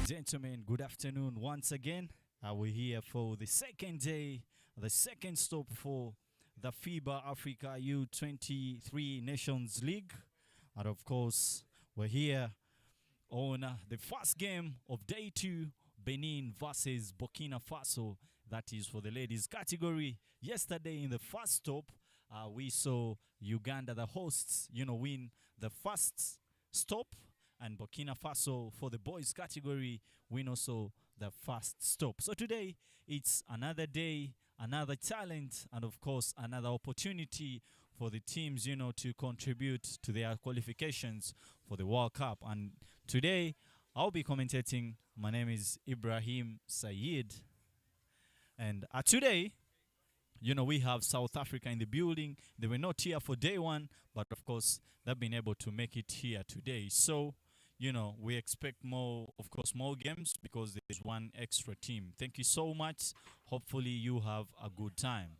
gentlemen, good afternoon once again. We're here for the second day, the second stop for the FIBA Africa U23 Nations League. And of course, we're here on the first game of day two, Benin versus Burkina Faso. That is for the ladies category. Yesterday in the first stop, we saw Uganda, the hosts, win the first stop, and Burkina Faso for the boys category win also the first stop. So today it's another day, another talent, and of course another opportunity for the teams, to contribute to their qualifications for the World Cup. And today I'll be commentating. My name is Ibrahim Sayed, and today, we have South Africa in the building. They were not here for day one, but of course, they've been able to make it here today. So, we expect more, of course, more games because there's one extra team. Thank you so much. Hopefully, you have a good time.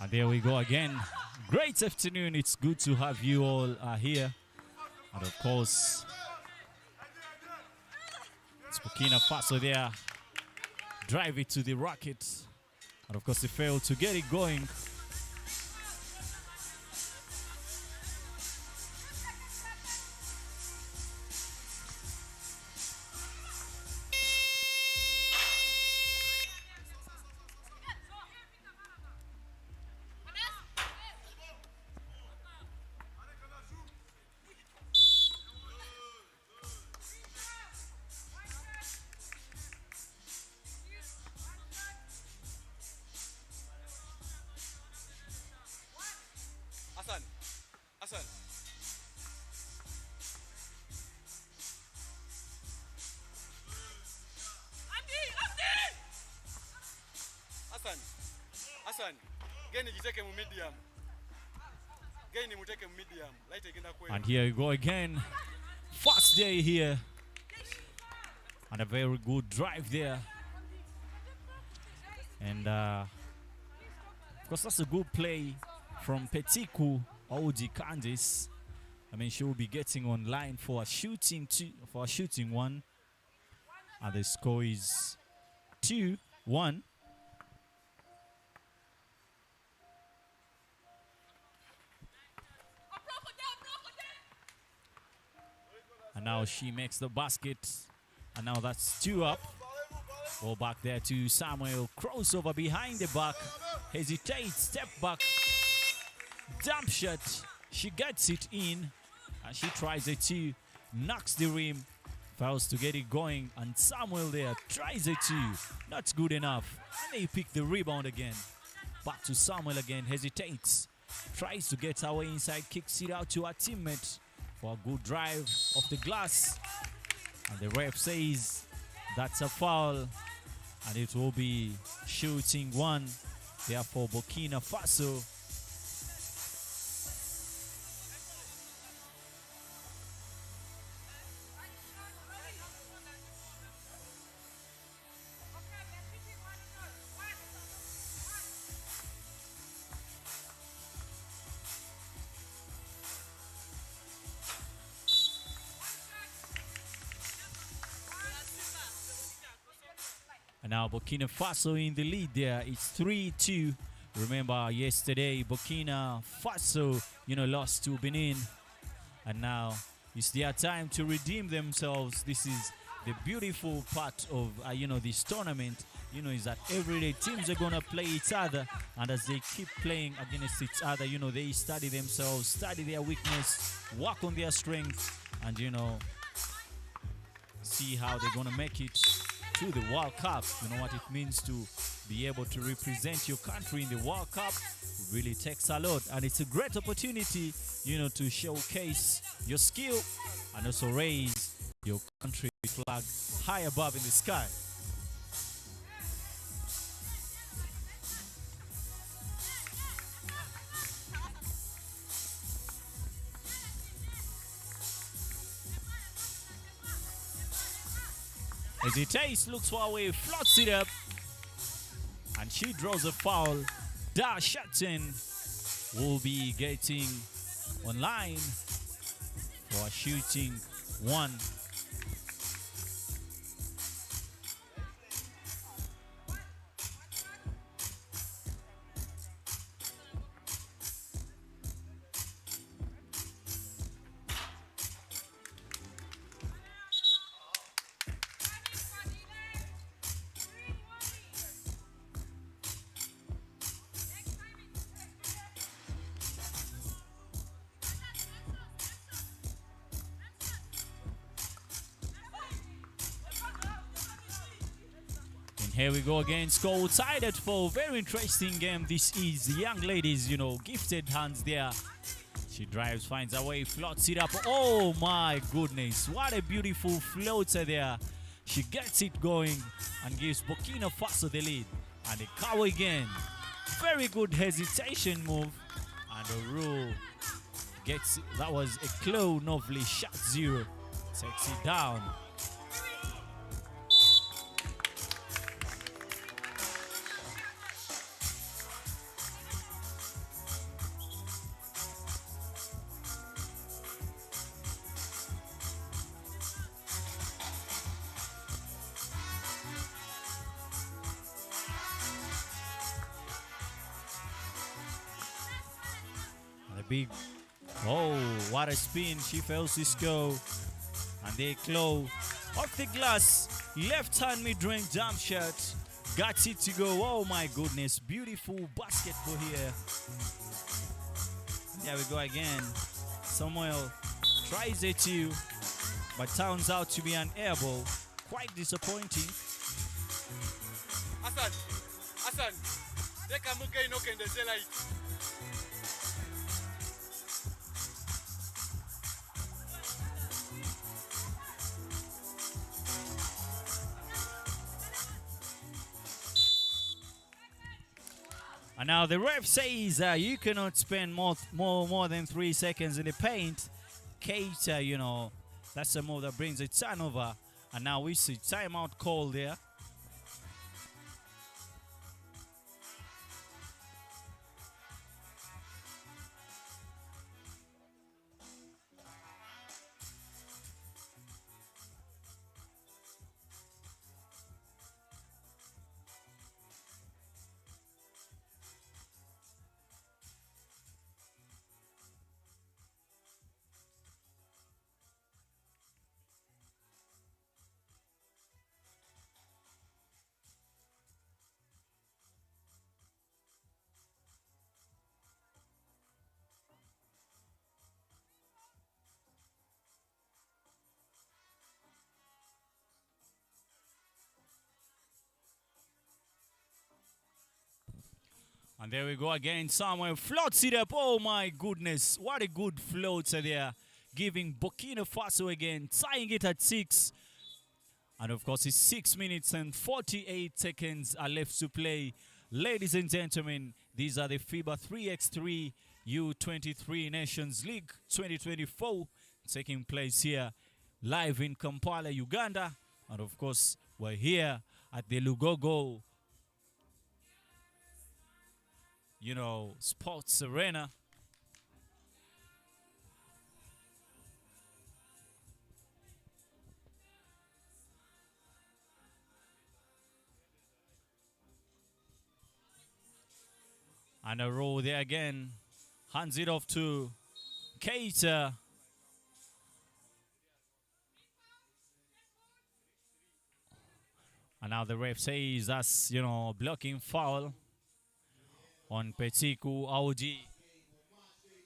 And there we go again. Great afternoon. It's good to have you all here. And of course, it's Burkina Faso there. Drive it to the rocket. And of course, they failed to get it going. Hassan. Hassan. Geni jiteke mu medium. Geni muteke mu medium. Light igenda kweli. And here we go again. First day here. And a very good drive there. And of course that's a good play from Petiku Audi Candice. I mean, she will be getting online for a shooting one. And the score is 2-1. And now she makes the basket. And now that's 2 up. Ball back there to Samuel. Crossover behind the back. Hesitates, step back. Dump shot. She gets it in. And she tries it too. Knocks the rim. Fails to get it going. And Samuel there tries it too. Not good enough. And they pick the rebound again. Back to Samuel again. Hesitates. Tries to get away inside. Kicks it out to her teammate for a good drive off the glass. And the ref says that's a foul. And it will be shooting one. Therefore, Burkina Faso. And now Burkina Faso in the lead there. It's 3-2. Remember yesterday Burkina Faso, lost to Benin. And now it's their time to redeem themselves. This is the beautiful part of, this tournament. Is that every day teams are going to play each other. And as they keep playing against each other, they study themselves, study their weakness, work on their strength, and, see how they're going to make it to the World Cup. You know what it means to be able to represent your country in the World Cup. It really takes a lot, and it's a great opportunity, to showcase your skill and also raise your country flag high above in the sky. Hesitates, looks for a way, floats it up, and she draws a foul. Da Shatton will be getting online for shooting one. Here we go again, score tied at 4. Very interesting game. This is the young ladies, gifted hands there. She drives, finds a way, floats it up. Oh my goodness, what a beautiful floater there. She gets it going and gives Burkina Faso the lead. And they cover again. Very good hesitation move. And the rule gets it. That was a Chloe Novely shot 0. Takes it down. big. Oh, what a spin. She fails this goal. And they claw off the glass. Left hand mid-range jump shot. Got it to go. Oh my goodness. Beautiful basketball here. There we go again. Samuel tries it too, but turns out to be an air ball. Quite disappointing. Hassan, take a muke inoke in the daylight. And now the ref says you cannot spend more than 3 seconds in the paint. Kate, you know, that's the move that brings a turnover. And now we see timeout call there. And there we go again. Samuel floats it up. Oh my goodness. What a good floater there. Giving Burkina Faso again. Tying it at 6. And of course, it's 6 minutes and 48 seconds are left to play. Ladies and gentlemen, these are the FIBA 3x3 U23 Nations League 2024 taking place here live in Kampala, Uganda. And of course, we're here at the Lugogo, you know, sports arena. And a roll there again. Hands it off to Keita. And now the ref says that's, you know, blocking foul on Petiku Aoji. Welcome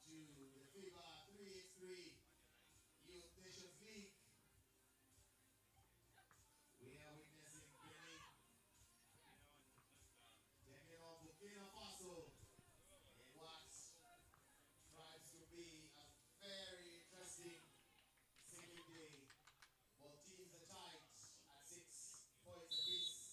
to the FIBA 3x3 Youth Nations League. We are witnessing Benin taking on Burkina Faso in what tries to be a very interesting second day. Both teams are tied at 6 points apiece.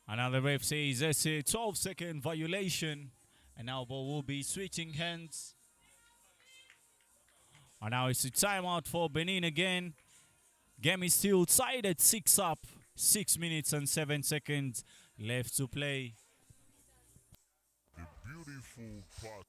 And now the ref says that's a 12-second violation. And now ball will be switching hands. And now it's a timeout for Benin again. Game is still tied at 6 up. 6 minutes and 7 seconds left to play. The beautiful part.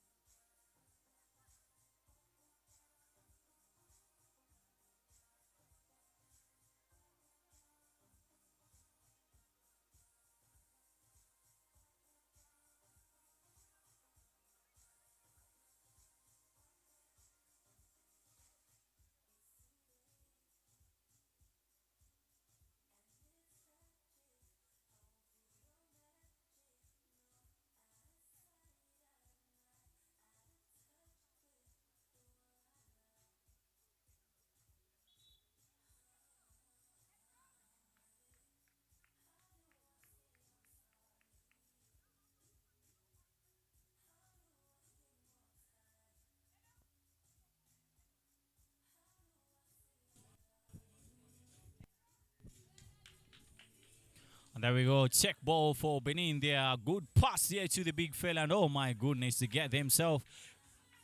And there we go. Check ball for Benin there. Good pass here to the big fella. And oh my goodness, to get himself.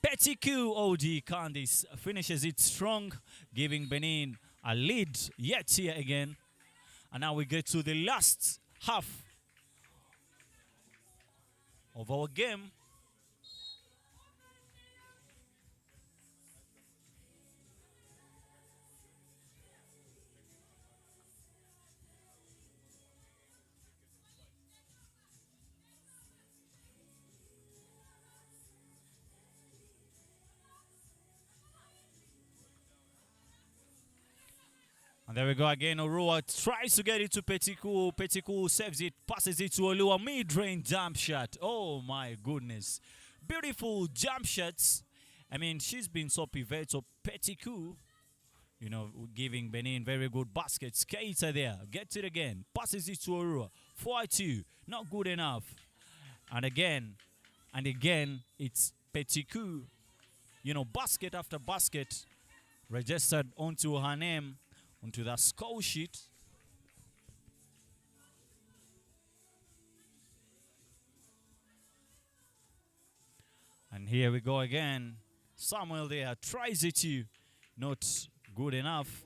Petit Coup OG Candice finishes it strong, giving Benin a lead yet here again. And now we get to the last half of our game. And there we go again. Orua tries to get it to Petit Coup. Petit Coup saves it, passes it to Olua. Mid-range jump shot. Oh my goodness. Beautiful jump shots. I mean, she's been so pivot. So Petit Coup, you know, giving Benin very good baskets. Keita there. Gets it again. Passes it to Orua. 4-2. Not good enough. And again, it's Petit Coup. You know, basket after basket registered onto her name, onto the score sheet. And here we go again. Samuel there tries it to, not good enough.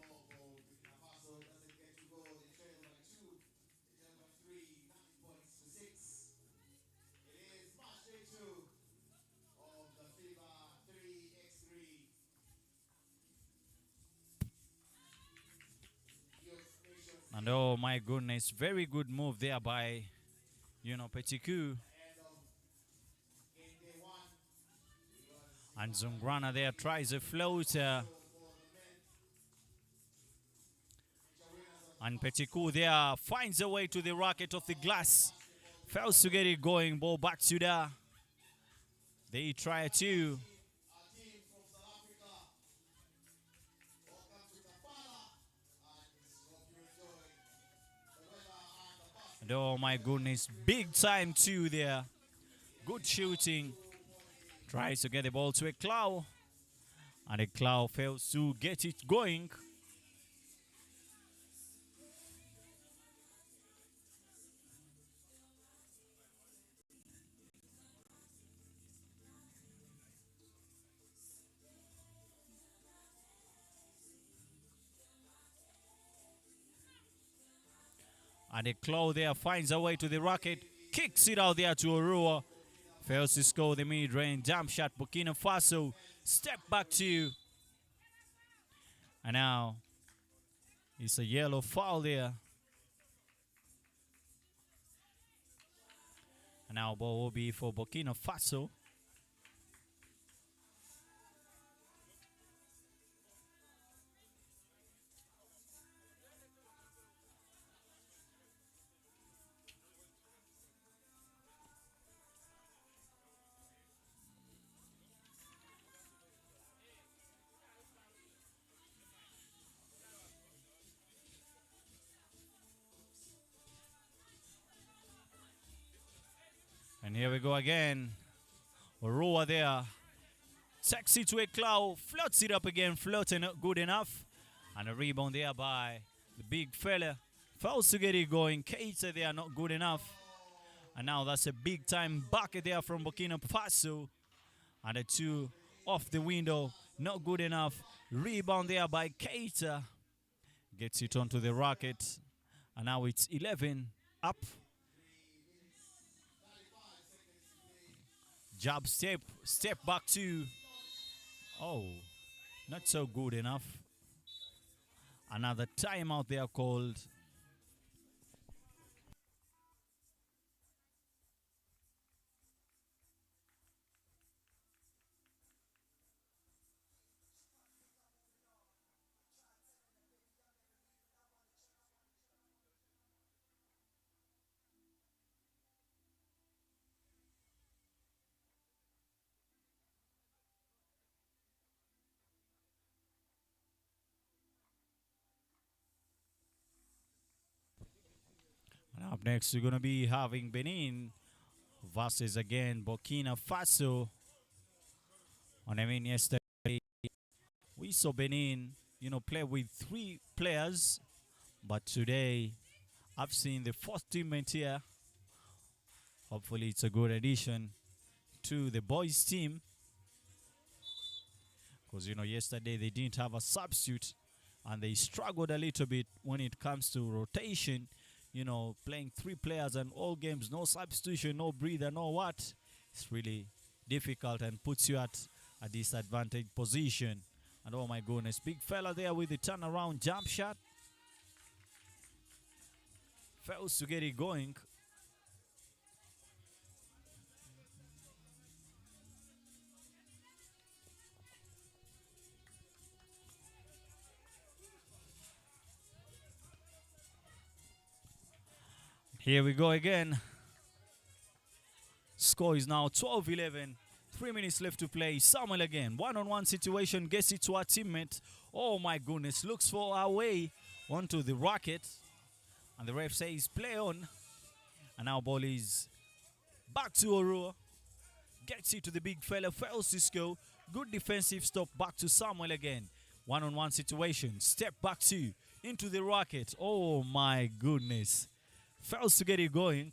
And oh my goodness, very good move there by, you know, Petit Coup. And Zungrana there tries a floater. And Petit Coup there finds a way to the racket of the glass. Fails to get it going. Ball back to there. They try to. And oh my goodness, big time too there. Good shooting. Tries to get the ball to a Clow. And the Clow fails to get it going. And the Clow there finds a way to the racket. Kicks it out there to Orua. Fails to score the mid-range jump shot. Burkina Faso step back to. And now it's a yellow foul there. And now ball will be for Burkina Faso. And here we go again. Orua there. Takes it to a Clow. Floats it up again. Floating not good enough. And a rebound there by the big fella. Fails to get it going. Keita there not good enough. And now that's a big time bucket there from Burkina Faso. And the two off the window. Not good enough. Rebound there by Keita. Gets it onto the racket. And now it's 11 up. Jab step back to. Oh, not so good enough. Another timeout there called. And up next, we're going to be having Benin versus again Burkina Faso. And I mean, yesterday we saw Benin, you know, play with 3 players, but today I've seen the fourth teammate here. Hopefully it's a good addition to the boys team. Because, yesterday they didn't have a substitute and they struggled a little bit when it comes to rotation. Playing 3 players and all games, no substitution, no breather, no what. It's really difficult and puts you at a disadvantaged position. And oh my goodness, big fella there with the turnaround jump shot. Fails to get it going. Here we go again. Score is now 12-11. 3 minutes left to play. Samuel again. One-on-one situation. Gets it to our teammate. Oh my goodness. Looks for our way onto the racket. And the ref says play on. And now ball is back to Oro. Gets it to the big fella. Fails to score. Good defensive stop. Back to Samuel again. One-on-one situation. Step back to into the racket. Oh my goodness. Fails to get it going.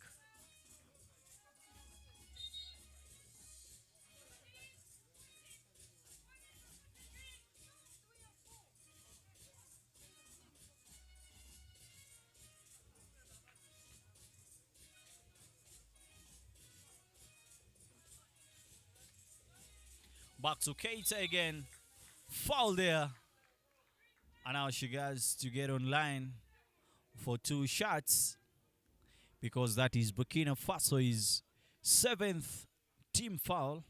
Back to Keita again. Foul there. And now she has to get online for 2 shots. Because that is Burkina Faso's 7th team foul.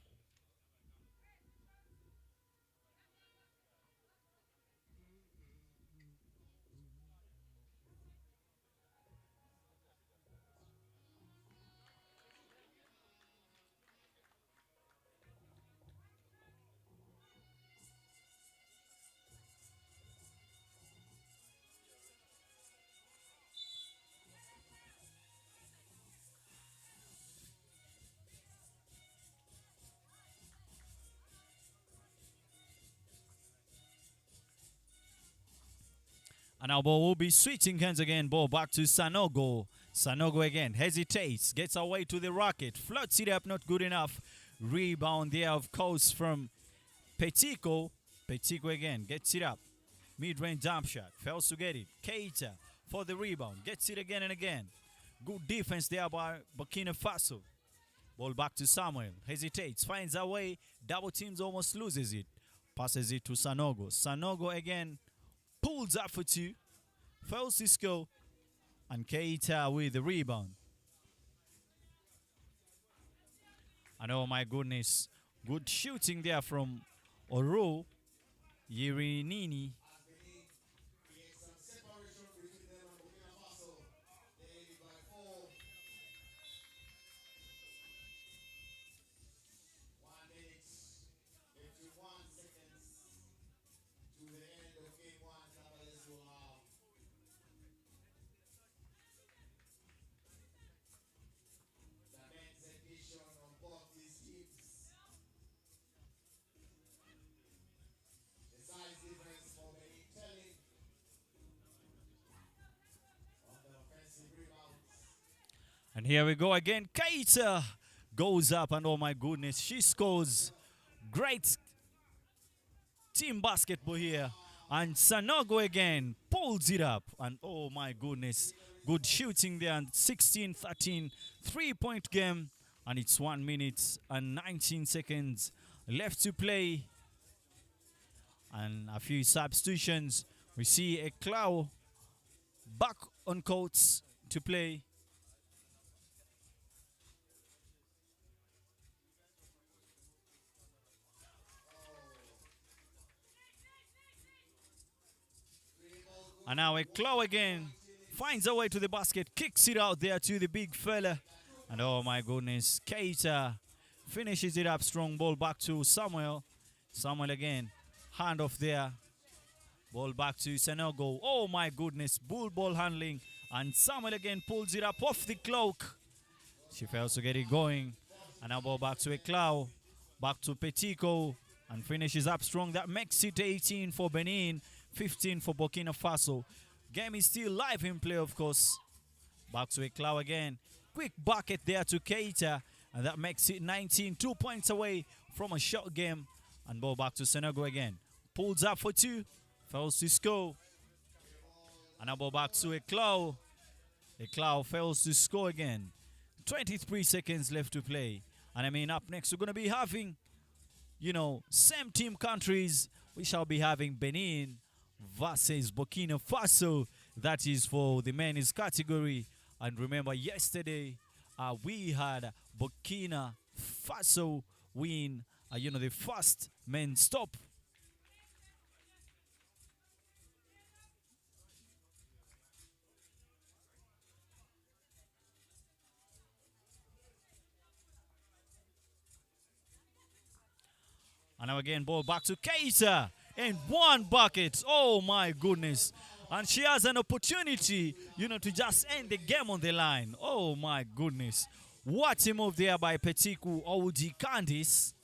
And now ball will be switching hands again. Ball back to Sanogo. Sanogo again hesitates. Gets away to the racket. Floats it up. Not good enough. Rebound there, of course, from Petico. Petico again. Gets it up. Mid-range jump shot. Fails to get it. Keita for the rebound. Gets it again and again. Good defense there by Burkina Faso. Ball back to Samuel. Hesitates. Finds a way. Double teams, almost loses it. Passes it to Sanogo. Sanogo again. Pulls up for 2. Fails to score. And Keita with the rebound. And oh my goodness. Good shooting there from Oro. Yirinini. And here we go again. Keita goes up and oh my goodness, she scores. Great team basketball here. And Sanogo again pulls it up. And oh my goodness, good shooting there. And 16-13, 3-point game. And it's 1 minute and 19 seconds left to play. And a few substitutions. We see a Clow back on courts to play. And now a Claw again finds a way to the basket, kicks it out there to the big fella. And oh my goodness, Keita finishes it up strong. Ball back to Samuel. Samuel again, hand off there. Ball back to Sanogo. Oh my goodness, bull ball handling. And Samuel again pulls it up off the cloak. She fails to get it going. And now ball back to a Claw. Back to Petico. And finishes up strong. That makes it 18 for Benin. 15 for Burkina Faso. Game is still live in play, of course. Back to Eklau again. Quick bucket there to Keita. And that makes it 19. 2 points away from a short game. And ball back to Senegal again. Pulls up for 2. Fails to score. And now ball back to Eklau. Eklau fails to score again. 23 seconds left to play. And I mean, up next, we're going to be having, same team countries. We shall be having Benin versus Burkina Faso. That is for the men's category. And remember, yesterday, we had Burkina Faso win, the first men's stop. And now again, ball back to Keita. And 1 bucket. Oh my goodness. And she has an opportunity, to just end the game on the line. Oh my goodness. What a move there by Petiku Oudi Candice.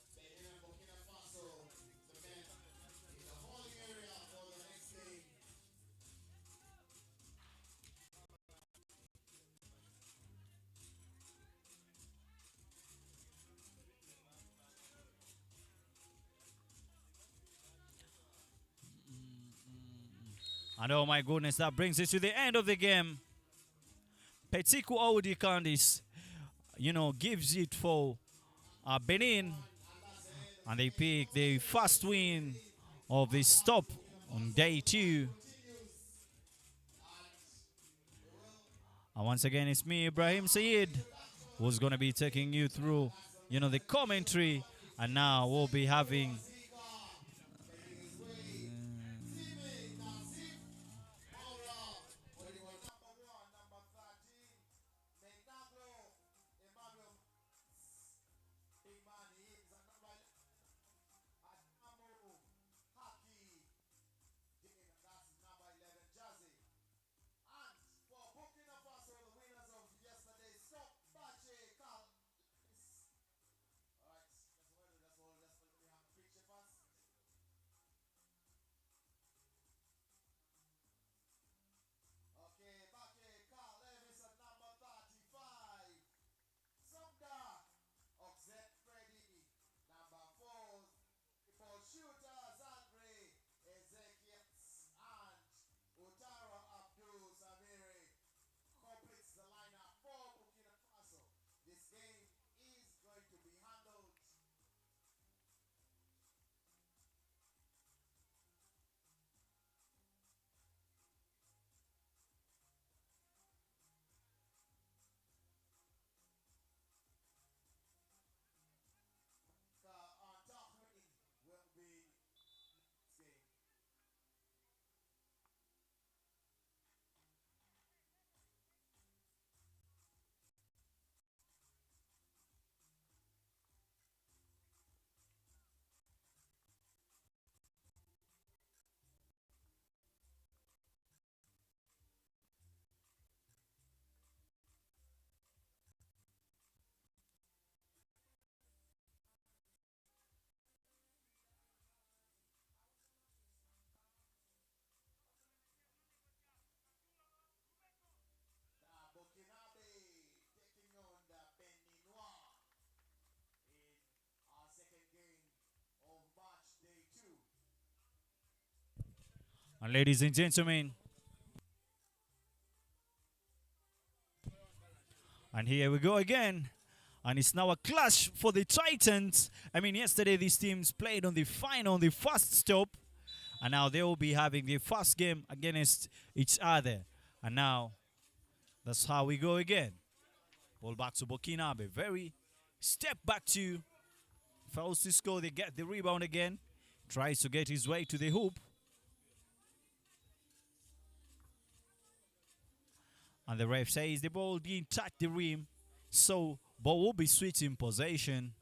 And oh my goodness, that brings us to the end of the game. Petiku Oudi Candice, gives it for Benin. And they pick the first win of the stop on day 2. And once again, it's me, Ibrahim Sayed, who's going to be taking you through, the commentary. And now we'll be having And ladies and gentlemen, and here we go again. And it's now a clash for the Titans. I mean, yesterday these teams played on the first stop. And now they will be having their first game against each other. And now, that's how we go again. Ball back to Burkina. Very step back to Faustisco. They get the rebound again. Tries to get his way to the hoop. And the ref says the ball didn't touch the rim. So, ball will be switching possession.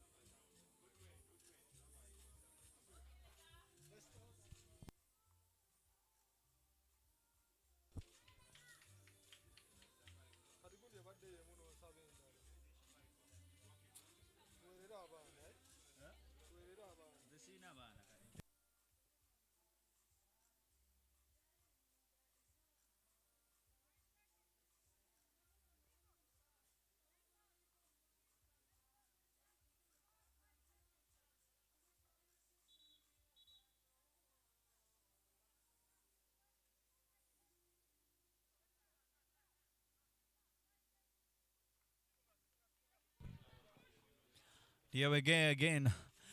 Here we go again.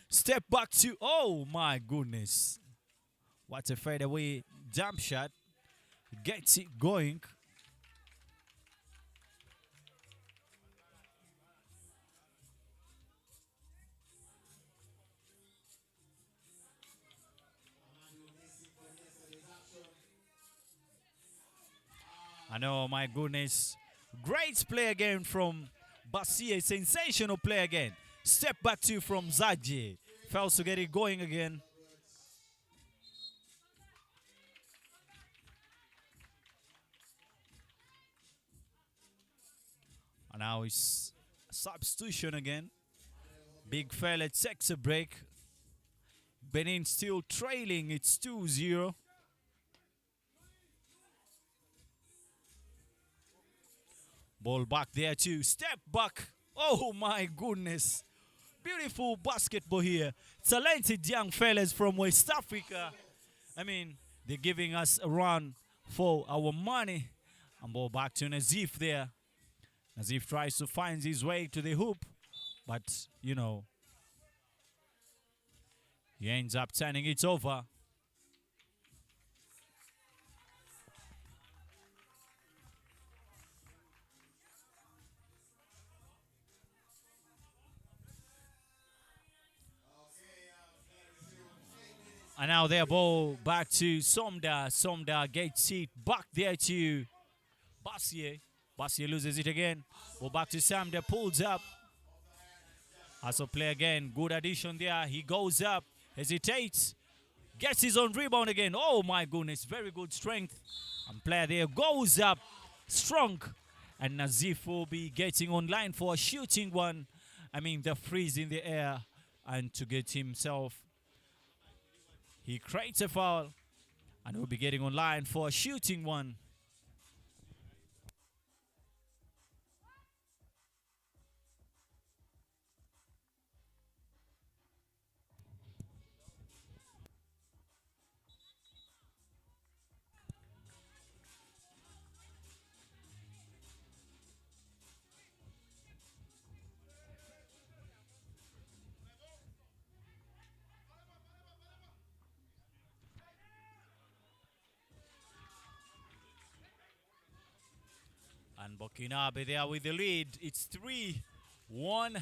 Step back to, oh my goodness. What a fadeaway jump shot. Gets it going. I know, my goodness. Great play again from Basie. Sensational play again. Step back two from Zaji. Fails to get it going again. And now it's substitution again. Big fella takes a break. Benin still trailing. It's 2-0. Ball back there too. Step back. Oh my goodness. Beautiful basketball here. Talented young fellas from West Africa. I mean, they're giving us a run for our money. And ball back to Nazif there. Nazif tries to find his way to the hoop. But, you know, he ends up turning it over. And now their ball back to Somda. Somda gets it back there to Basie. Basie loses it again. Ball back to Samda, pulls up. Also play again. Good addition there. He goes up, hesitates, gets his own rebound again. Oh my goodness, very good strength. And player there goes up, strong. And Nazif will be getting online for a shooting one. I mean, the freeze in the air. And to get himself, he creates a foul. And will be getting online for a shooting one. And Burkina there with the lead. It's 3-1.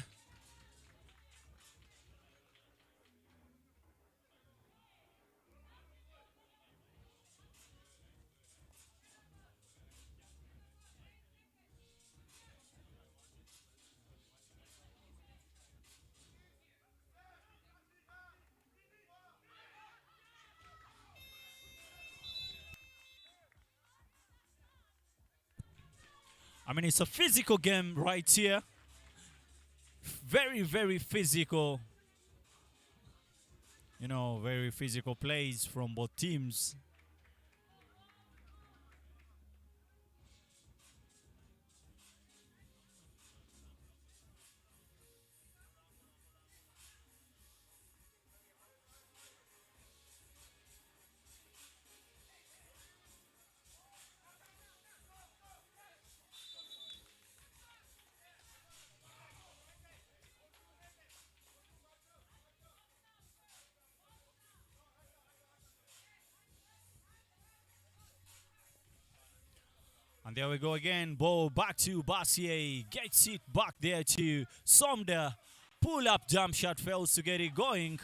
I mean, it's a physical game right here. Very, very physical. You know, very physical plays from both teams. And there we go again. Ball back to Basie. Gets it back there to Somda. Pull up jump shot, fails to get it going.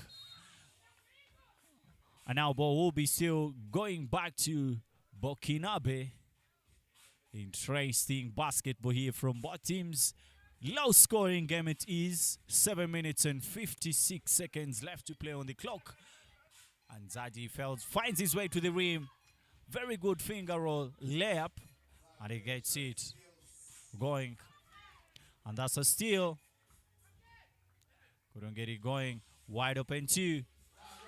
And now ball will be still going back to Burkina. Interesting basketball here from both teams. Low scoring game it is. 7 minutes and 56 seconds left to play on the clock. And Zadi finds his way to the rim. Very good finger roll layup. And he gets it going. And that's a steal. Couldn't get it going. Wide open two.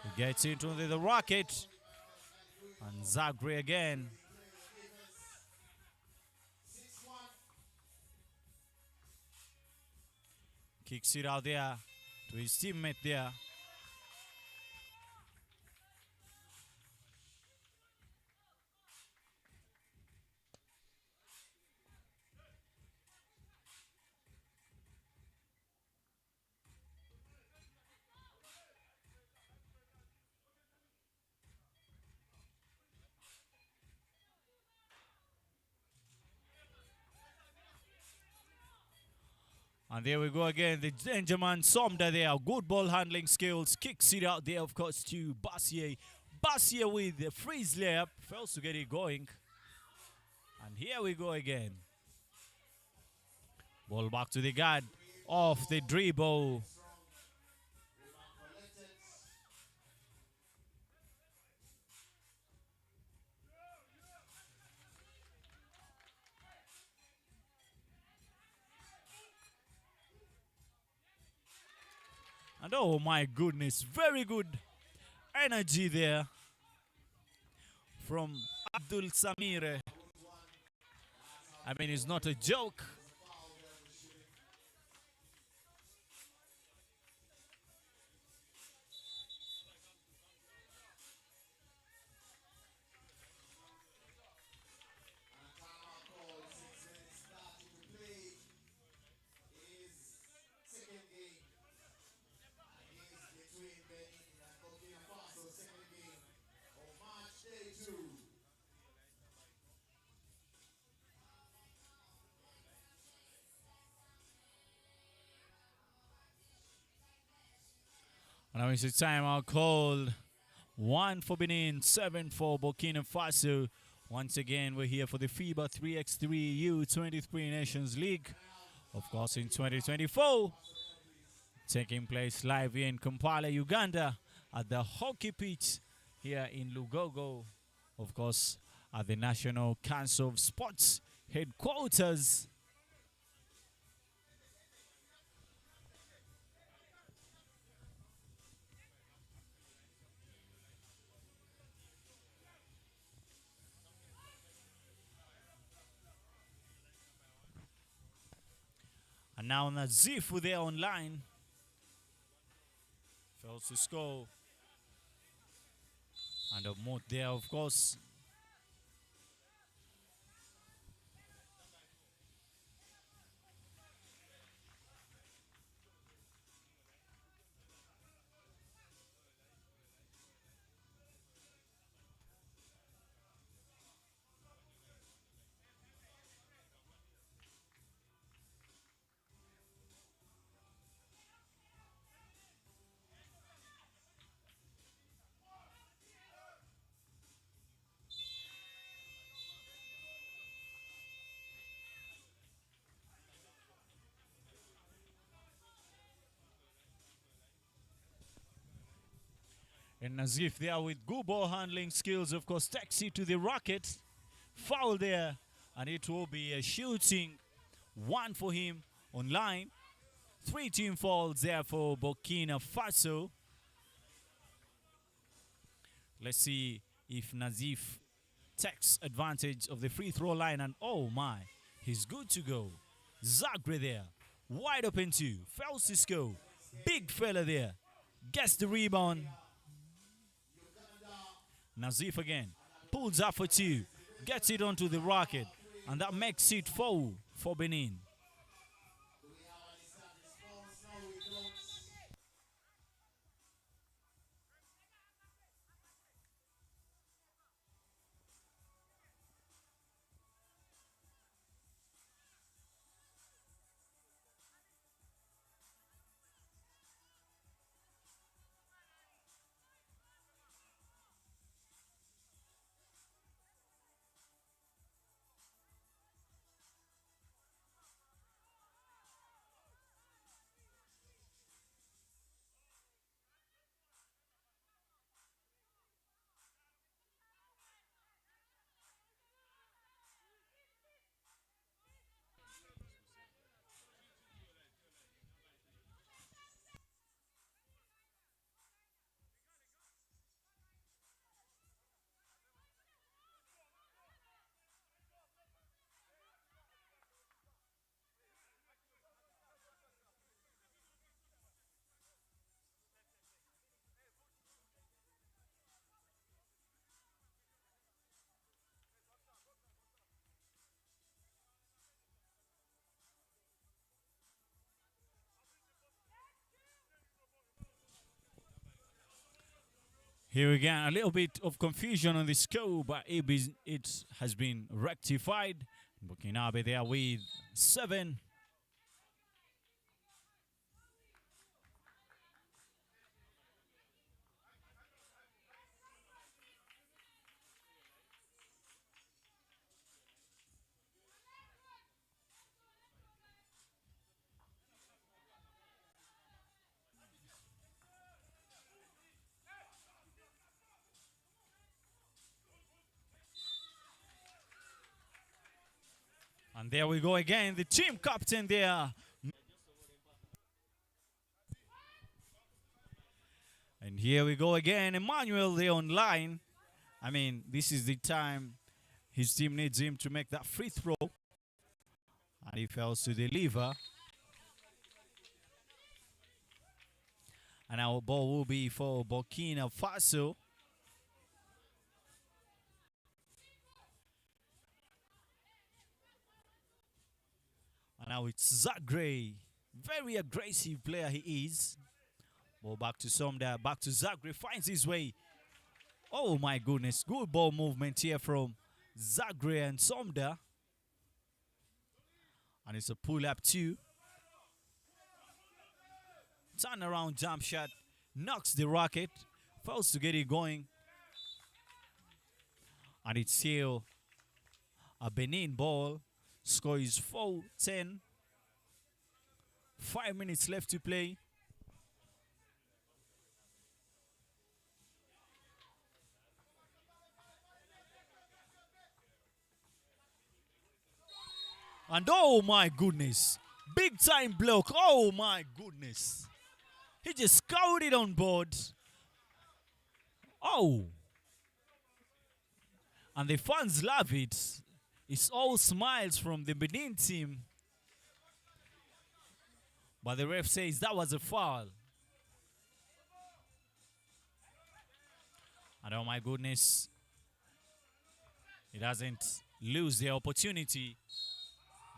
He gets into the rocket. And Zagre again. Kicks it out there to his teammate there. And there we go again. The danger man Somda there. Good ball handling skills. Kicks it out there, of course, to Bassier. Bassier with the freeze layup. Fails to get it going. And here we go again. Ball back to the guard. Off the dribble. And oh my goodness, very good energy there from Abdul Samire. I mean, it's not a joke. Between Benin and Burkina Faso, second game of match day 2. And now it's a timeout called. 1 for Benin, 7 for Burkina Faso. Once again, we're here for the FIBA 3x3 U23 Nations League. Of course, in 2024. Taking place live here in Kampala, Uganda, at the hockey pitch here in Lugogo. Of course, at the National Council of Sports headquarters. And now Nazifu there online. Fails to score. And a moat there, of course. And Nazif there with good ball handling skills, of course, takes it to the racket. Foul there, and it will be a shooting. 1 for him online. 3 team fouls there for Burkina Faso. Let's see if Nazif takes advantage of the free throw line, and oh my, he's good to go. Zagre there, wide open too. Fails to score. Big fella there, gets the rebound. Nazif again, pulls up for 2, gets it onto the racket, and that makes it 4 for Benin. Here again, a little bit of confusion on the score, but it has been rectified. Burkina there with 7. And there we go again, the team captain there. And here we go again, Emmanuel there online. I mean, this is the time his team needs him to make that free throw. And he fails to deliver. And our ball will be for Burkina Faso. And now it's Zagre. Very aggressive player he is. Ball back to Somda, back to Zagre, finds his way. Oh my goodness, good ball movement here from Zagre and Somda. And it's a pull-up two. Turn around jump shot, knocks the rocket, fails to get it going. And it's still a Benin ball. Score is 4-10. 5 minutes left to play. And oh my goodness, big time block. Oh my goodness. He just scoured it on board. Oh. And the fans love it. It's all smiles from the Benin team. But the ref says that was a foul. And oh my goodness. He doesn't lose the opportunity.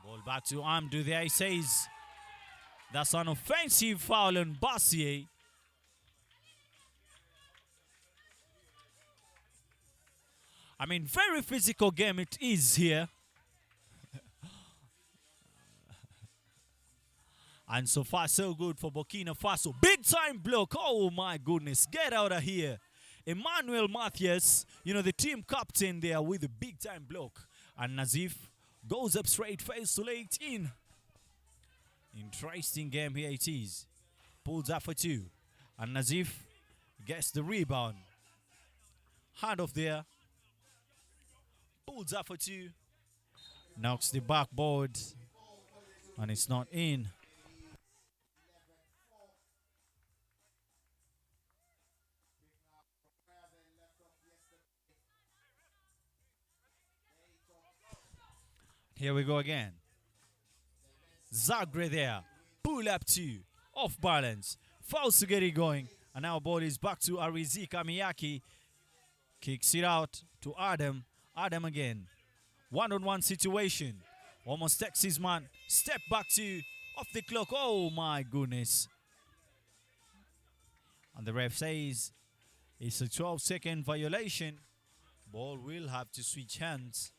Ball back to Amdu there. He says that's an offensive foul on Bassier. I mean, very physical game it is here. And so far, so good for Burkina Faso. Big time block. Oh my goodness. Get out of here. Emmanuel Mathias, you know, the team captain there with a big time block. And Nazif goes up straight face to late in. Interesting game here it is. Pulls up for two. And Nazif gets the rebound. Hand off there. Pulls up for two. Knocks the backboard. And it's not in. Here we go again. Zagre there. Pull up two. Off balance. Fouls to get it going. And now ball is back to Arizi Kamiyaki. Kicks it out to Adam. Adam again. One-on-one situation. Almost takes his man. Step back to off the clock. Oh my goodness. And the ref says it's a 12-second violation. Ball will have to switch hands.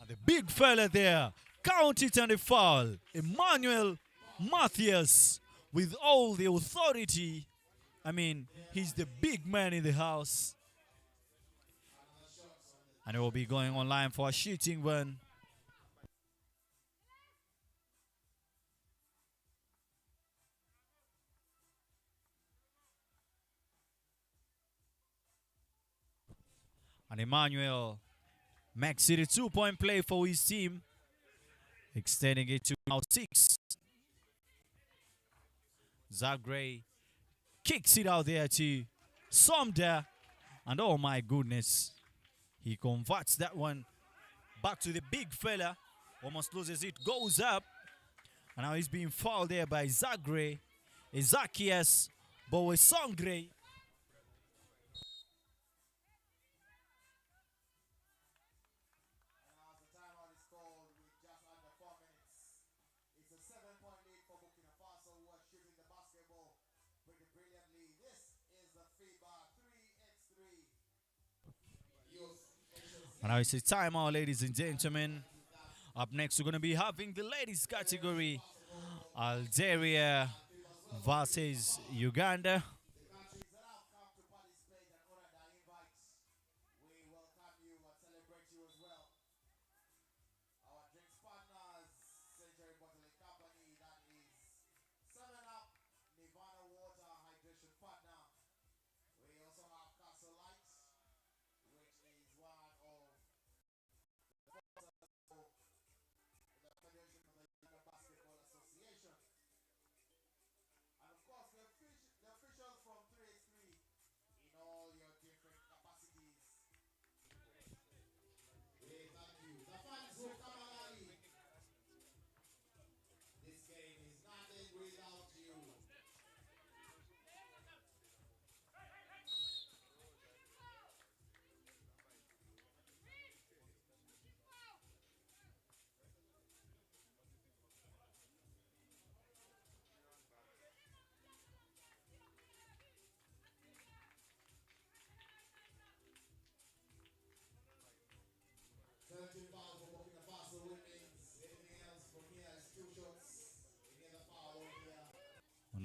And the big fella there, count it and the foul. Emmanuel Mathias with all the authority. I mean, he's the big man in the house. And he will be going online for a shooting one. And Emmanuel makes it a 2-point play for his team, extending it to now 6. Zagre kicks it out there to Somda, and oh my goodness, he converts that one back to the big fella, almost loses it, goes up, and now he's being fouled there by Zagre, Ezakias Bowesongre. And now it's a timeout, ladies and gentlemen. Up next, we're going to be having the ladies category. Algeria versus Uganda. We welcome you and celebrate you as well. Our drinks partners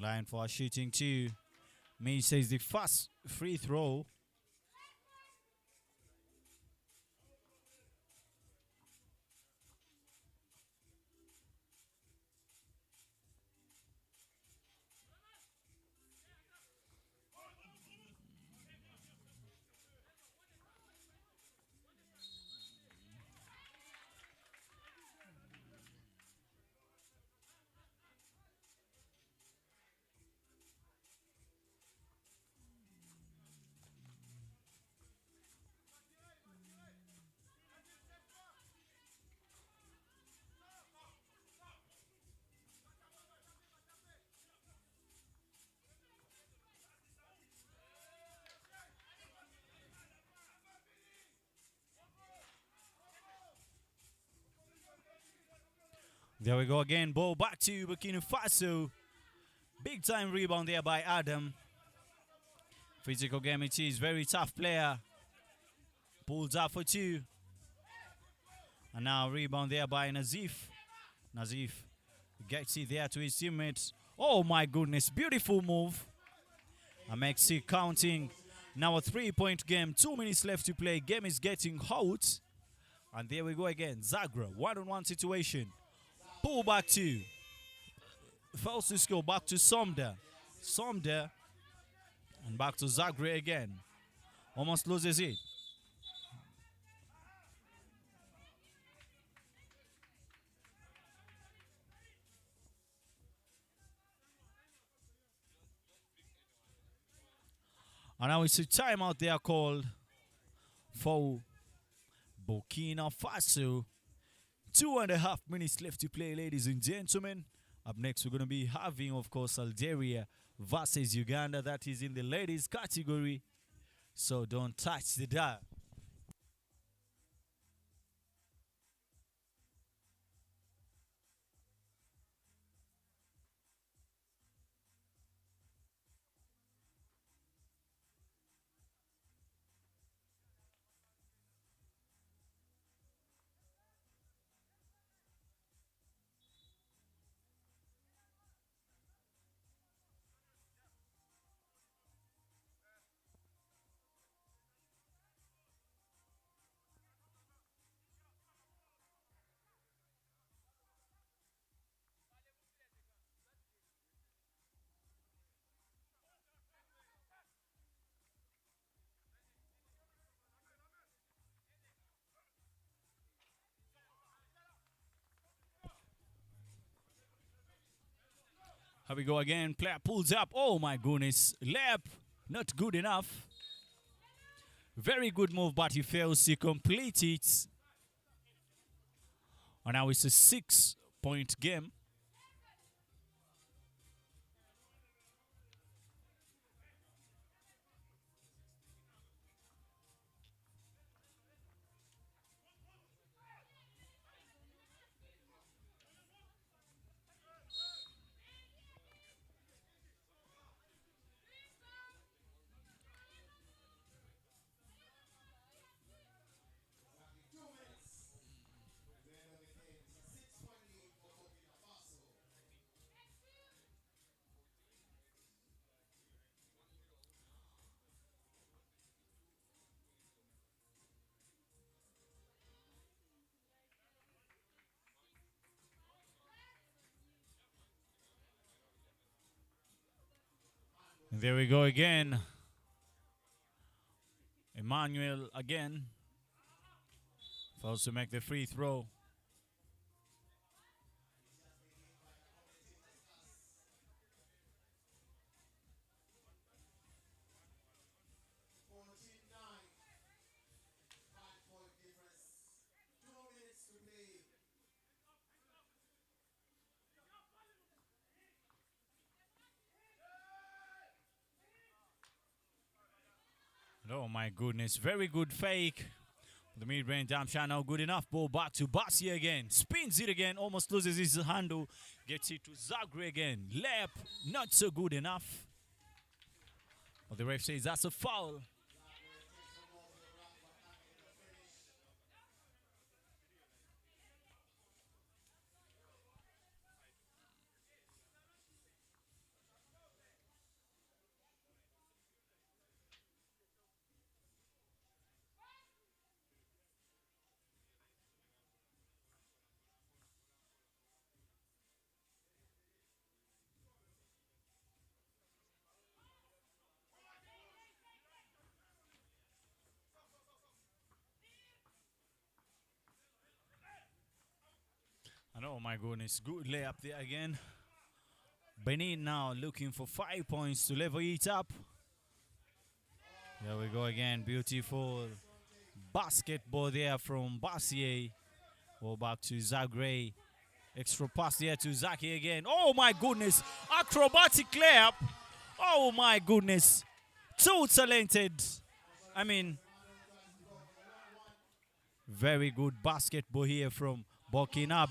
Line for shooting two. May says the first free throw. There we go again. Ball back to Burkina Faso. Big time rebound there by Adam. Physical game it is. Very tough player. Pulls up for two. And now rebound there by Nazif. Nazif gets it there to his teammates. Oh my goodness. Beautiful move. And makes it counting. Now a 3-point game. 2 minutes left to play. Game is getting hot. And there we go again. Zagra. One-on-one situation. Pull back to Faso, back to Somda. Somda. And back to Zagre again. Almost loses it. And now it's a timeout they are called for Burkina Faso. 2.5 minutes left to play, ladies and gentlemen. Up next, we're going to be having, of course, Algeria versus Uganda. That is in the ladies category. So don't touch the dial. Here we go again. Player pulls up. Oh my goodness. Layup. Not good enough. Very good move, but he fails to complete it. And now it's a 6-point game. And there we go again. Emmanuel again. Fails to make the free throw. Oh my goodness, very good fake. The mid-range jump shot now good enough. Ball back to Bassi again. Spins it again, almost loses his handle. Gets it to Zagre again. Layup, not so good enough. But the ref says that's a foul. Oh my goodness, good layup there again. Benin now looking for 5 points to level it up. Here we go again, beautiful basketball there from Bassier. Go back to Zagre. Extra pass there to Zaki again. Oh my goodness, acrobatic layup. Oh my goodness, too talented. I mean, very good basketball here from Burkina.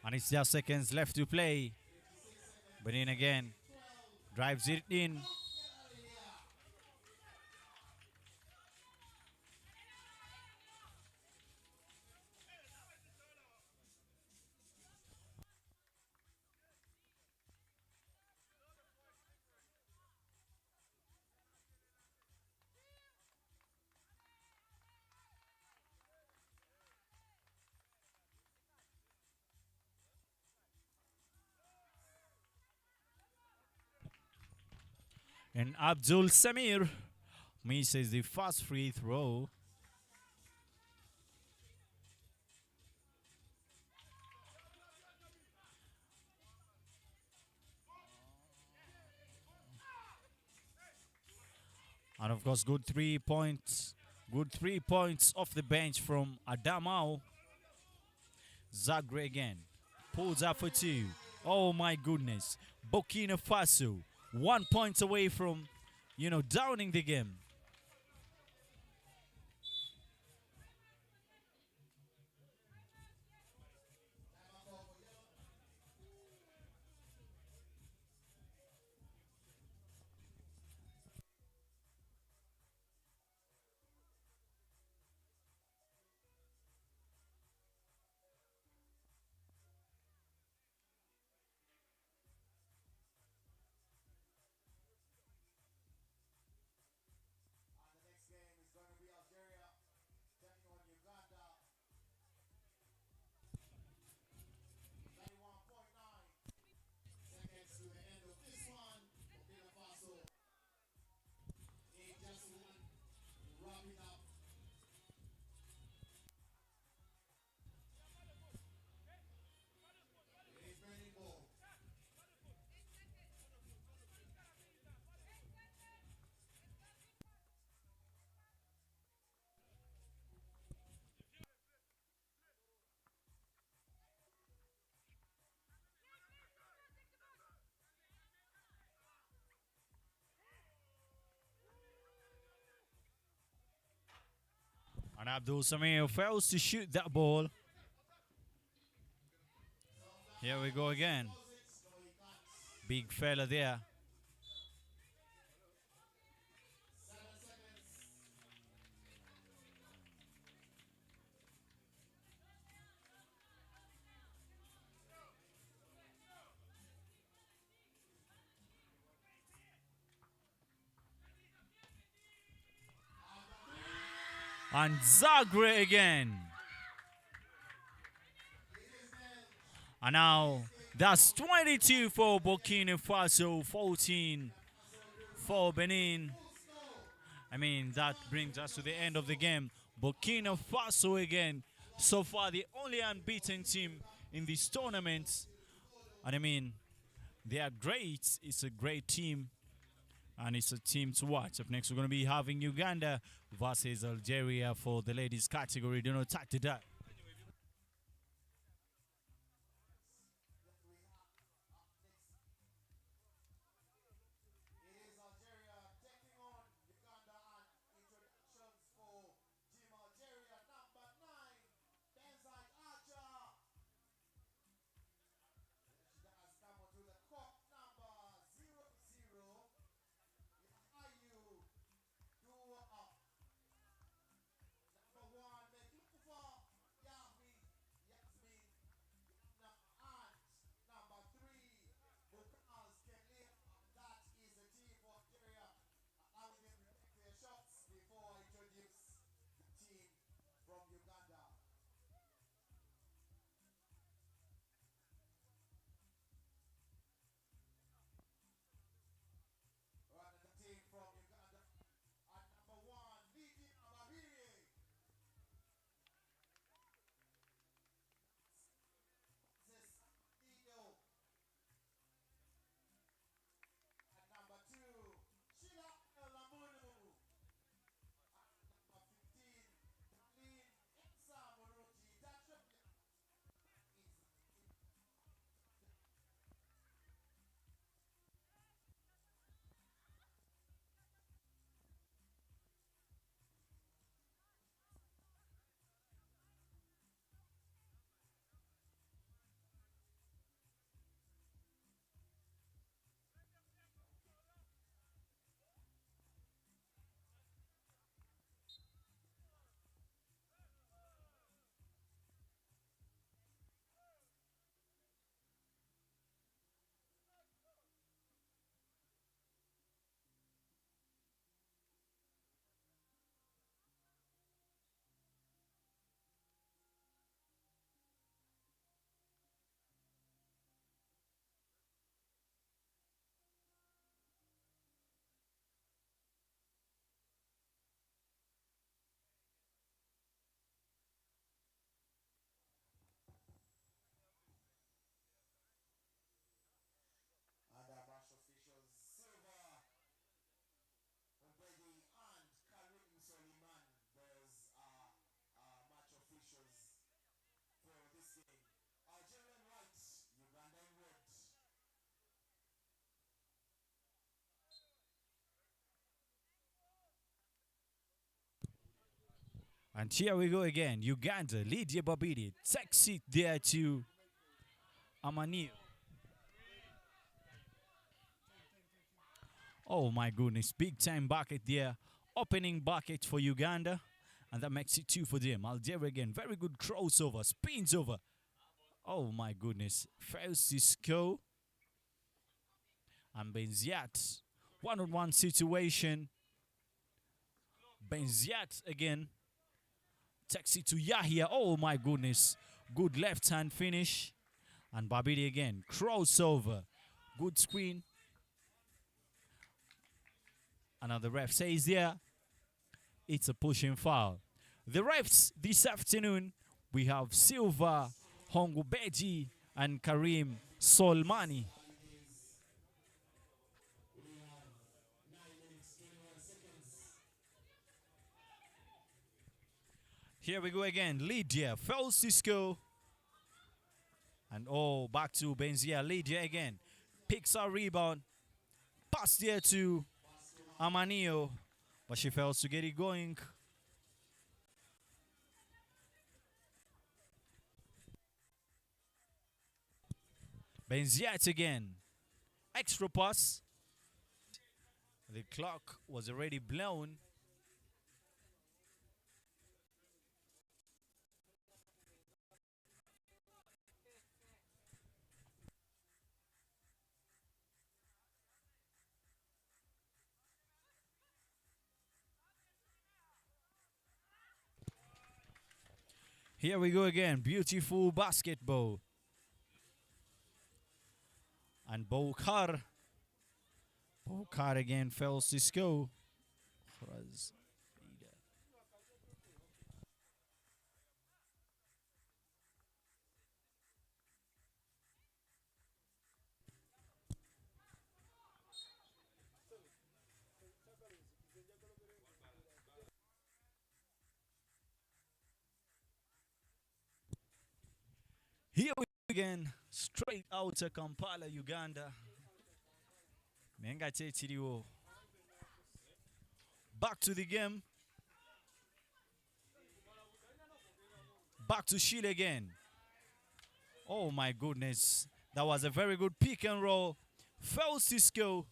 And it's just seconds left to play. Benin again drives it in. And Abdul Samir misses the first free throw. And of course, good 3 points. Good 3 points off the bench from Adamao. Zagre again. Pulls up for 2. Oh my goodness. Burkina Faso 1 point away from, downing the game. And the next game is going to be Algeria taking on Uganda. 31.9 seconds to the end of this one. Burkina Faso need just one to wrap it up. It is Benin ball. And Abdul Samir fails to shoot that ball. Here we go again. Big fella there. 7 seconds. And Zagre again. And now that's 22 for Burkina Faso, 14 for Benin. I mean, that brings us to the end of the game. Burkina Faso again, so far the only unbeaten team in this tournament. And I mean, they are great. It's a great team. And it's a team to watch. Up next, we're going to be having Uganda versus Algeria for the ladies category. Do not touch that. It is Algeria taking on Uganda and introductions for Team Algeria number 9, Benzai Archer. She has come onto the court number 00. Ayu Dua. Number 1, Mekufa. And here we go again. Uganda, Lydia Babidi takes it there to Amani. Oh my goodness, big time bucket there. Opening bucket for Uganda. And that makes it 2 for them. Algeria again, very good crossover, spins over. Oh my goodness, fails to score. And Benziat, one-on-one situation. Benziat again. Takes it to Yahya. Oh my goodness. Good left hand finish. And Babidi again. Crossover. Good screen. Another ref says there, it's a pushing foul. The refs this afternoon, we have Silva, Hongubeji, and Karim Solmani. Here we go again. Lydia fails to score. And oh, back to Benzia. Lydia again. Picks our rebound. Pass there to Amanio. But she fails to get it going. Benziat again. Extra pass. The clock was already blown. Here we go again. Beautiful basketball. And Bokar again fails to score. Here we go again, straight out of Kampala, Uganda. Back to the game. Back to Chile again. Oh my goodness. That was a very good pick and roll. Fails to score.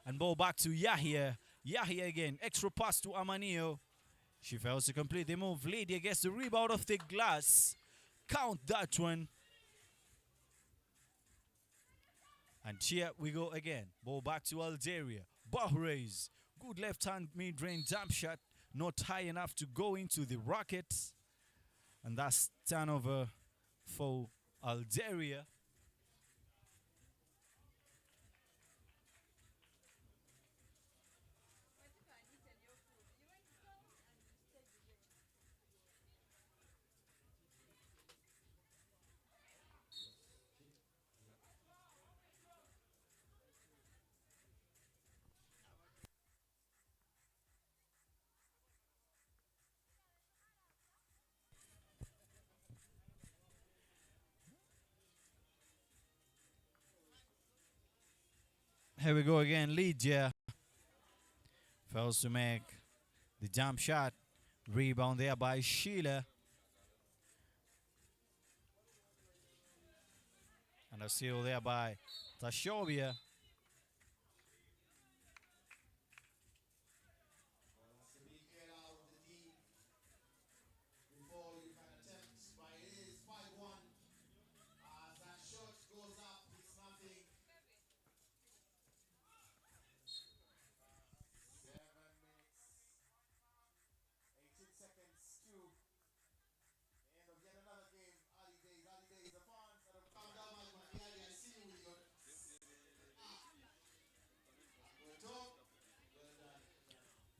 And ball back to Yahya. Yahya again. Extra pass to Amanio. She fails to complete the move. Lydia gets the rebound off the glass. Count that one. And here we go again. Ball back to Algeria. Bahrain. Good left-hand mid-range jump shot. Not high enough to go into the rocket. And that's turnover for Algeria. Here we go again. Lydia fails to make the jump shot. Rebound there by Sheila. And a steal there by Tashovia.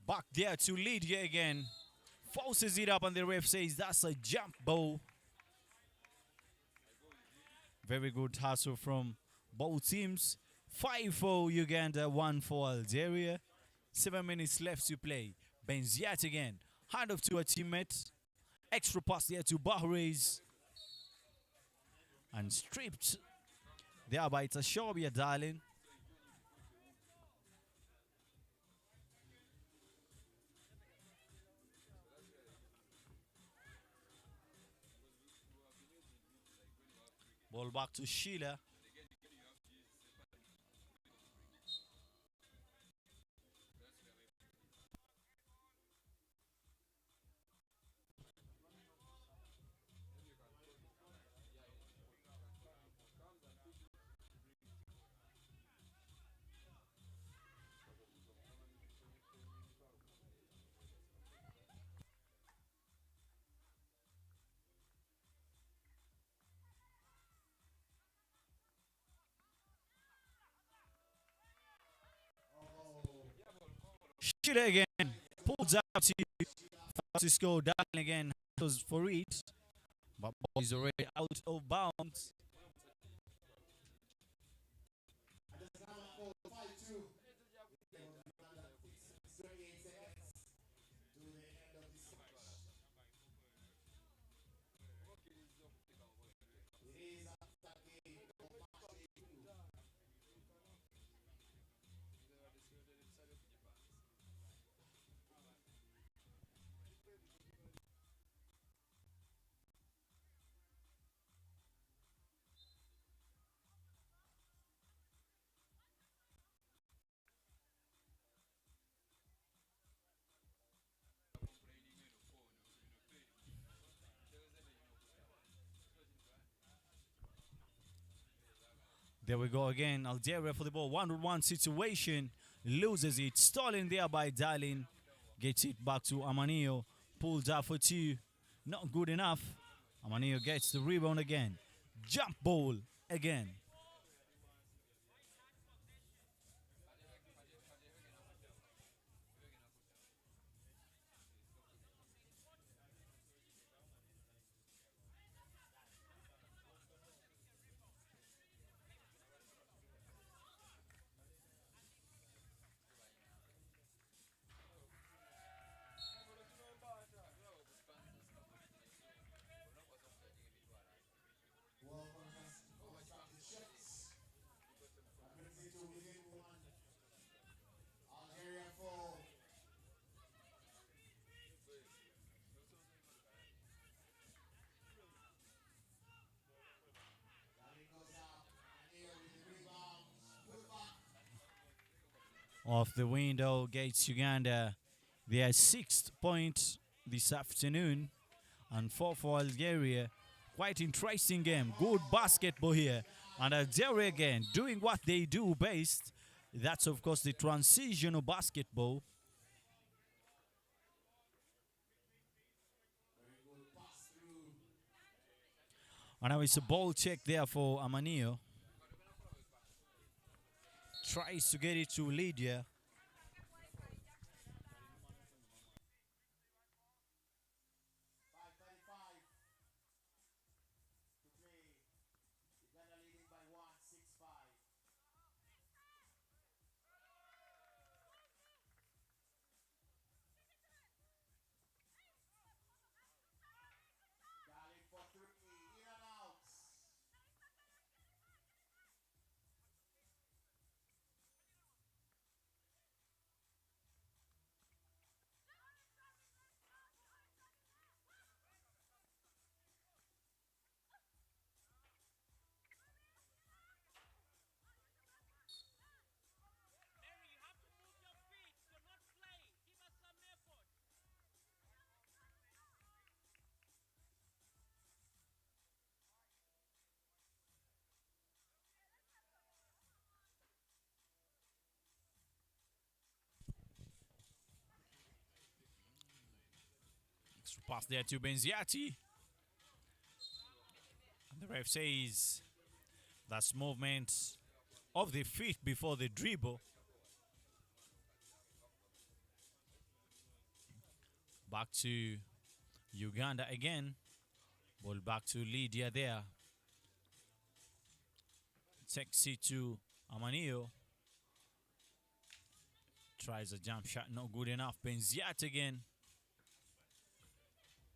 Back there to Lydia again. Forces it up and the ref says that's a jump ball. Very good hustle from both teams. 5 for Uganda, 1 for Algeria. 7 minutes left to play. Benziat again. Hand off to a teammate. Extra pass there to Bahrain. And stripped there by Tashovia, darling. Ball back to Sheila. Sheila again. Pulls out to Francisco Darling again. Goes for it. But ball is already out of bounds. And the number 4, 5-2. 38 seconds to the end of this match. It is after game of match day 2. There we go again. Algeria for the ball. 1-on-1 situation. Loses it. Stolen there by Darling. Gets it back to Amanio. Pulled out for 2. Not good enough. Amanio gets the rebound again. Jump ball again. Well constructed shots. That brings it to within 1. Algeria 4. Darling goes up. And here with the rebound. Put back. Off the window. Gets Uganda. Their 6th point this afternoon. And 4 for Algeria. Quite interesting game. Good basketball here. And Algeria again doing what they do best. That's of course the transitional basketball. Very good pass through. And now it's a ball check there for Amanio. Tries to get it to Lydia. 5:35 to play. Uganda leading by 1, 6-5. Darling for 3, in and out. Extra pass there to Benziati. And the ref says that's movement of the feet before the dribble. Back to Uganda again. Ball back to Lydia there. Takes it to Amanio. Tries a jump shot, not good enough. Benziat again.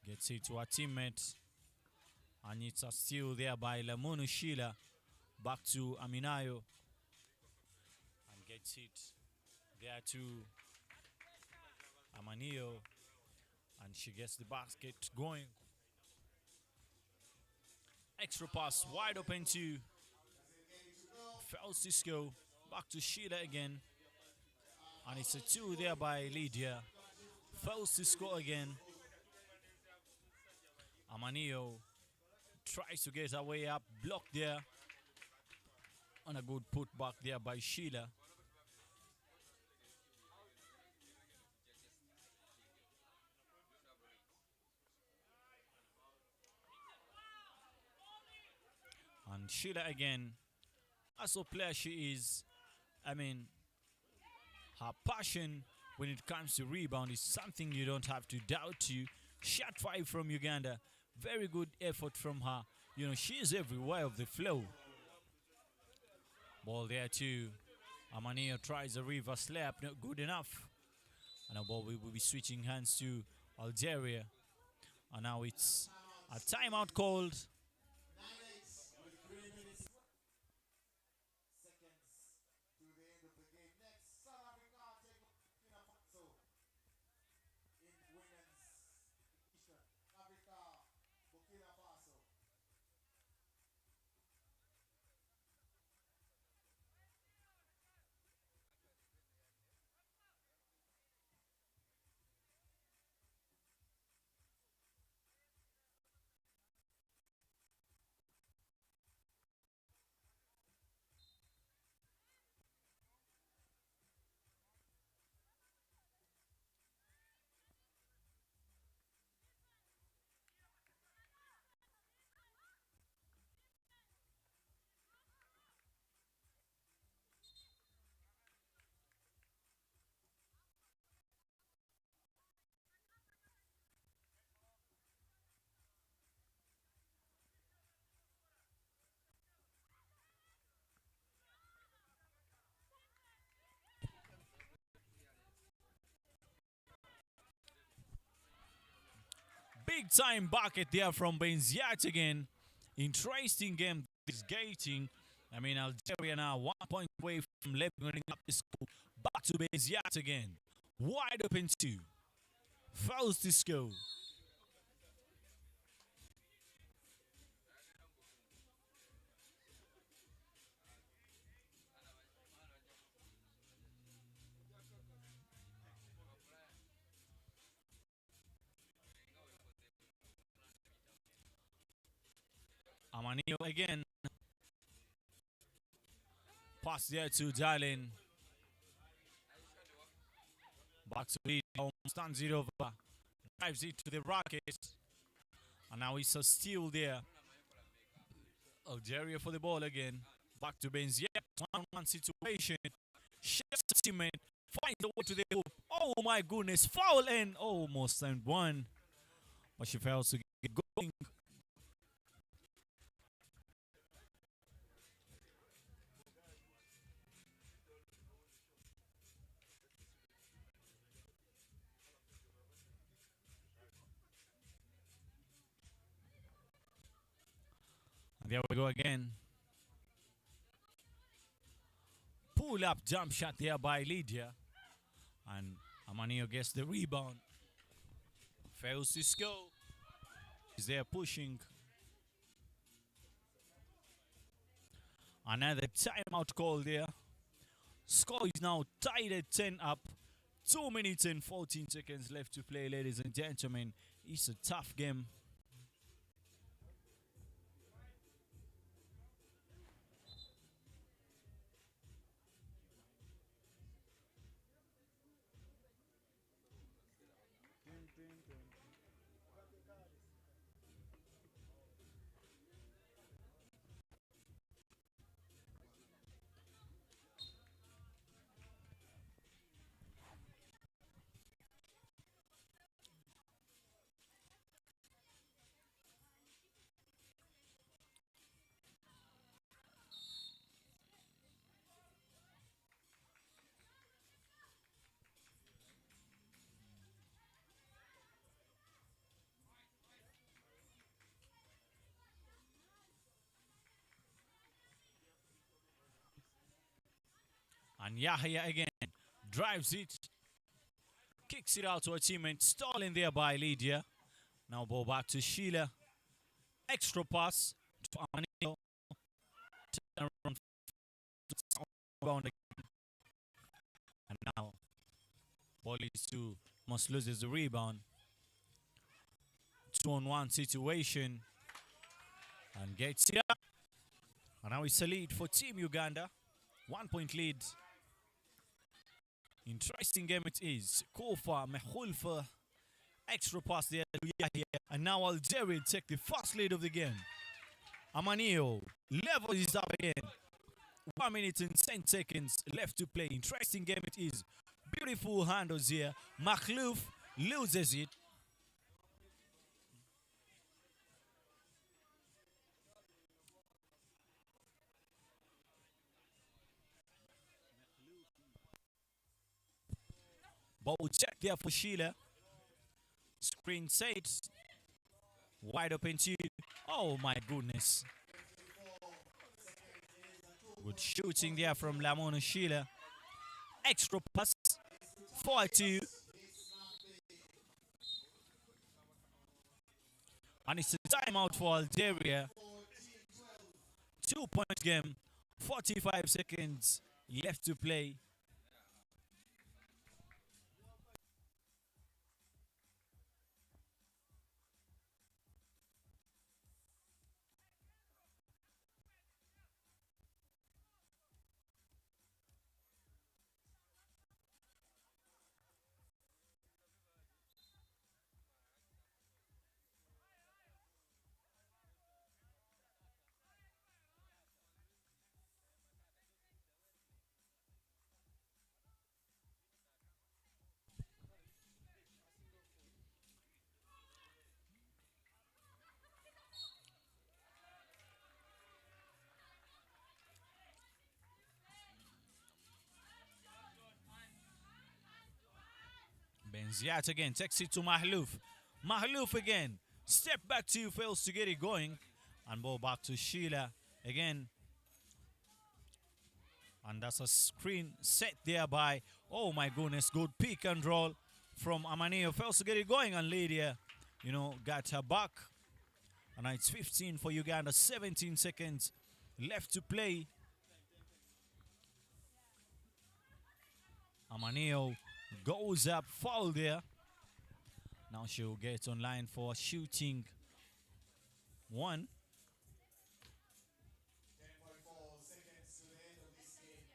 Gets it to our teammate. And it's a steal there by Lamunu Sheila. Back to Aminayo. And gets it there to Amanio. And she gets the basket going. Extra pass wide open to Francisco. Back to Sheila again. And it's a 2 there by Lydia. Francisco again. Amanio tries to get her way up. Blocked there. And a good put back there by Sheila. And Sheila again, as a player she is, I mean, her passion when it comes to rebound is something you don't have to doubt to. Shot 5 from Uganda. Very good effort from her. You know, she is everywhere of the flow. Ball there too. Amanio tries a reverse layup, not good enough. And the ball will be switching hands to Algeria. And now it's a timeout called. 9-8 with 3 minutes. Seconds to the end of the game. Next, South Africa take Burkina Faso in women's competition. Africa, Burkina Faso. Big time bucket there from Benziat again. Interesting game this gating. I mean, Algeria now 1 point away from leveling up the score. Back to Benziat again. Wide open 2. Fouls to score. Amanio again. Pass there to Darlin. Back to lead. Stands it over. Drives it to the Rockets. And now it's a steal there. Algeria for the ball again. Back to Benzia. 1-on-1 situation. Shifts the teammate. Finds the way to the hoop. Oh my goodness. Foul and almost and one. But she fails to get going. There we go again. Pull up jump shot there by Lydia. And Amanio gets the rebound. Fails to score. Is there pushing. Another timeout call there. Score is now tied at 10 up. 2 minutes and 14 seconds left to play, ladies and gentlemen. It's a tough game. And Yahya again drives it, kicks it out to a teammate, stolen there by Lydia. Now ball back to Sheila. Extra pass to Amanio. Turn around to rebound again. And now, ball is to must loses the rebound. 2-on-1 situation. And gets it up. And now it's a lead for Team Uganda. 1 point lead. Interesting game it is. Kofa, Mehulfa, extra pass there to Yahya. And now Algeria take the first lead of the game. Amanio level is up again. 1 minute and 10 seconds left to play. Interesting game it is. Beautiful handles here. Makhlouf loses it. Ball check there for Sheila. Screen set. Wide open to you. Oh my goodness. Good shooting there from Lamona Sheila. Extra pass. 4-2. And it's a timeout for Algeria. 2-point game. 45 seconds left to play. Benziat again takes it to Mahlouf. Mahlouf again. Step back to you, fails to get it going. And ball back to Sheila again. And that's a screen set there by, oh my goodness, good pick and roll from Amaneo. Fails to get it going, and Lydia, got her back. And now it's 15 for Uganda, 17 seconds left to play. Amaneo goes up, foul there. Now she'll get online for shooting one. 10.4 seconds to the end of this game.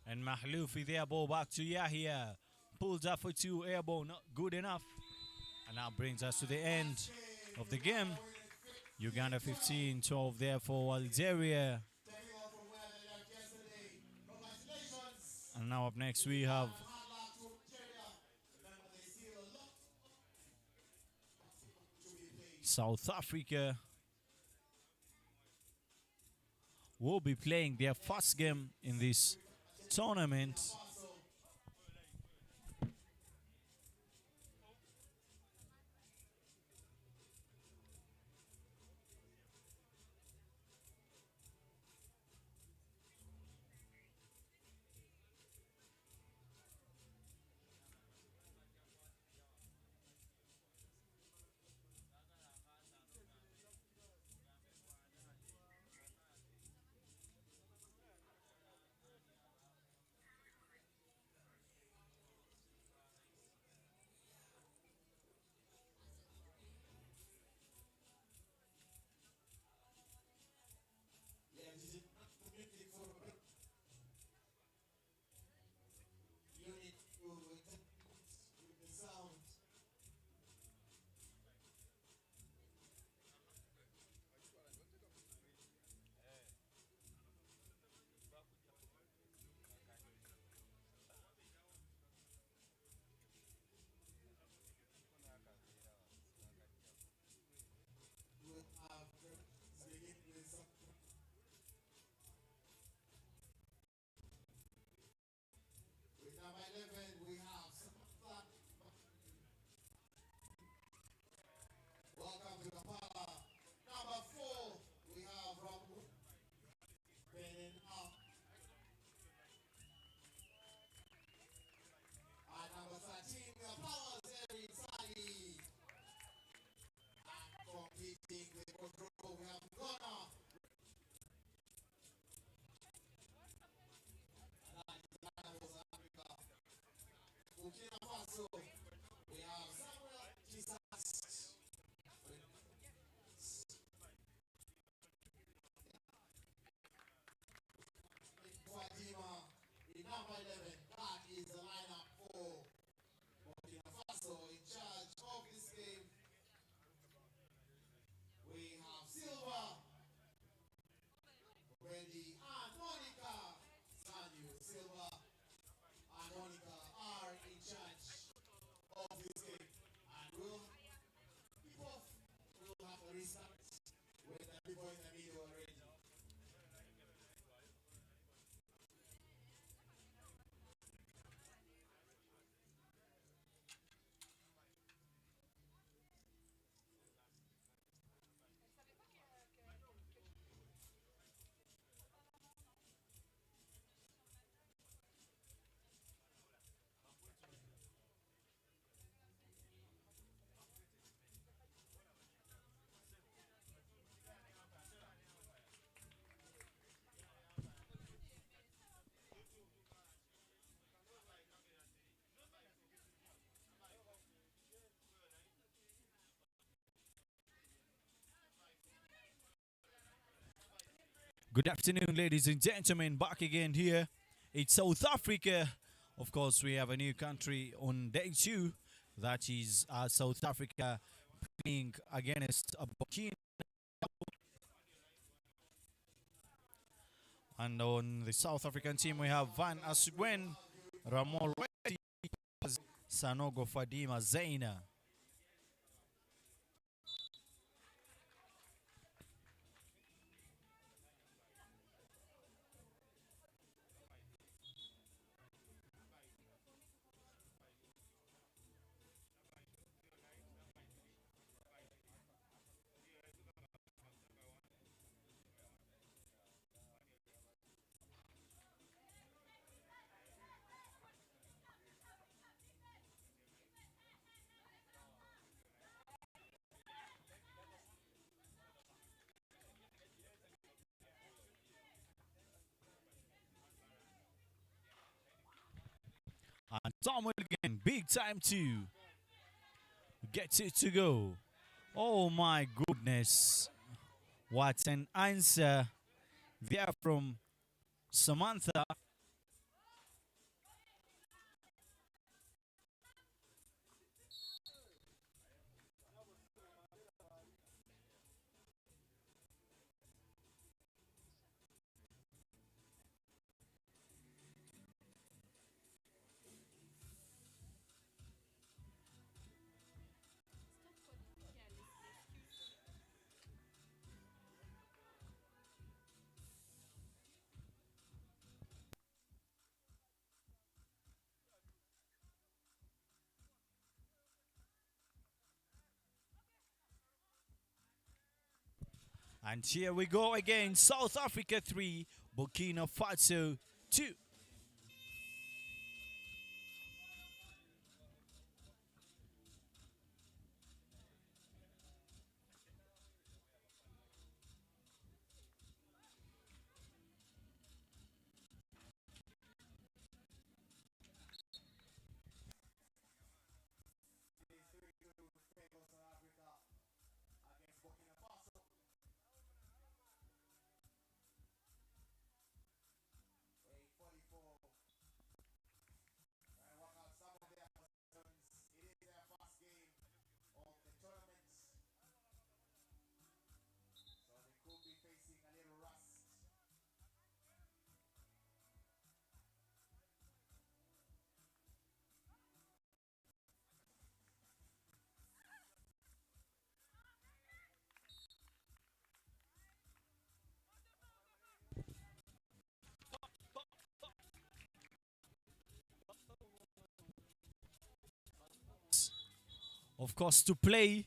And Mahloufi there, ball back to Yahya. Pulls up for 2, air ball, not good enough. And that brings us to the end of the game. Uganda 15-12 there for Algeria. Taking off from where they left yesterday. Congratulations. And now up next we have Hard luck to Algeria. Remember, they still a lot to be played. South Africa. Will be playing their first game in this tournament. restart with the people in the middle already. Good afternoon, ladies and gentlemen. Back again here. It's South Africa. Of course, we have a new country on day two. That is South Africa playing against Burkina. And on the South African team, we have Van Asugwen, Ramon Reti, Sanogo Fadima Zaina. And Samuel again, big time to get it to go. Oh my goodness. What an answer there from Samantha. And here we go again. South Africa 3, Burkina Faso 2. South Africa against Burkina Faso. Wait, 44. Trying to work out some of their positions. It is their first game of the tournament, so they could be facing a little rust. Of course, to play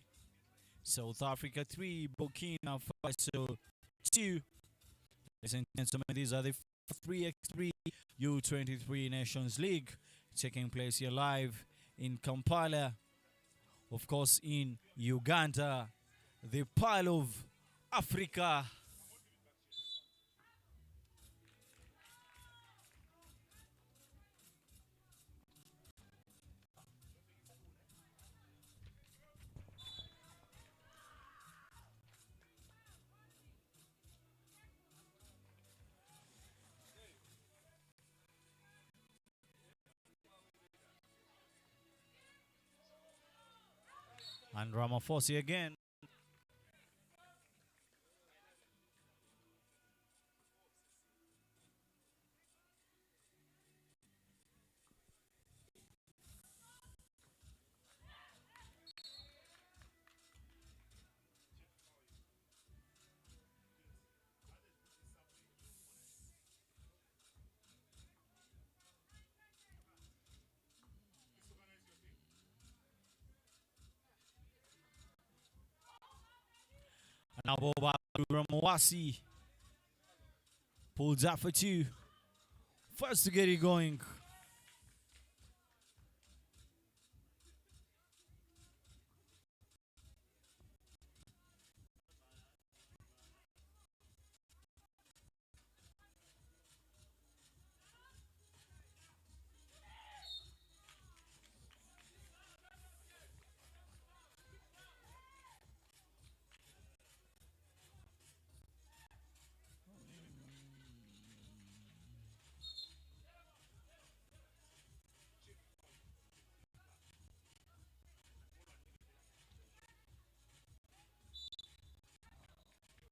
South Africa 3, Burkina Faso 2. Ladies and gentlemen, these are the 3x3 U23 Nations League taking place here live in Kampala, of course, in Uganda, the Pearl of Africa. And Ramaphosa again. Now Boba Ramawasi pulls out for two. First to get it going.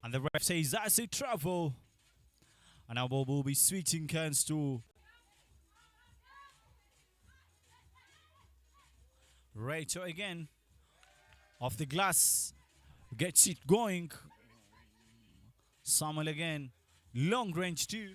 And the ref says that's a travel. And now Bob will be switching hands to Rachel again. Off the glass. Gets it going. Samuel again. Long range too.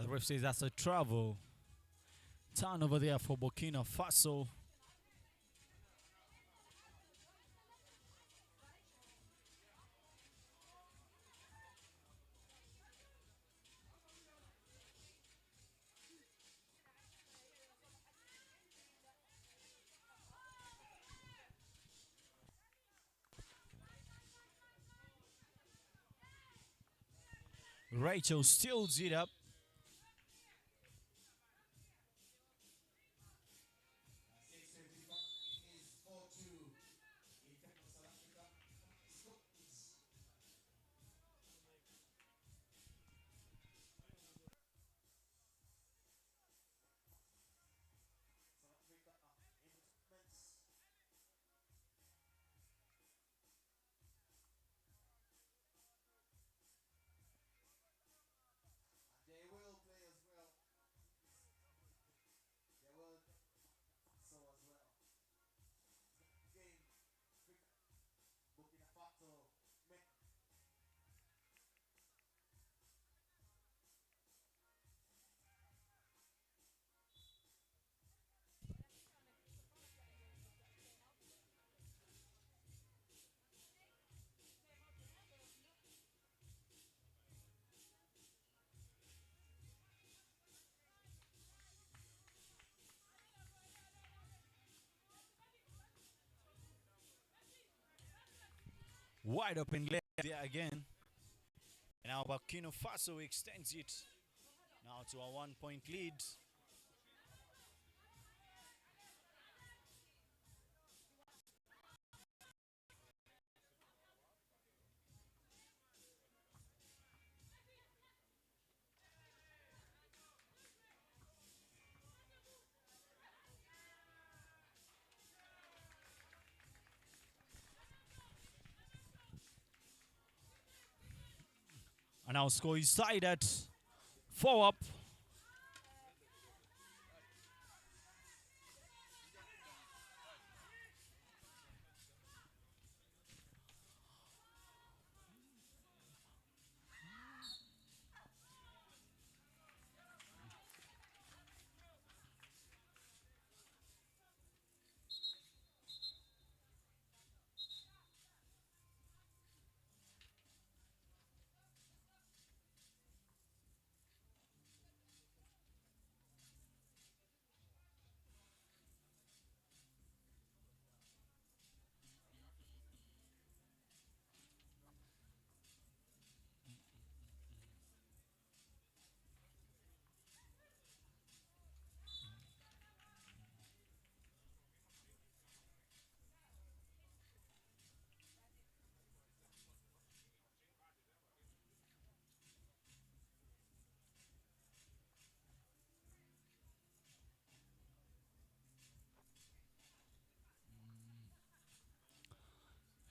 The ref says that's a travel. Turn over there for Burkina Faso. Rachel steals it up. Wide open left there again. And now Burkina Faso extends it now to a 1-point lead. And our score is tied at 4 up.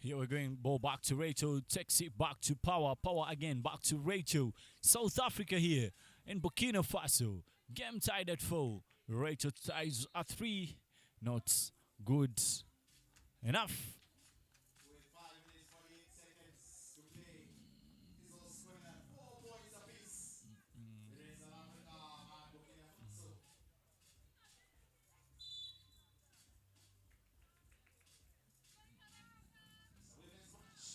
Here we're going ball back to Rachel. Takes it back to Power. Power again back to Rachel. South Africa here in Burkina Faso. Game tied at 4. Rachel ties at 3. Not good enough. With 5 minutes 48 seconds to play. This all scoring at 4 points apiece. It is South Africa and Burkina Faso. It's a women's match.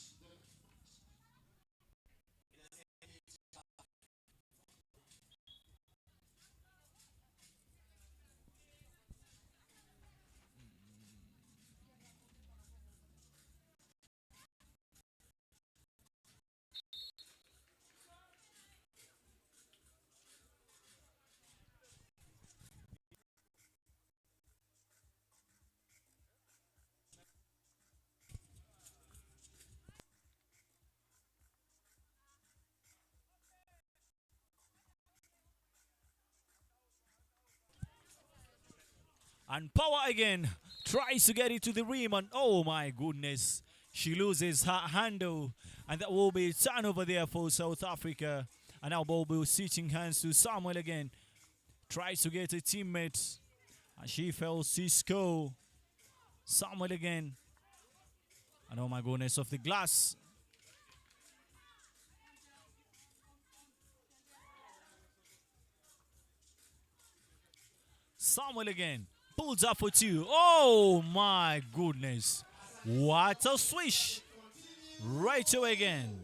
And Power again tries to get it to the rim, and oh my goodness, she loses her handle, and that will be a turnover there for South Africa. And now ball will switching hands to Samuel again. Tries to get a teammate, and she fails to score. Samuel again, and oh my goodness, off the glass. Samuel again. Pulls up for 2. Oh my goodness. What a swish. Rachel again.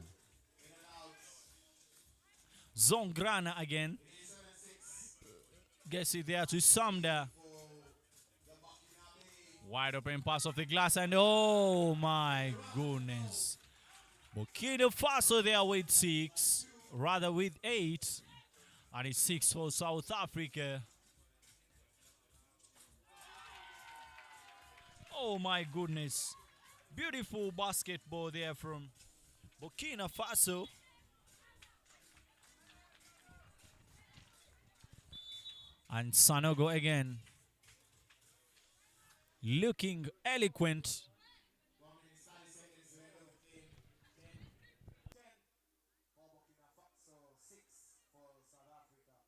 Zongrana again. Gets it there to Samda. Wide open pass off the glass, and oh my goodness. Burkina Faso there with 6. Rather with 8. And it's 6 for South Africa. Oh my goodness. Beautiful basketball there from Burkina Faso. And Sanogo again. Looking eloquent. 1 minute 30 seconds to end of the game. 10 for Burkina Faso, 6 for South Africa.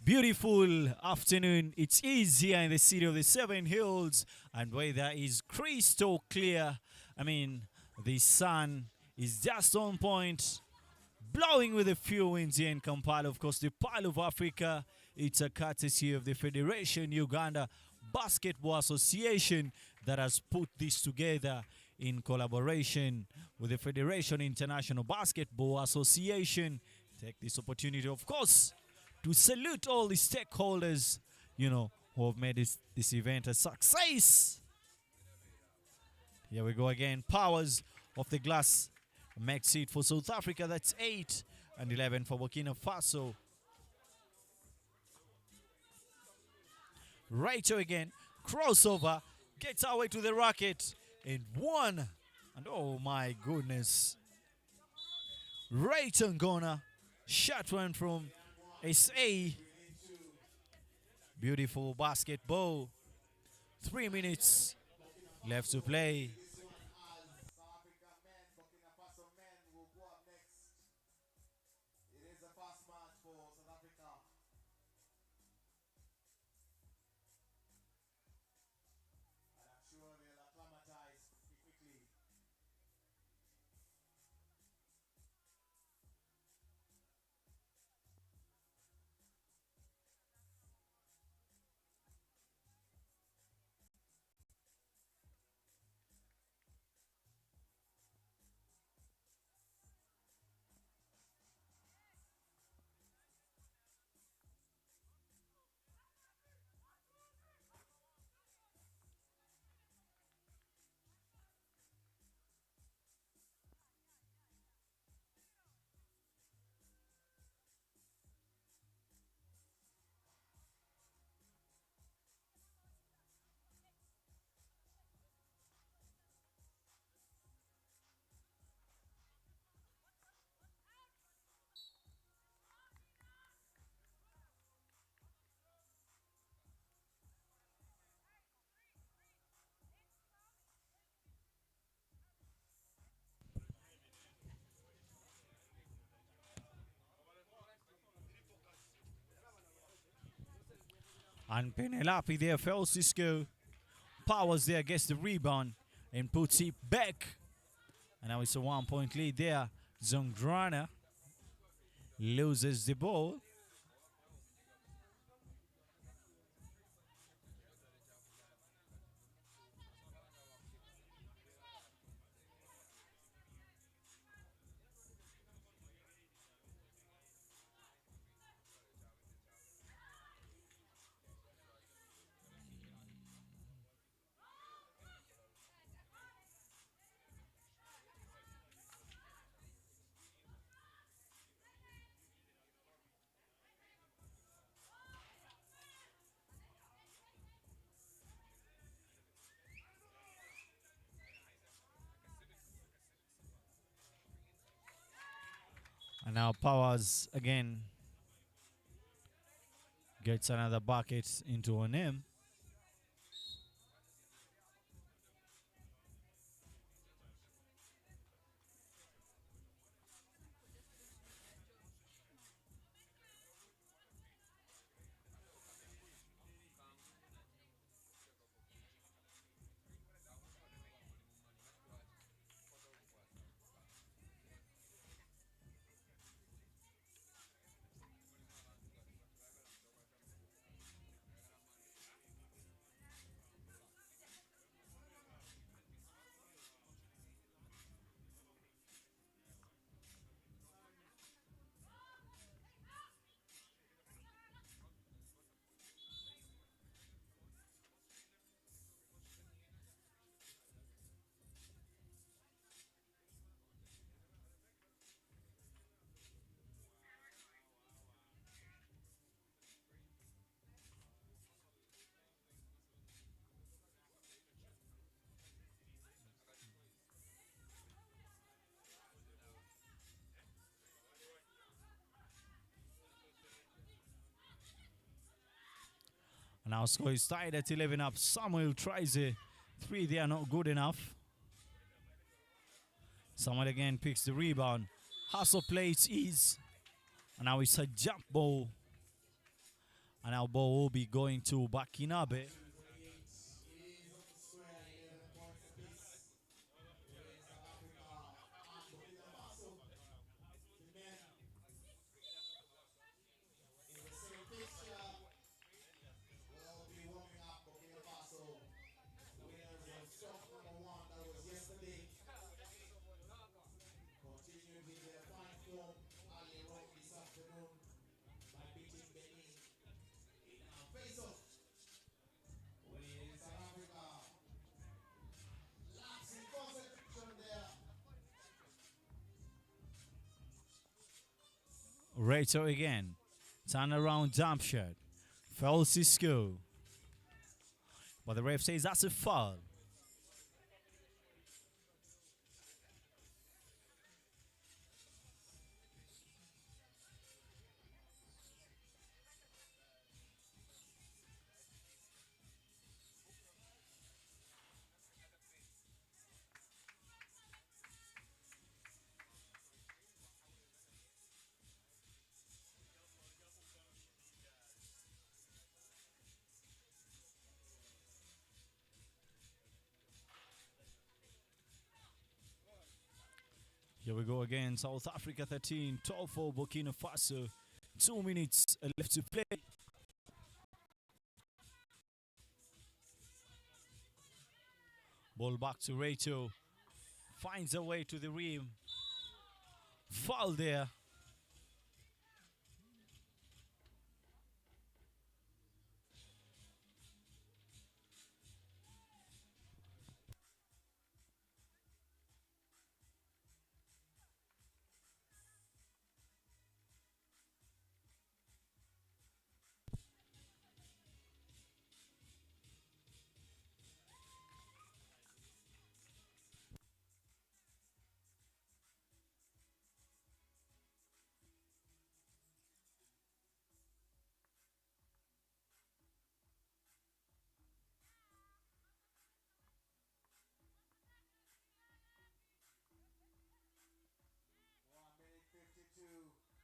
Beautiful afternoon. It's easy here in the city of the Seven Hills, and weather is crystal clear. I mean, the sun is just on point, blowing with a few winds here in Kampala. Of course, the Pearl of Africa. It's a courtesy of the Federation Uganda Basketball Association that has put this together in collaboration with the Federation International Basketball Association. Take this opportunity, of course, to salute all the stakeholders, you know, who have made this event a success. Here we go again. Powers off the glass makes it for South Africa. That's 8 and 11 for Burkina Faso. Rachel again. Crossover. Gets our way to the racket. And 1. And oh my goodness. Rachel Ngona. Shot one from SA. Beautiful basketball. 3 minutes left to play. This one as South Africa men, Burkina Faso men will go up next. It is the first match for South Africa. And I'm sure they'll acclimatize And Penelope there, Cisco. Powers there, gets the rebound and puts it back. And now it's a 1-point lead there. Zongrana loses the ball. And now Powers again gets another bucket into an M. And our score is tied at 11 up. Samuel tries a 3. They are not good enough. Samuel again picks the rebound. Hustle plays ease. And now it's a jump ball. And our ball will be going to Bakinabe. Rachel again. Turn around jump shot. Foul Cisco. But the ref says that's a foul. Here we go again. South Africa 13, 12 for Burkina Faso. 2 minutes left to play. Ball back to Rachel. Finds a way to the rim. Foul there.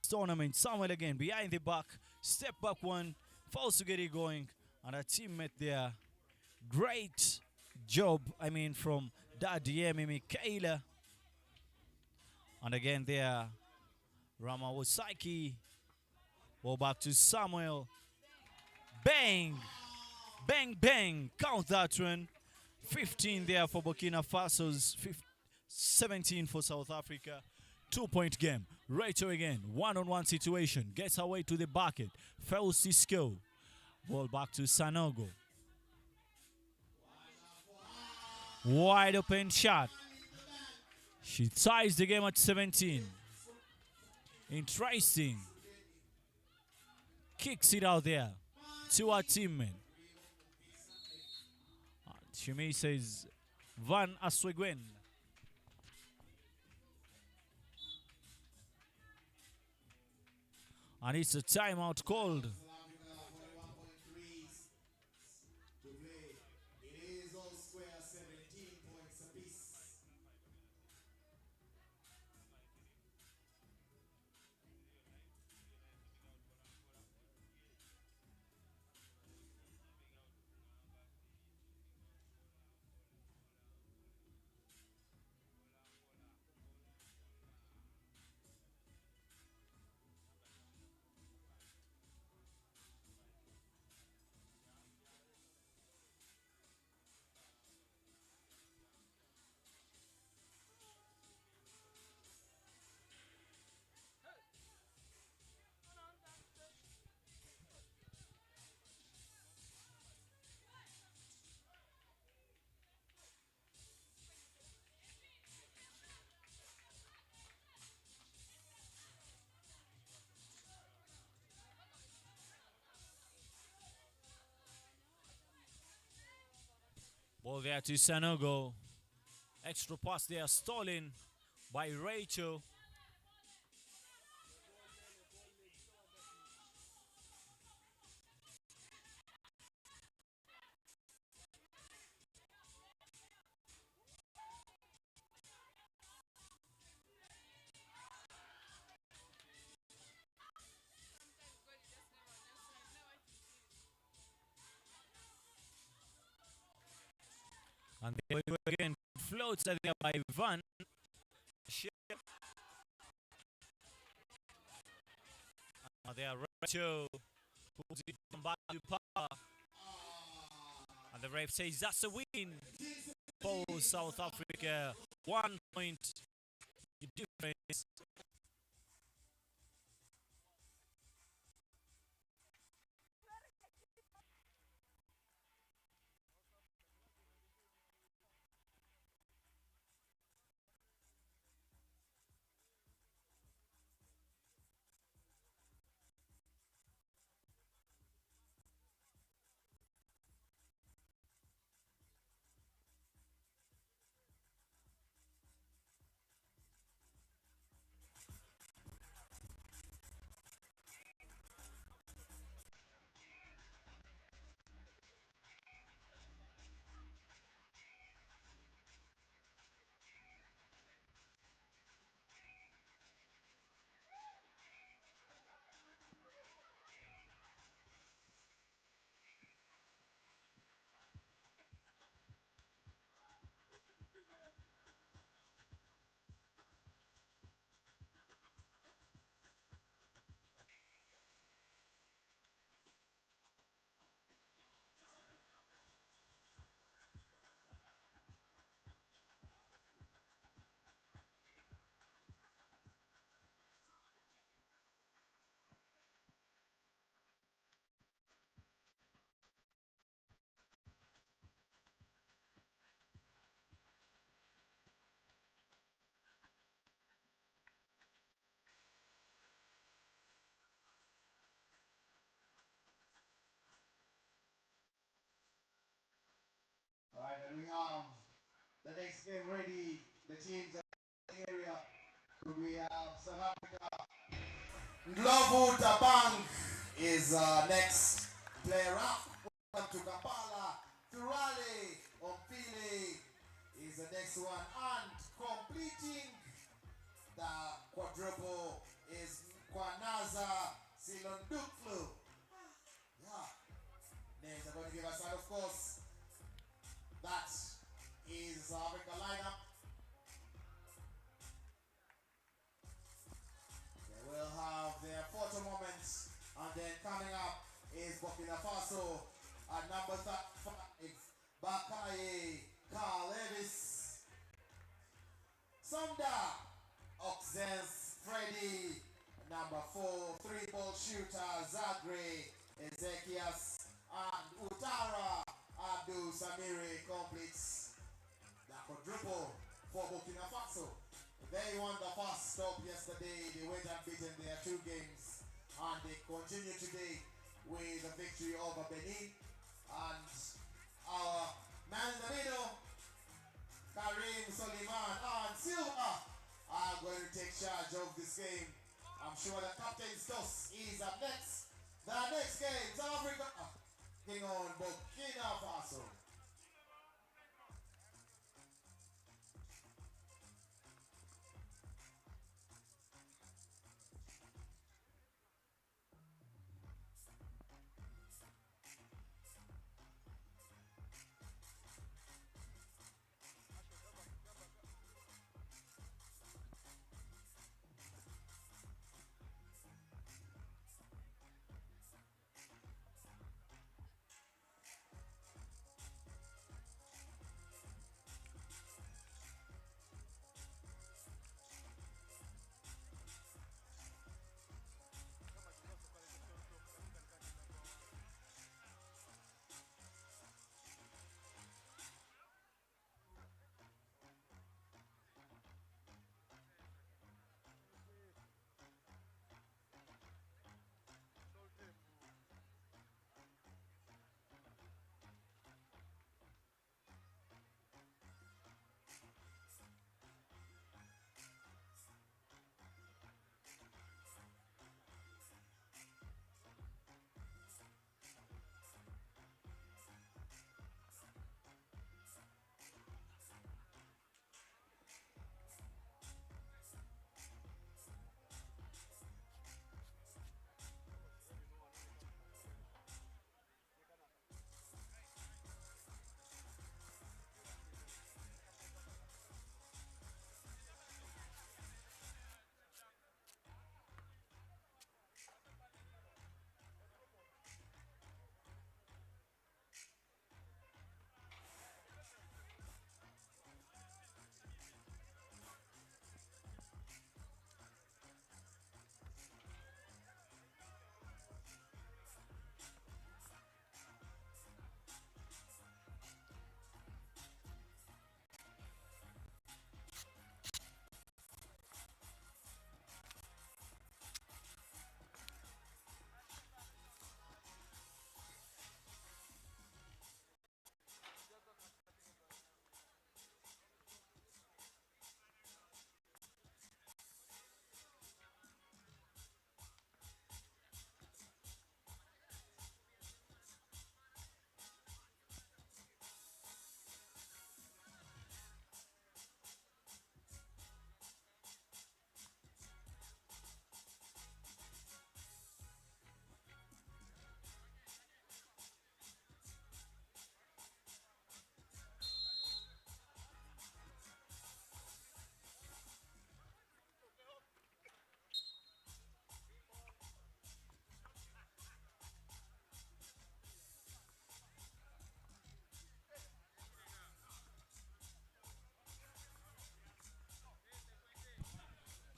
Tournament. Samuel again behind the back. Step back one. Falls to get it going. and a teammate there. Great job, I mean, from Dadiemi Michaela. And again there, Ramawosaki. Ball back to Samuel. Bang! Bang, bang! Count that one. 15 there for Burkina Faso's 17 for South Africa. 2-point game. Rachel again. One-on-one situation. Gets her way to the bucket. Fails Cisco. Ball back to Sanogo. Wide open shot. She ties the game at 17. Interesting. Kicks it out there to our teammate. Shimi says Van Aswegwen. And it's a timeout called. Ball there to Sanogo. Extra pass there stolen by Rachel. And they do again. Floats there by Van. And there Rachel pulls it back to power. And the ref says that's a win for South Africa. 1 point difference. And we have the next game ready. The teams are in the area. We have South Africa. Ndlovu Tabang is next player up. Welcome to Kampala. Turale Ompile is the next one. And completing the quadruple is Kwanaza Silonduklu. Yeah. Names number 35, Bakaye Carl Levis. Sumda Oxens Freddy, number 4, three-ball shooter Zagre Ezekias, and Utara Abdul Samiri completes the quadruple for Burkina Faso. They won the first stop yesterday. They went unbeaten their 2 games, and they continue today with a victory over Benin. And our man in the middle, Karim Soliman and Silva, are going to take charge of this game. I'm sure the captain's toss is up next. The next game, South Africa taking on Burkina Faso.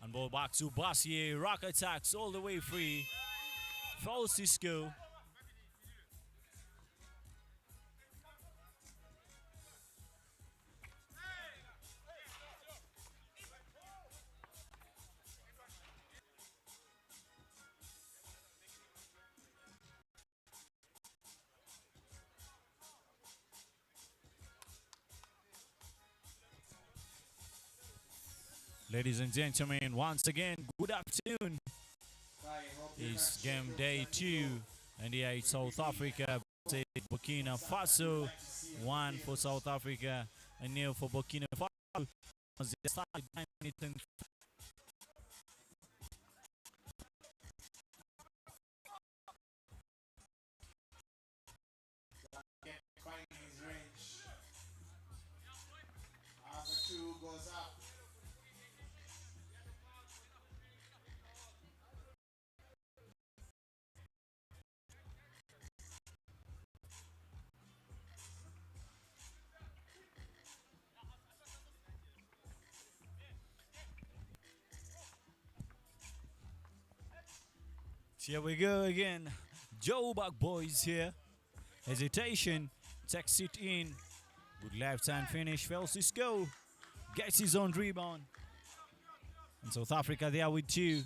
And ball back to Bassier. Rock attacks all the way free. Foul Cisco. Ladies and gentlemen, once again, good afternoon. It's game day 2, and here it's South Africa versus Burkina Faso. 1 for South Africa and 0 for Burkina Faso. As they started 9 minutes. Finding his range as the 2 goes up. Here we go again. Joe Buck boys here. Hesitation. Takes it in. Good left hand finish. Fails to score. Gets his own rebound. And South Africa there with two.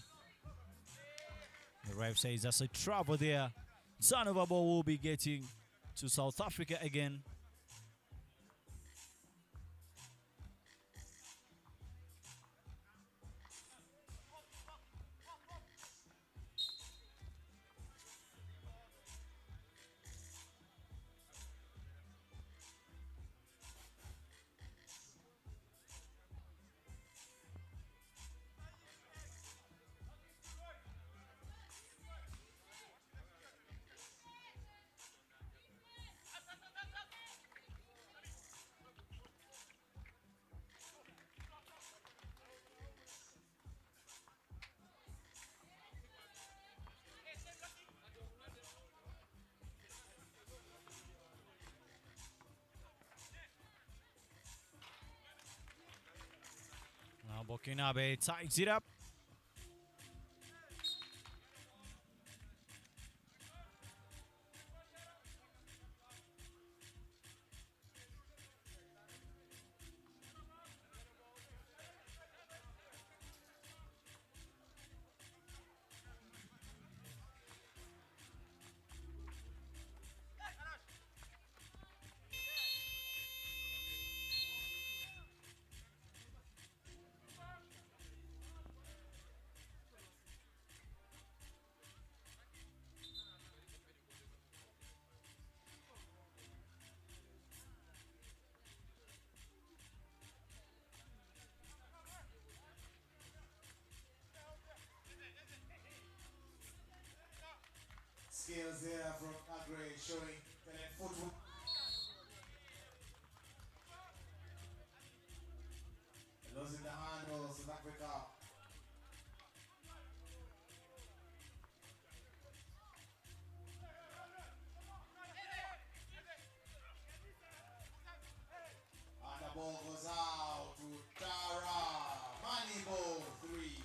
The ref says that's a trouble there. Son of a ball will be getting to South Africa again. Now Burkina ties it up. Skills there from Agre showing talent football. Losing the handle, South Africa. And the ball goes out to Tara. Money ball 3.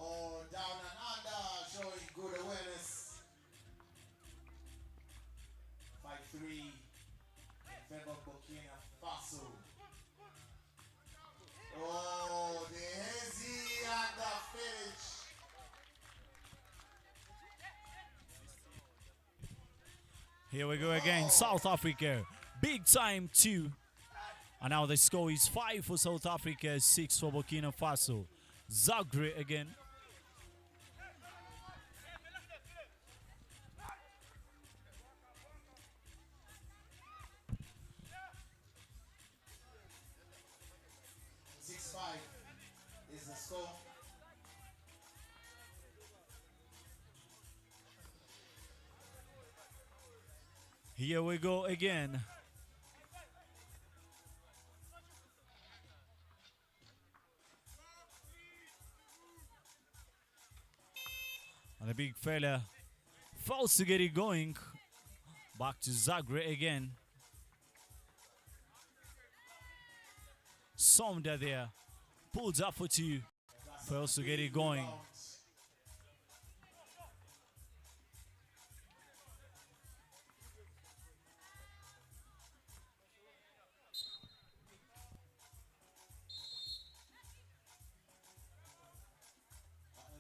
Oh, down and under, showing good awareness. 5-3 in favor of Burkina Faso. Oh, the hazy and the finish. Here we go again. South Africa. Big time 2. And now the score is 5 for South Africa, 6 for Burkina Faso. Zagre again. Is the score. Here we go again. And the big fella fails to get it going. Back to Zagre again. Somda there. Pulls up for 2. Fails to get it going.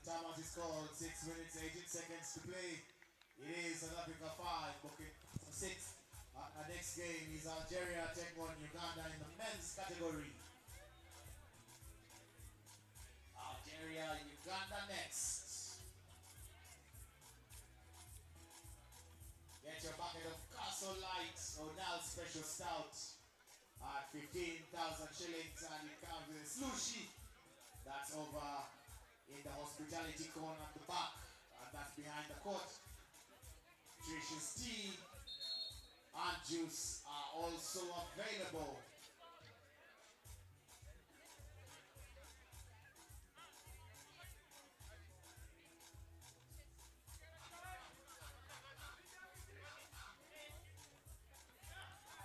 The timeout is called. 6 minutes, 18 seconds to play. It is South Africa 5, Burkina 6. Our next game is Algeria taking on Uganda in the men's category. Algeria, Uganda next. Get your bucket of Castle Light or now Special Stout at 15,000 shillings, and you come with a slushie that's over in the hospitality corner at the back, and that's behind the court. Nutritious tea and juice are also available.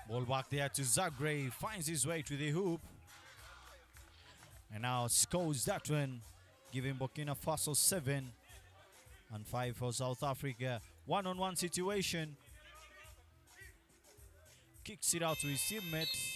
Ball back there to Zagre. Finds his way to the hoop. And now now scores that one, giving Burkina Faso 7 and 5 for South Africa. One-on-one situation. Kicks it out to his teammates.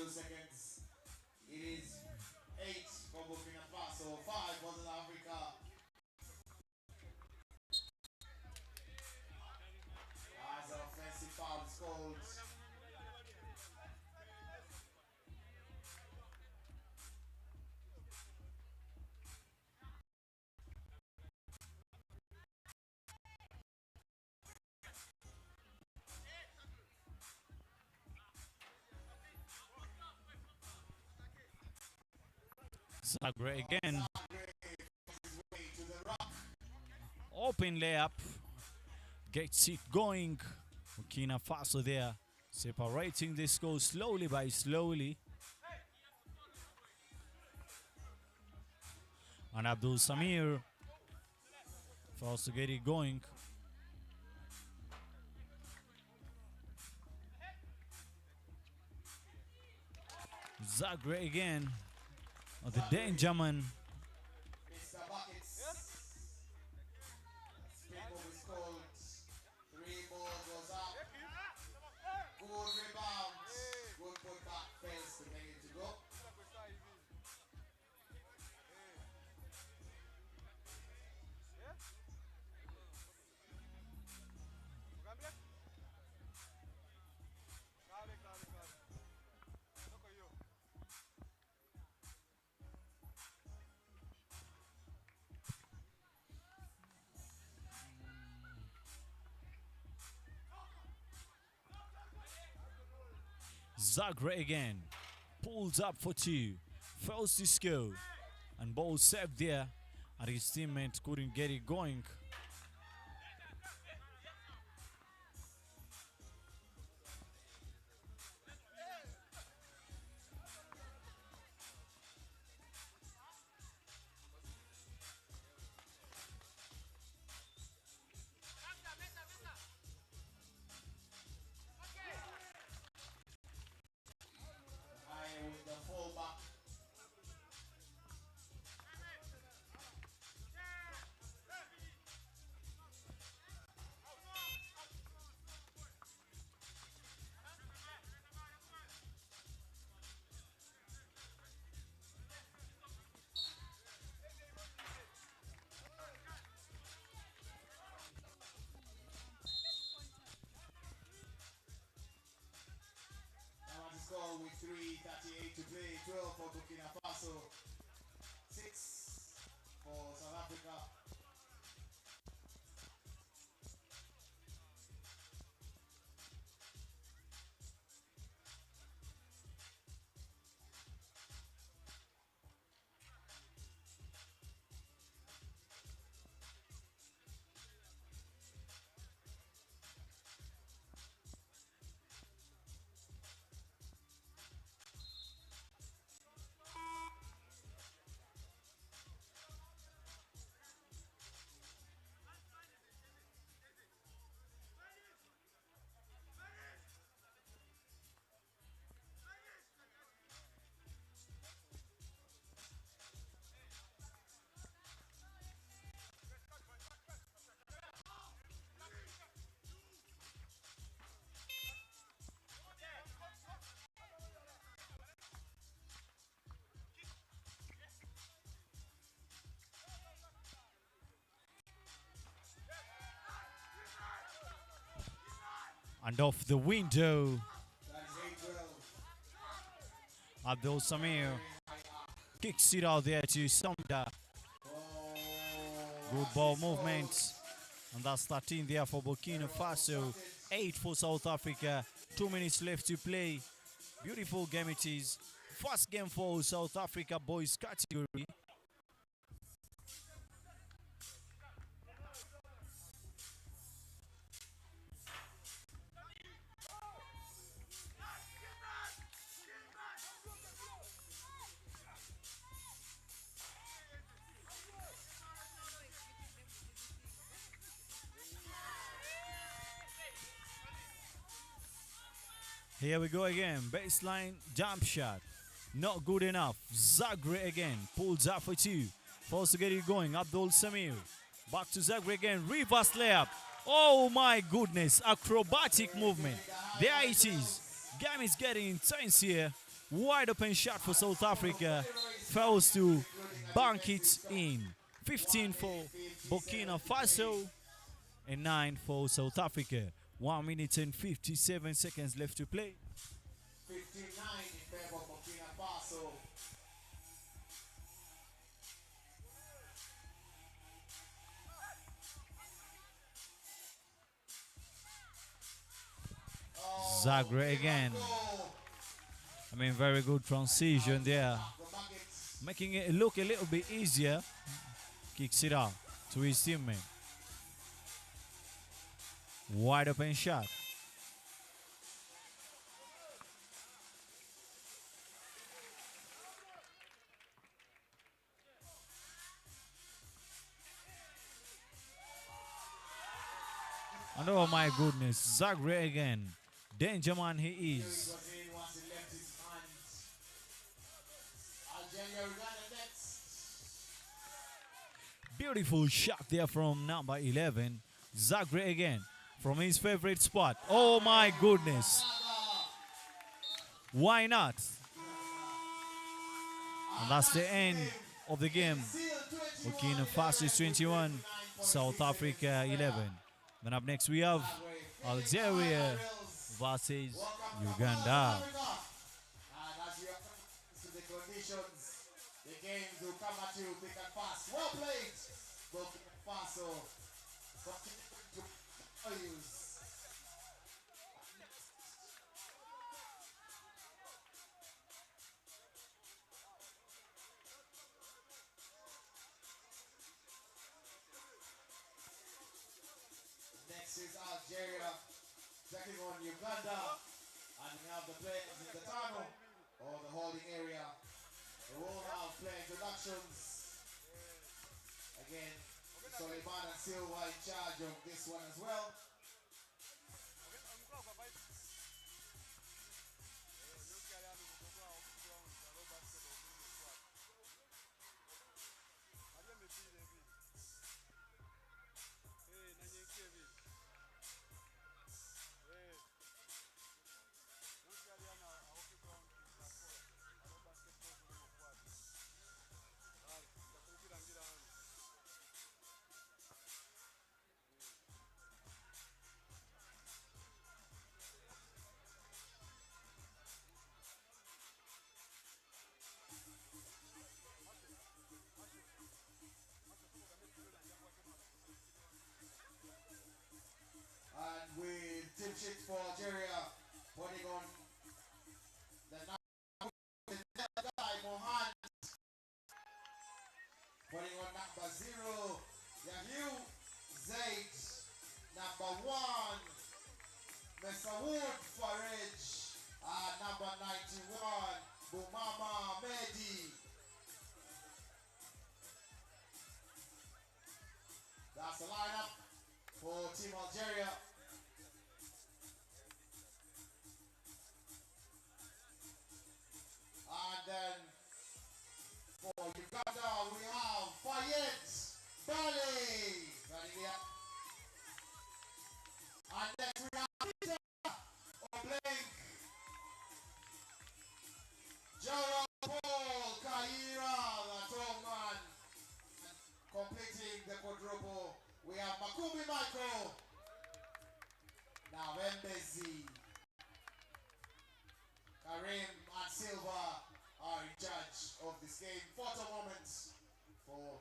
Seconds. It is 8 for Burkina Faso, 5 for South Africa. As an offensive foul is called. Zagre again. Open layup. Gets it going. Burkina Faso there. Separating the score slowly by slowly. And Abdul Samir fails to get it going. Zagre again. The danger man. Mr. Buckets. Spin move is called. 3 ball goes up. Good rebound. Good put back. Fails to make it to go. Zagre again. Pulls up for 2. Fails to score. And ball saved there. And his teammate couldn't get it going. With the fullback. Score with 3:38 to play, 12 for Burkina Faso, 6 for South Africa. And off the window, That's 8-12. Abdul Samir kicks it out there to Samda. Good ball movement. And that's 13 there for Burkina Faso. 8 for South Africa. 2 minutes left to play. Beautiful game it is. First game for South Africa boys category. Here we go again. Baseline jump shot. Not good enough. Zagre again. Pulls up for 2. Forced to get it going. Abdul Samir. Back to Zagre again. Reverse layup. Oh my goodness. Acrobatic movement. There it is. Game is getting intense here. Wide open shot for South Africa. Fails to bank it in. 15 for Burkina Faso and 9 for South Africa. 1 minute and 57 seconds left to play. 59 in favor of Burkina Faso. Zagre again. I mean, very good transition there. Making it look a little bit easier. Kicks it out to his teammate. Wide open shot. And oh my goodness, Zagre again. Danger man he is. Beautiful shot there from number 11. Zagre again from his favorite spot. Oh my goodness. Why not? And that's the end of the game. Burkina Faso 21, South Africa 11. Then up next we have Algeria versus Uganda. And as you are to the conditions, the games will come at you thick and fast. Well played, Burkina Faso. Next is Algeria taking on Uganda, and we have the players in the tunnel or the holding area. We will have player introductions. Again, Soliman and Silva in charge of this one as well. With team sheet for Algeria, putting on the guy Mohan, putting on number 0, Yahiu Zaid, number 1, Mesawood Farage, number 91, Bumama Mehdi. That's the lineup for Team Algeria. And then for Uganda, we have Fayette Bali. And next we have Peter Oblink, Gerald Paul Kaira, the tall man. Completing the quadruple, we have Makumbi Michael, Now Mbezi, Karim and Silva are in charge of this game. Photo moments for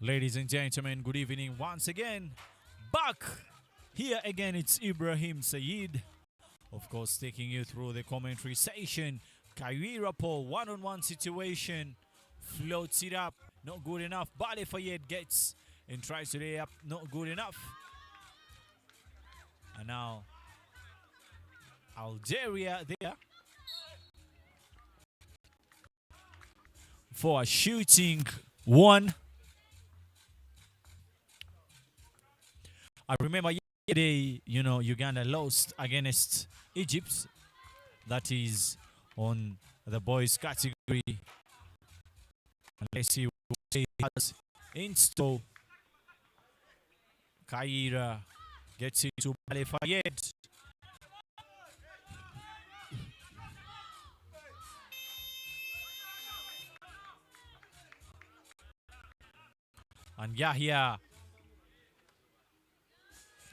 Ladies and gentlemen, good evening once again. Back here again, it's Ibrahim Sayed. Of course, taking you through the commentary session. Kaira Paul, one-on-one situation. Floats it up, not good enough. Bale Fayed gets and tries to lay up, not good enough. And now, Algeria there for a shooting one. I remember yesterday, Uganda lost against Egypt. That is on the boys category. And let's see what he has in store. Kaira gets it to Bale Fayed. And Yahya.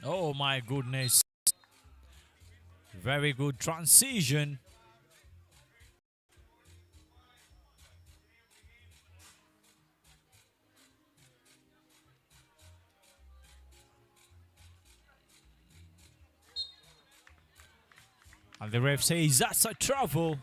Oh my goodness. Very good transition. And the ref says that's a travel.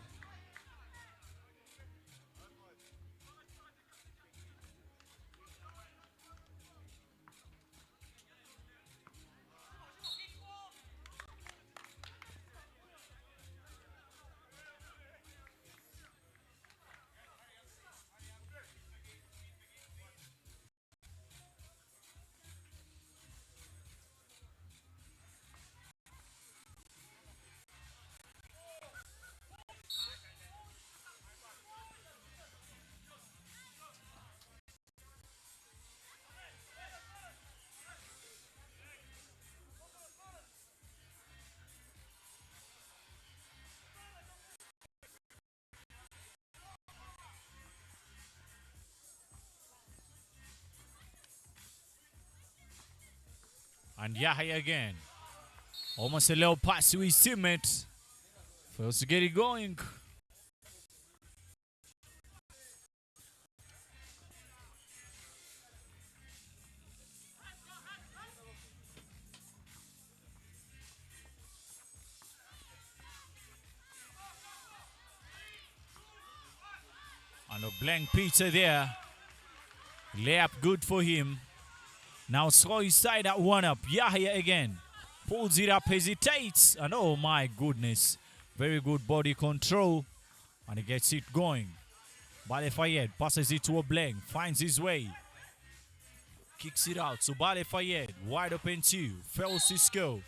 And Yahya again. Almost a little pass to his teammate. Fails to get it going. And a blank pizza there. Layup good for him. Now slow his side at one up. Yahya again. Pulls it up, hesitates. And oh my goodness. Very good body control. And he gets it going. Bale Fayed passes it to a blank. Finds his way. Kicks it out. So Bale Fayed. Wide open two. Fails to score.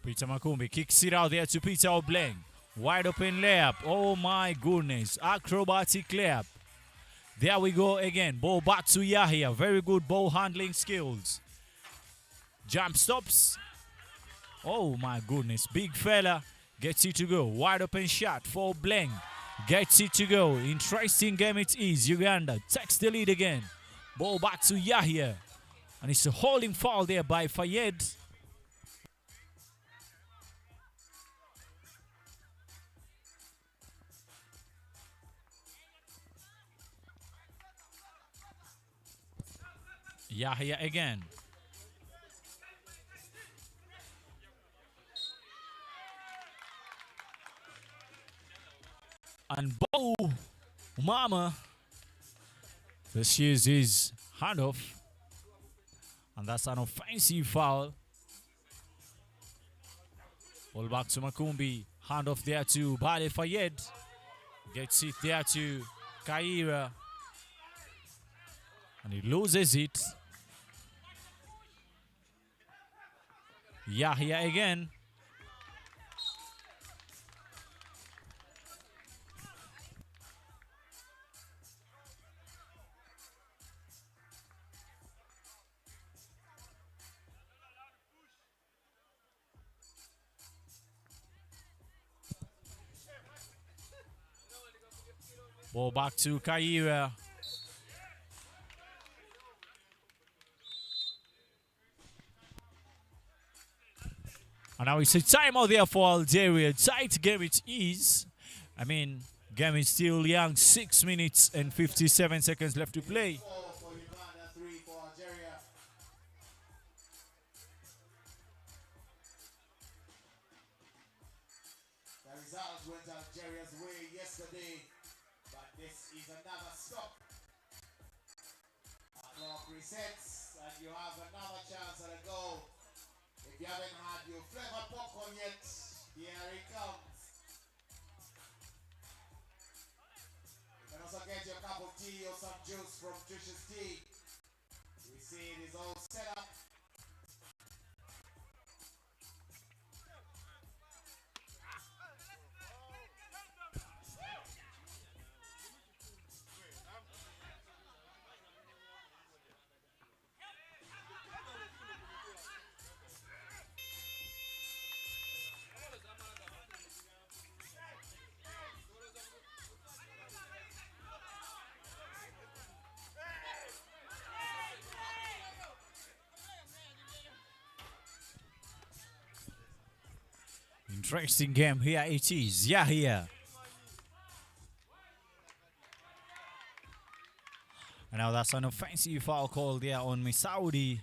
Peter Makumbi kicks it out there to Peter Obleng. Wide open layup. Oh my goodness. Acrobatic layup. There we go again. Ball back to Yahya. Very good ball handling skills. Jump stops. Oh my goodness. Big fella gets it to go. Wide open shot for Obleng. Gets it to go. Interesting game it is. Uganda takes the lead again. Ball back to Yahya. And it's a holding foul there by Fayed. Yahya again. And Bo Mama. This is his handoff. And that's an offensive foul. Ball back to Makumbi. Handoff there to Bale Fayed. Gets it there to Kaira. And he loses it. Yahya again. Ball back to Kaira. And now it's a timeout there for Algeria. Tight game it is. I mean, game is still young. 6 minutes and 57 seconds left to play. 4 for Uganda, 3 for Algeria. The result went Algeria's way yesterday, but this is another stop. Our clock resets, and you have another chance at a goal. If you haven't had your flavor popcorn yet, here it comes. You can also get your cup of tea or some juice from Trish's Tea. We see it is all set up. Interesting game here it is. Yahya. And now that's an offensive foul call there on Misaudi.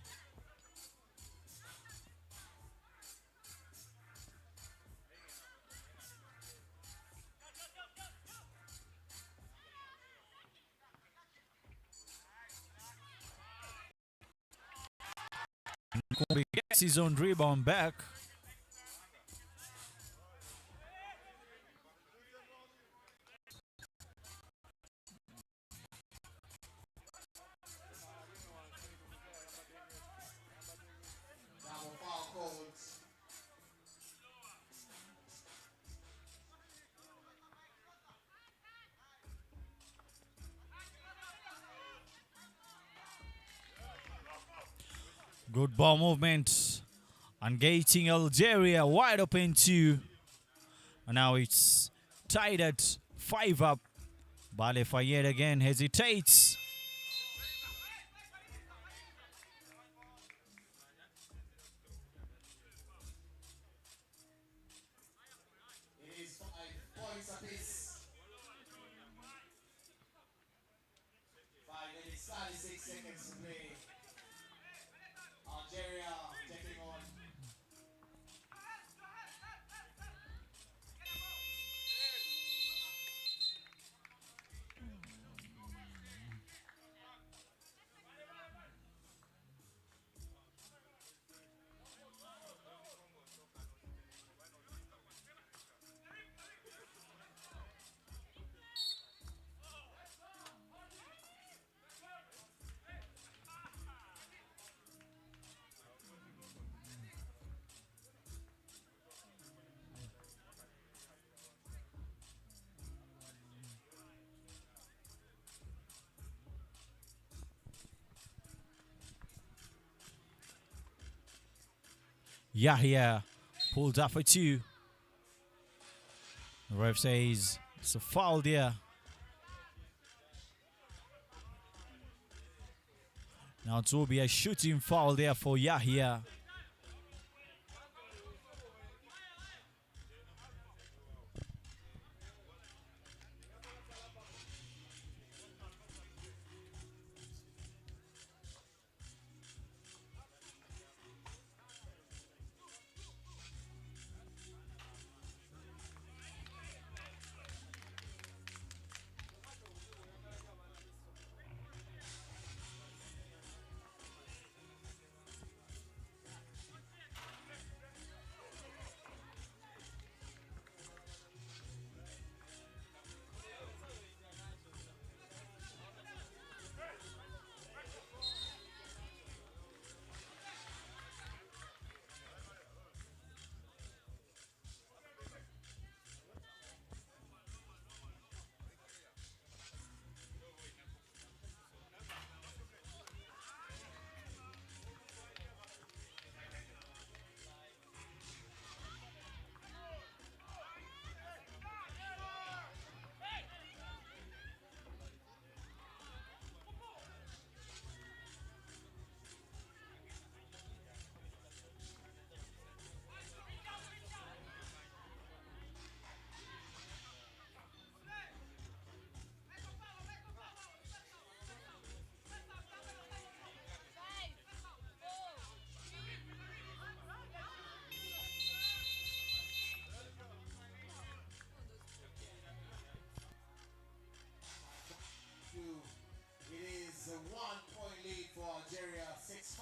He gets his own rebound back. Double foul called. Good ball movement. Engaging Algeria wide open too. And now it's tied at 5 up. Bale Fayed again hesitates. It is 5 points apiece. 5 minutes, 36 seconds to play. Algeria taking on. Yahya pulled up for two. The ref says it's a foul there. Now it will be a shooting foul there for Yahya. It is a 1-point lead for Algeria, 6-5.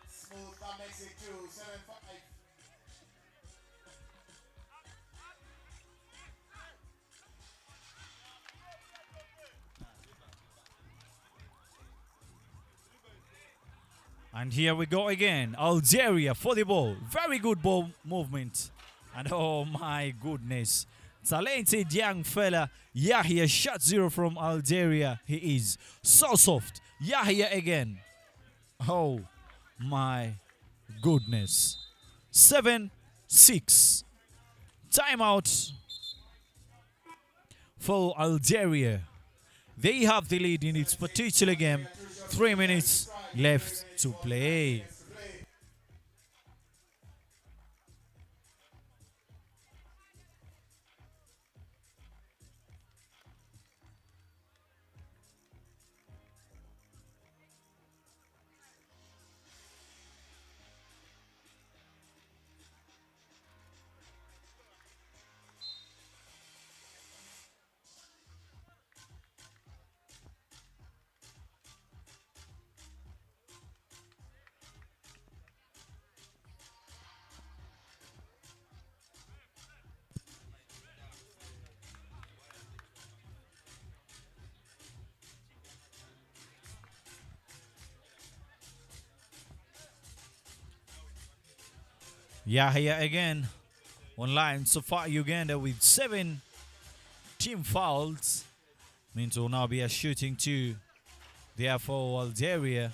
Smooth, that makes it 2, 7-5. And here we go again. Algeria for the ball. Very good ball movement. And oh my goodness. Talented young fella. Yahya shot 0 from Algeria. He is so soft. Yahya again. Oh my goodness. 7-6. Timeout for Algeria. They have the lead in its particular game. 3 minutes left to play. Yahya again online so far. Uganda with 7 team fouls. Means will now be a shooting 2. Therefore, Algeria.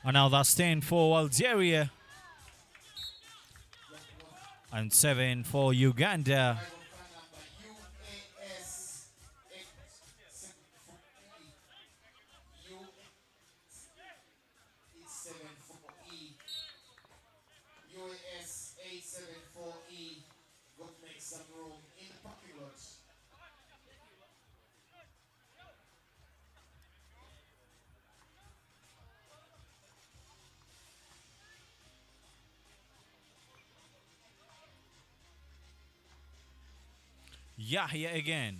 And now that's 10 for Algeria. And 7 for Uganda. UAS 874E. Go make some room in the parking lot. Yahya again.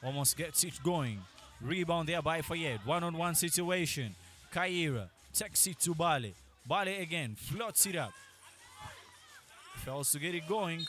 Almost gets it going. Rebound there by Fayed. One-on-one situation. Kaira takes it to Bale. Bale again. Floats it up. Fails to get it going.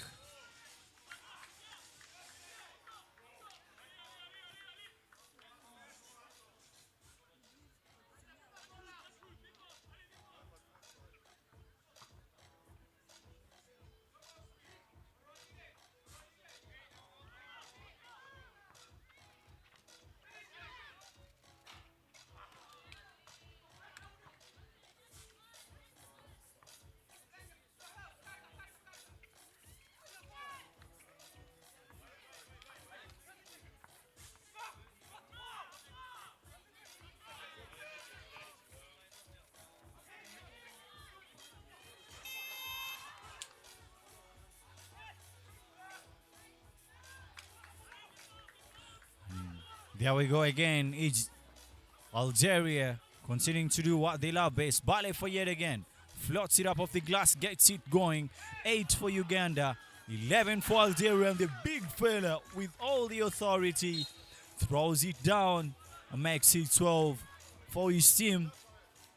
There we go again. It's Algeria continuing to do what they love best. Bale for yet again. Floats it up off the glass, gets it going. 8 for Uganda. 11 for Algeria. And the big fella with all the authority throws it down and makes it 12 for his team.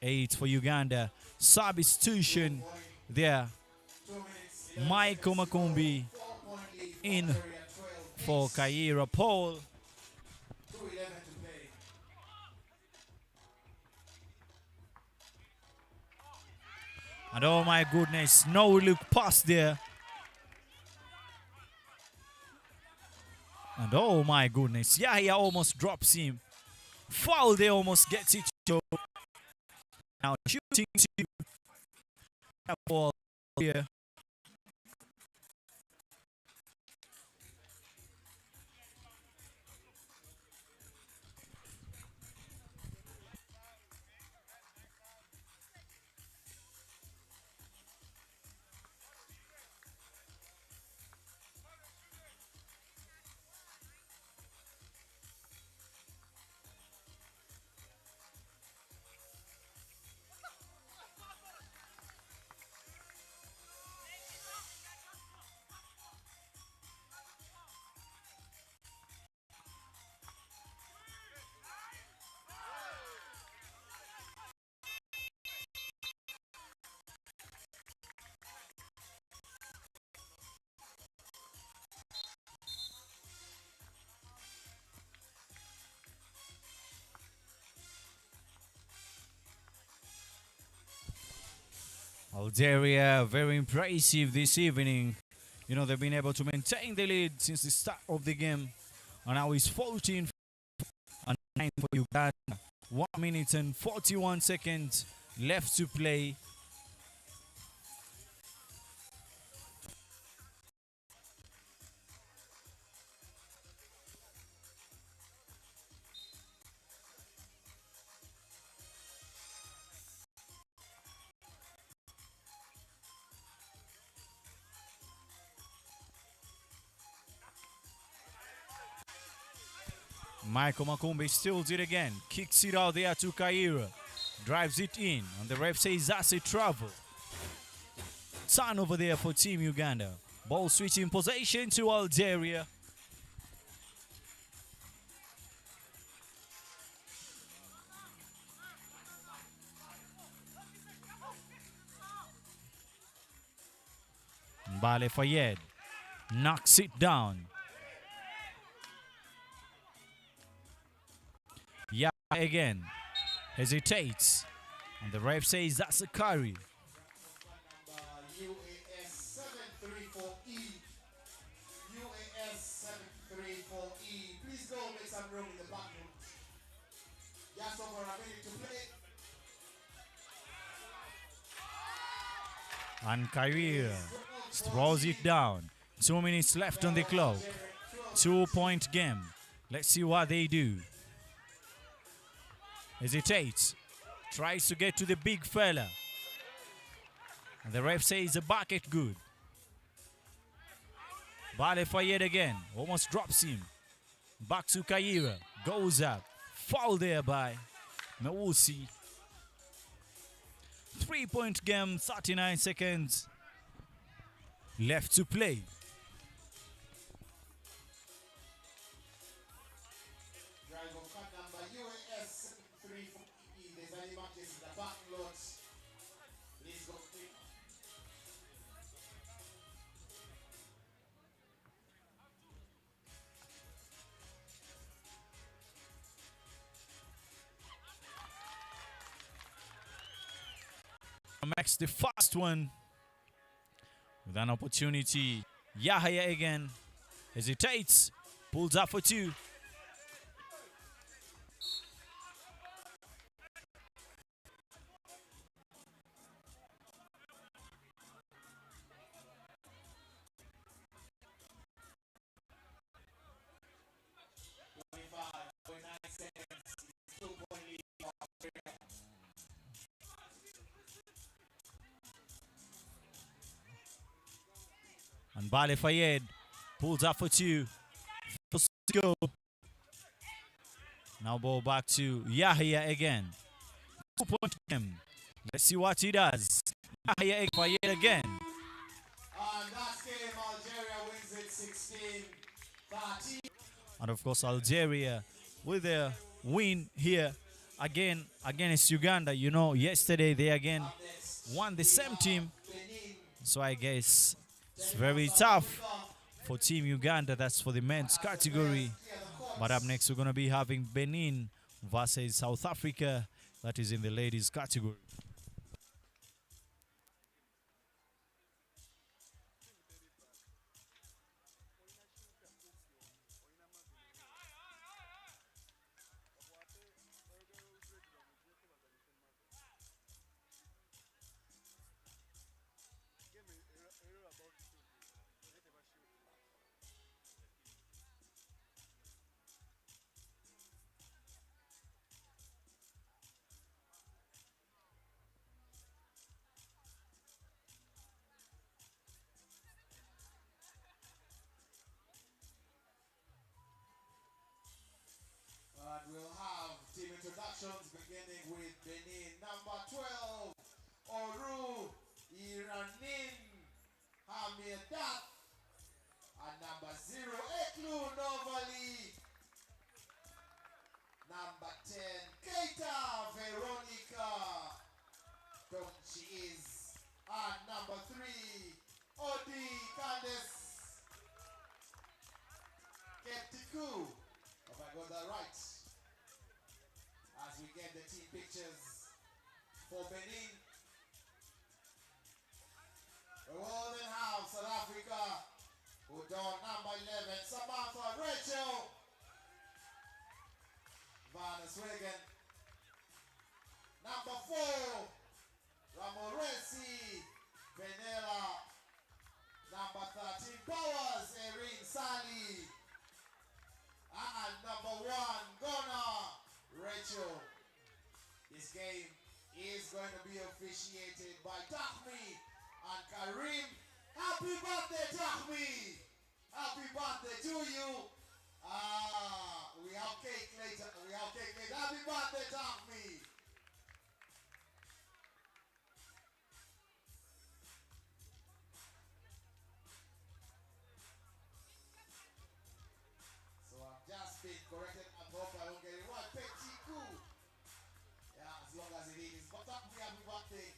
8 for Uganda. Substitution there. Michael Makumbi in for Kaira Paul. And oh my goodness, no look pass there. And oh my goodness, Yahya almost drops him. Foul there, almost gets it. Now shooting to ball here. Algeria, very impressive this evening. You know, they've been able to maintain the lead since the start of the game. And now it's 14 and 9 for Uganda. 1 minute and 41 seconds left to play. Michael Makumbi steals it again. Kicks it out there to Kaira. Drives it in. And the ref says that's a travel. Turn over there for Team Uganda. Ball switching possession to Algeria. Bale Fayed knocks it down. Yeah, again hesitates, and the ref says that's a carry. UAS 734E. UAS 734E. Please go make some room in the bathroom. Just over a minute to play. And Kyrie throws it down. 2 minutes left on the clock. 2-point game. Let's see what they do. Hesitates. Tries to get to the big fella. And the ref says a bucket good. Bale Fayed again. Almost drops him. Back to Kaira. Goes up. Foul there by Mewusi. 3-point game. 39 seconds left to play. Drive of card number U23 There's an emergency in the parking lot. Please go quick. Makes the first one with an opportunity. Yahya again hesitates, pulls up for two. And Bale Fayed pulls up for two. Go. Now ball back to Yahya again. 2-point game. Let's see what he does. Yahya Fayed again. And that game, Algeria wins it 16-13. And of course, Algeria with a win here again against Uganda. You know, yesterday they again won the same team. So I guess it's very tough for Team Uganda. That's for the men's category. But up next, we're going to be having Benin versus South Africa. That is in the ladies category. And we'll have team introductions beginning with Benin. Number 12, Oru Iranin Hamidat. And number 0, Eklu Novali. Number 10, Keita Veronica. Don't she is. And number 3, Odi Candace Keptiku. Hope I got that right. As we get the team pictures for Benin. We will then have South Africa, who don number 11, Samantha Rachel Van Swegen. Number 4, Ramoresi Benela. Number 13, Powers Erin Sally. And number 1, Gona Rachel. This game is going to be officiated by Tahmi and Karim. Happy birthday, Tahmi! Happy birthday to you! We have cake later. Happy birthday, Tahmi! So I've just been corrected. I hope I don't get it wrong. Petit coup. Yeah, as long as it is. But Tahmi, happy birthday.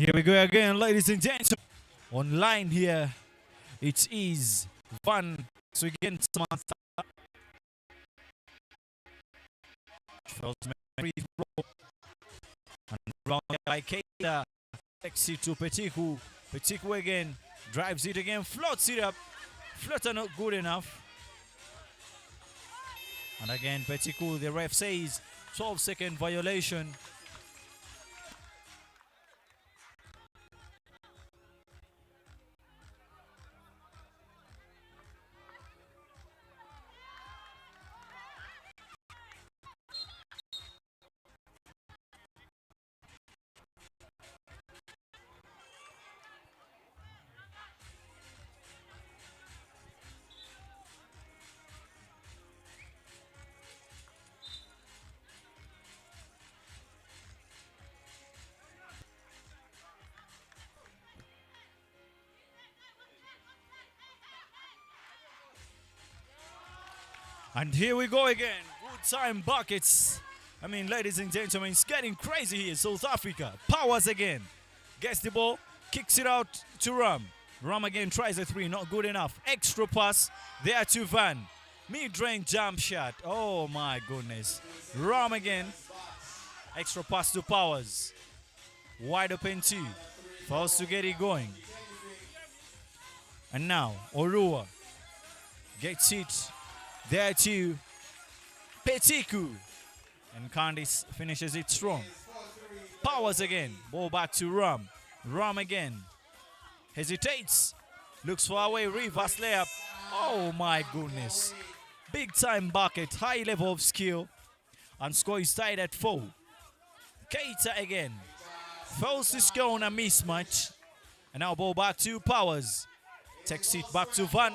Here we go again, ladies and gentlemen. Online here, it is Van. So again, Samantha. Free throw. And round by Keita. Exit to Petiku. Petiku again. Drives it again. Floats it up. Flutter not good enough. And again, Petiku, the ref says 12-second violation. And here we go again. Good time buckets. I mean, ladies and gentlemen, it's getting crazy here. South Africa powers again. Gets the ball, kicks it out to Ram. Ram again tries a three, not good enough. Extra pass there to Van. Mid-range jump shot. Oh my goodness. Ram again. Extra pass to Powers. Wide open two. Fails to get it going. And now, Orua gets it there to Petiku. And Candice finishes it strong. Powers again. Ball back to Ram. Ram again. Hesitates. Looks for a way. Reverse layup. Oh my goodness. Big time bucket. High level of skill. And score is tied at 4. Keita again. Fails to score on a mismatch. And now ball back to Powers. Takes it back to Van.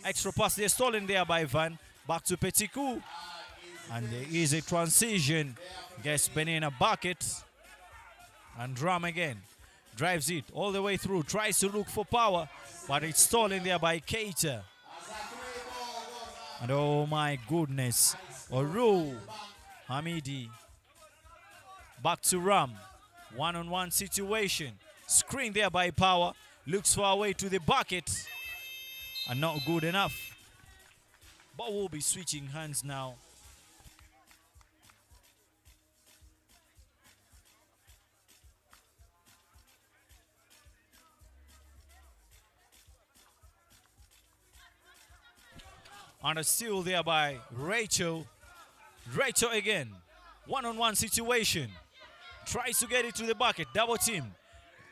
Extra pass there, stolen there by Van. Back to Petiku. And there is a transition. Gets Benin a bucket. And Ram again. Drives it all the way through. Tries to look for power. But it's stolen there by Keita. And oh my goodness. Oru Hamidi. Back to Ram. One-on-one situation. Screen there by Power. Looks for a way to the bucket. And not good enough. But we'll be switching hands now. And a steal there by Rachel. Rachel again. One-on-one situation. Tries to get it to the bucket. Double team.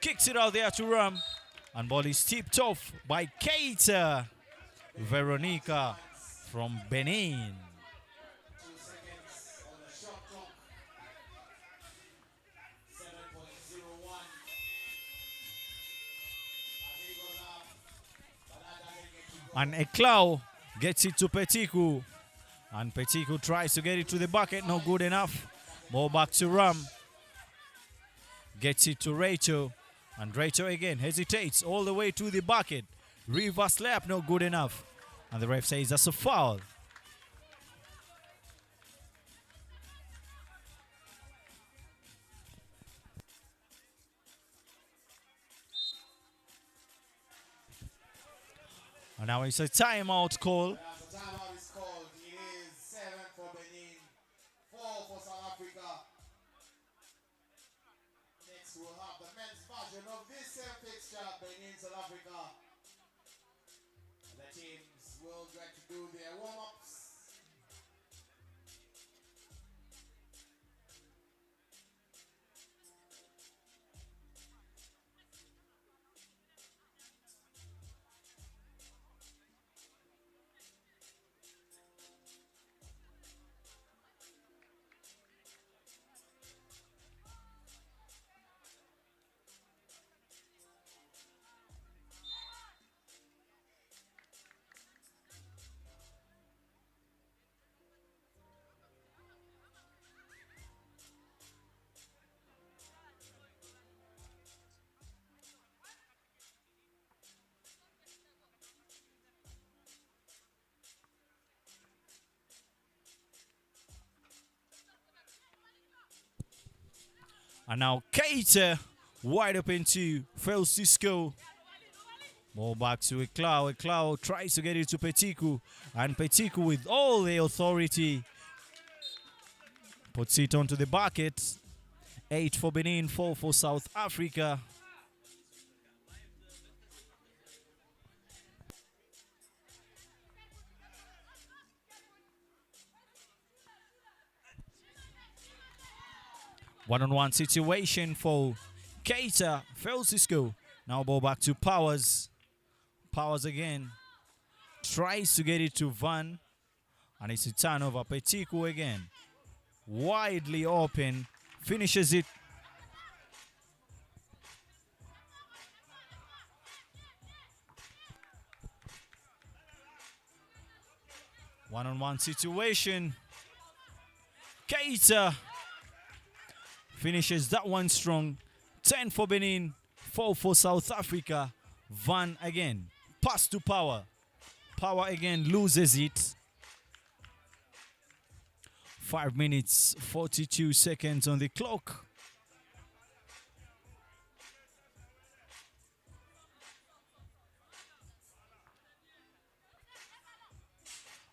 Kicks it out there to Ram. And ball is tipped off by Keita. Veronica from Benin. 2 seconds on the shot clock. 7.01. As he goes up, but that doesn't get to go. And Eklau gets it to Petiku. And Petiku tries to get it to the bucket. Not good enough. Ball back to Ram. Gets it to Rachel. And Rachel again hesitates all the way to the bucket. Reverse layup, not good enough. And the ref says that's a foul. And now it's a timeout call. After timeout is called, it is 7 for Benin, 4 for South Africa. Next we'll have the men's version of this same fixture, Benin, South Africa. The teams will get to do their warm-ups. And now Keita Wide open to Francisco. Ball back to Eclau. Eclau tries to get it to Petiku. And Petiku, with all the authority, puts it onto the bucket. 8 for Benin, 4 for South Africa. One-on-one situation for Keita. Francisco. Now ball back to Powers. Powers again. Tries to get it to Van. And it's a turnover. Petiku again. Widely open. Finishes it. One-on-one situation. Keita finishes that one strong. 10 for Benin, 4 for South Africa. Van again. Pass to Power. Power again loses it. 5 minutes, 42 seconds on the clock.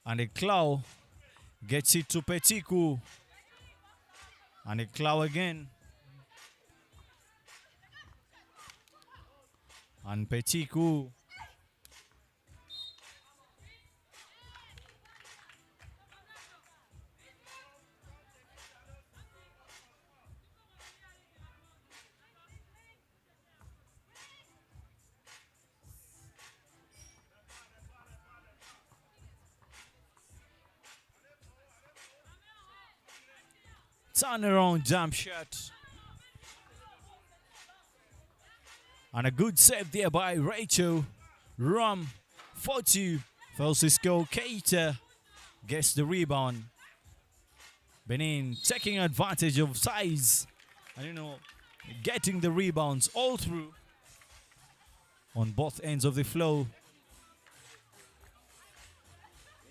And Eclau gets it to Petiku. And Eclau again. And Petiku. Turn around jump shot. And a good save there by Rachel. Rum 4-2. Francisco Keita gets the rebound. Benin taking advantage of size. And getting the rebounds all through on both ends of the flow.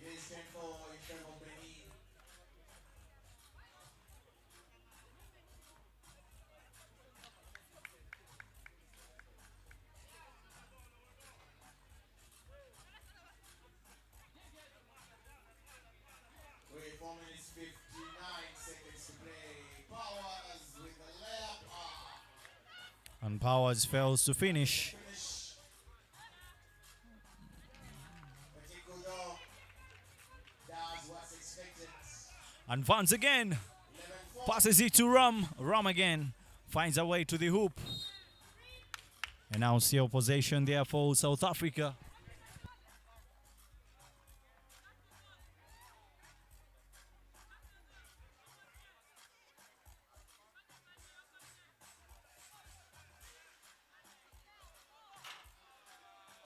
It is 10 for in favor of Benin. Wait, 4 minutes 59 seconds to play. Powers with the layup. And Powers fails to finish. Finish. Petiku though does what's expected. And Vance again 11-4. passes it to Rum. Rum again finds a way to the hoop. And now still possession there for South Africa.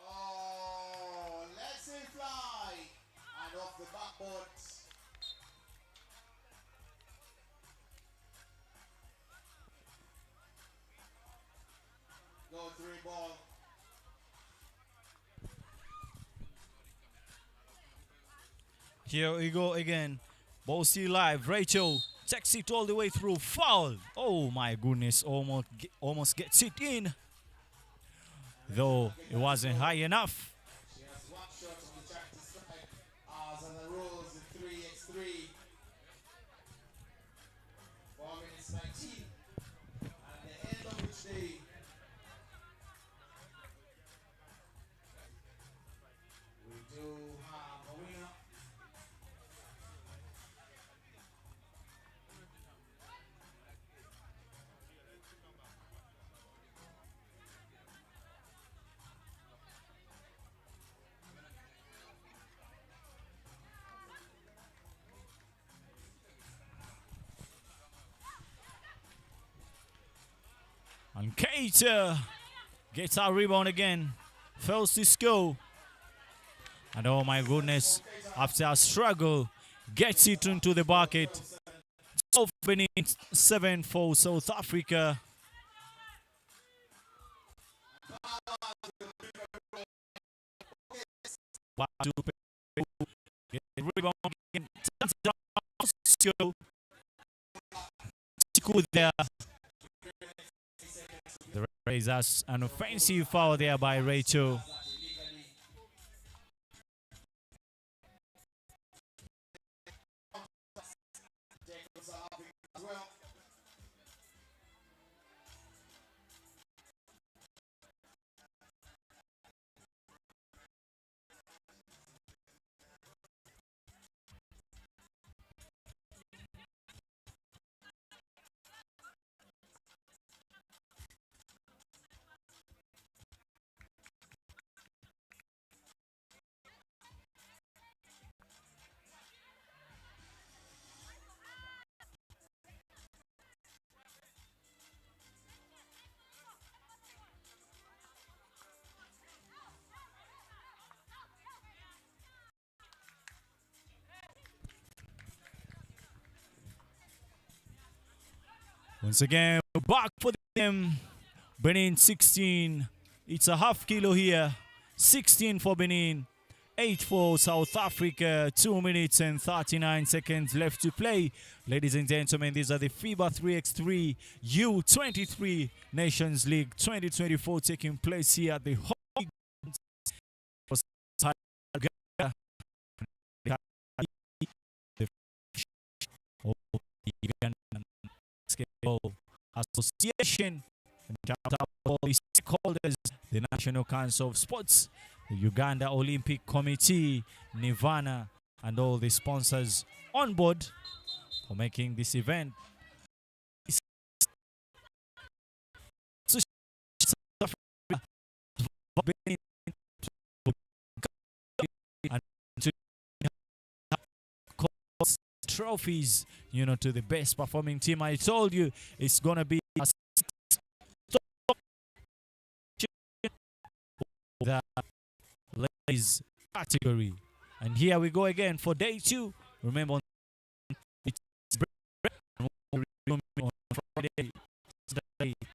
Oh, let's it fly. And off the backboard. Go 3 ball. Here we go again. Ball still live. Rachel takes it all the way through. Foul. Oh my goodness. Almost gets it in. Though it wasn't high enough. She has 1 shot on the track to strike. As on the rules, the 3x3. 4 minutes 19. At the end of which day, we do have a winner. And Keita gets our rebound again. Fails to score. And oh my goodness, after a struggle, gets it into the bucket. 12 Benin, 7 for South Africa. Back to Peru. Get the rebound again. Turns it around. Score. Tiku there. The is an offensive foul there by Rachel. Once again, back for them. Benin 16. It's a half kilo here. 16 for Benin. 8 for South Africa. 2 minutes and 39 seconds left to play. Ladies and gentlemen, these are the FIBA 3x3 U23 Nations League 2024 taking place here at the Uganda Basketball Association, and shout out all the stakeholders, the National Council of Sports, the Uganda Olympic Committee, Nirvana, and all the sponsors on board for making this event. Trophies, to the best performing team. I told you it's gonna be a the ladies category, and here we go again for day 2. Remember, it's on Friday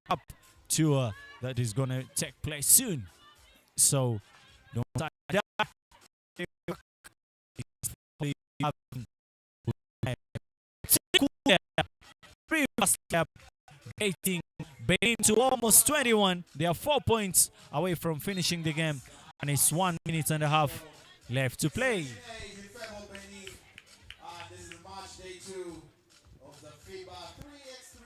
up tour that is gonna take place soon. So don't getting Benin to almost 21. They are 4 points away from finishing the game, and it's 1 minute and a half left to play. This is March day 2 of the FIBA 3x3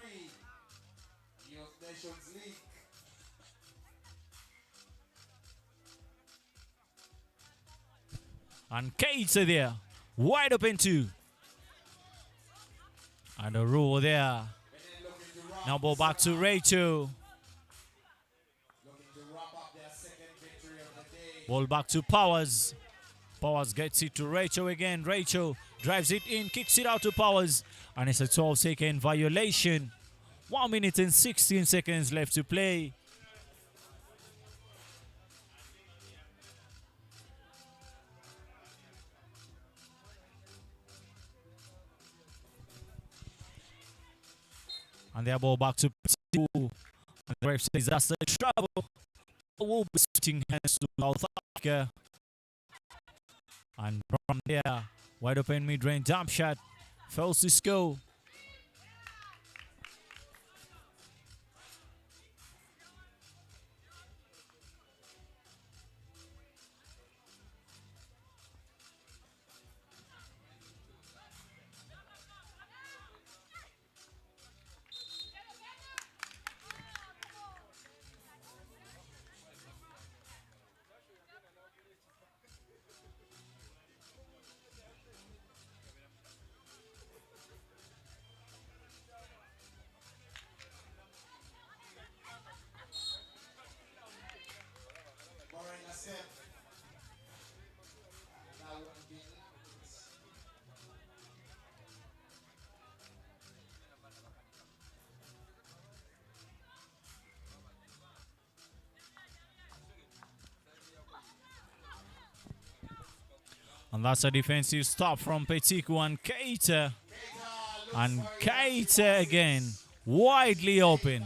Nations League. And Kate's there, wide open too. And a rule there. Now ball back to Rachel. Ball back to Powers. Powers gets it to Rachel again. Rachel drives it in, kicks it out to Powers. And it's a 12-second violation. 1 minute and 16 seconds left to play. And their ball back to Petiku. And the ref says that's a trouble. Will be switching hands to South Africa. And from there, wide open mid-range jump shot. Fails to score. And that's a defensive stop from Petiku and Keita. And Keita again, widely open.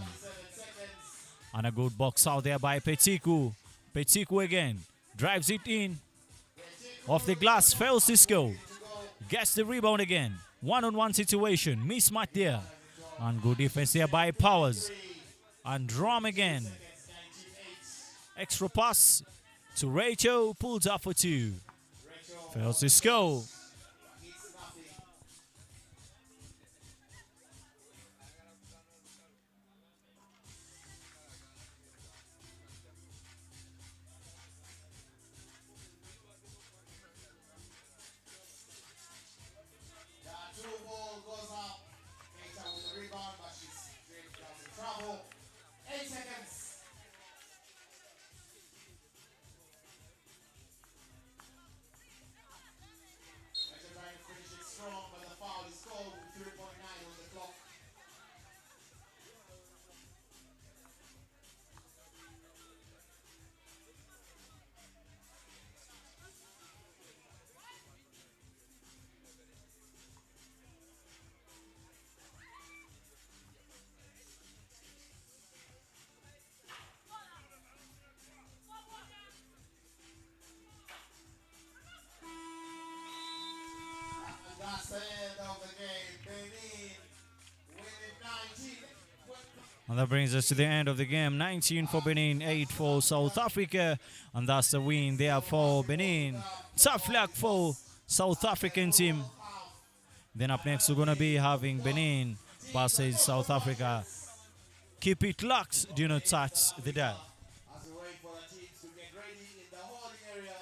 And a good box out there by Petiku. Petiku again, drives it in. Off the glass, fails to score. Gets the rebound again. One-on-one situation, mismatch there. And good defense there by Powers. And Drum again. Extra pass to Rachel. Pulls up for two. Fails to score. Hits nothing. The two ball goes up. Keita with the rebound, but she's straight down in trouble. 8 seconds. They're trying to finish it strong, but the foul is called with 3.9 on the clock. And that's the end of the game. Benin winning 19. And that brings us to the end of the game. 19 for Benin, 8 for South Africa. And that's the win there for Benin. Tough luck for South African team. Then up next, we're going to be having Benin versus South Africa. Keep it locked. Do not touch the dial. As we wait for the teams to get ready in the holding area.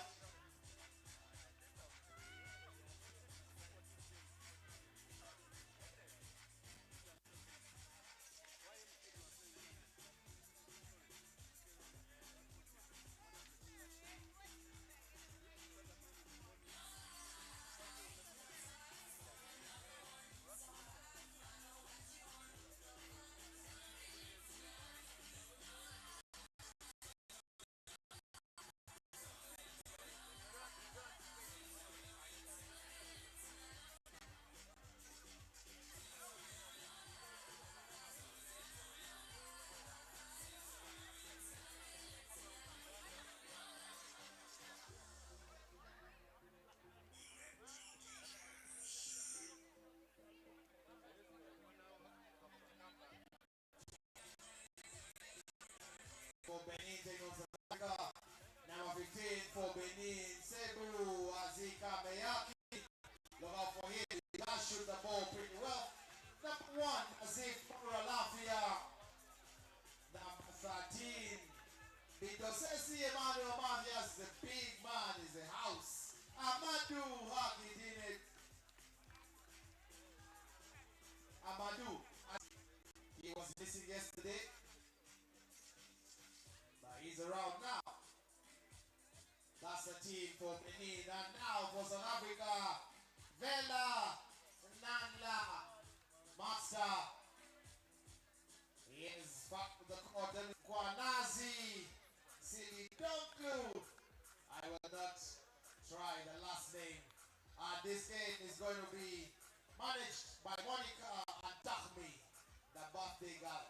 For Benin, taking on South Africa. Number 15 for Benin, Sebu Azika Meyaki. Look out for him. He does shoot the ball pretty well. Number 1, Azif Ralafia. Number 13, Bidosesi Emmanuel Mathias, the big man, is the house. Amadou Hakidine. Amadou. He was missing yesterday. He's around now. That's the team for Benin. And now for South Africa, Vela Nandla Master. He is back to the court. Kwanazi Silidonku. I will not try the last name. This game is going to be managed by Monica and Tahmi, the birthday girl.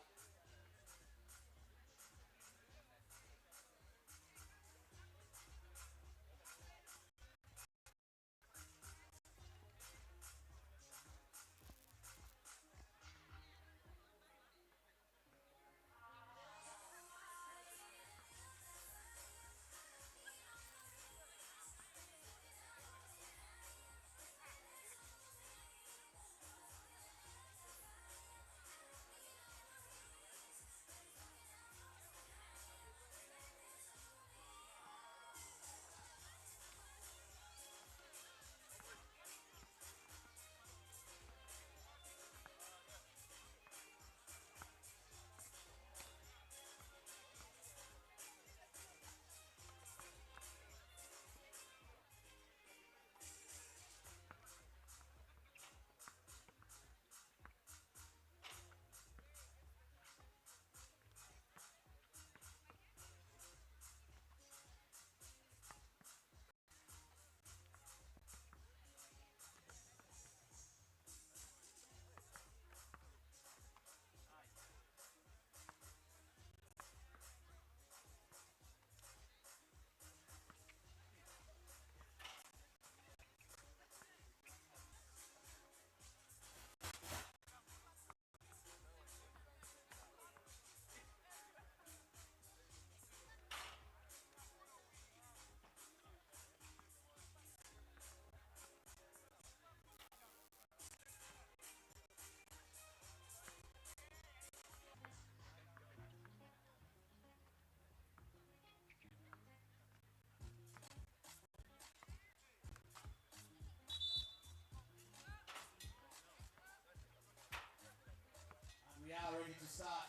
start.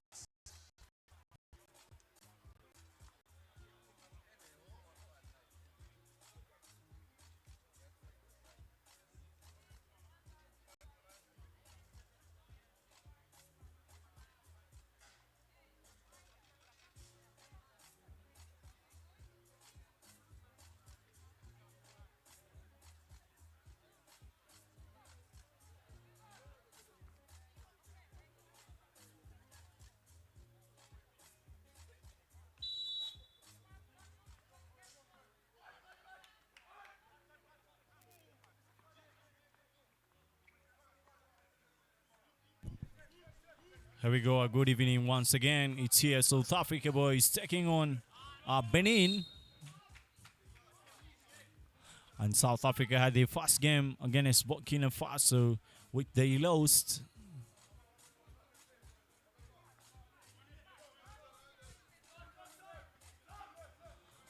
Here we go. A good evening once again. It's here South Africa boys taking on Benin. And South Africa had their first game against Burkina Faso, which they lost.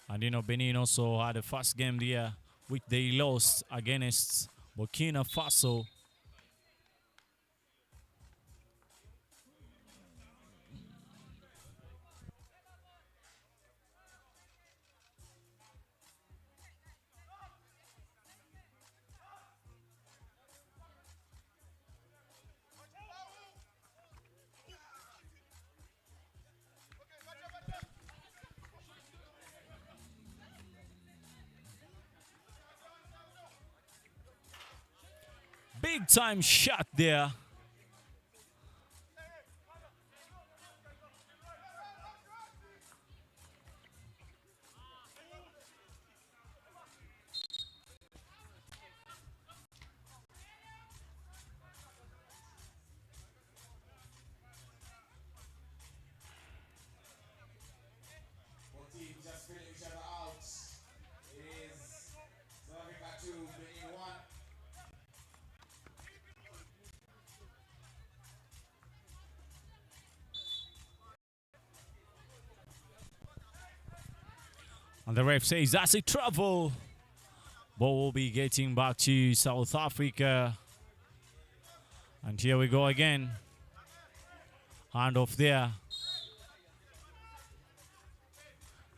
And you know, Benin also had a first game there, which they lost against Burkina Faso. Big time shot there. Both teams just filling each other out. It is South Africa 2, Benin 1. And the ref says that's a trouble. Ball will be getting back to South Africa. And here we go again. Hand off there.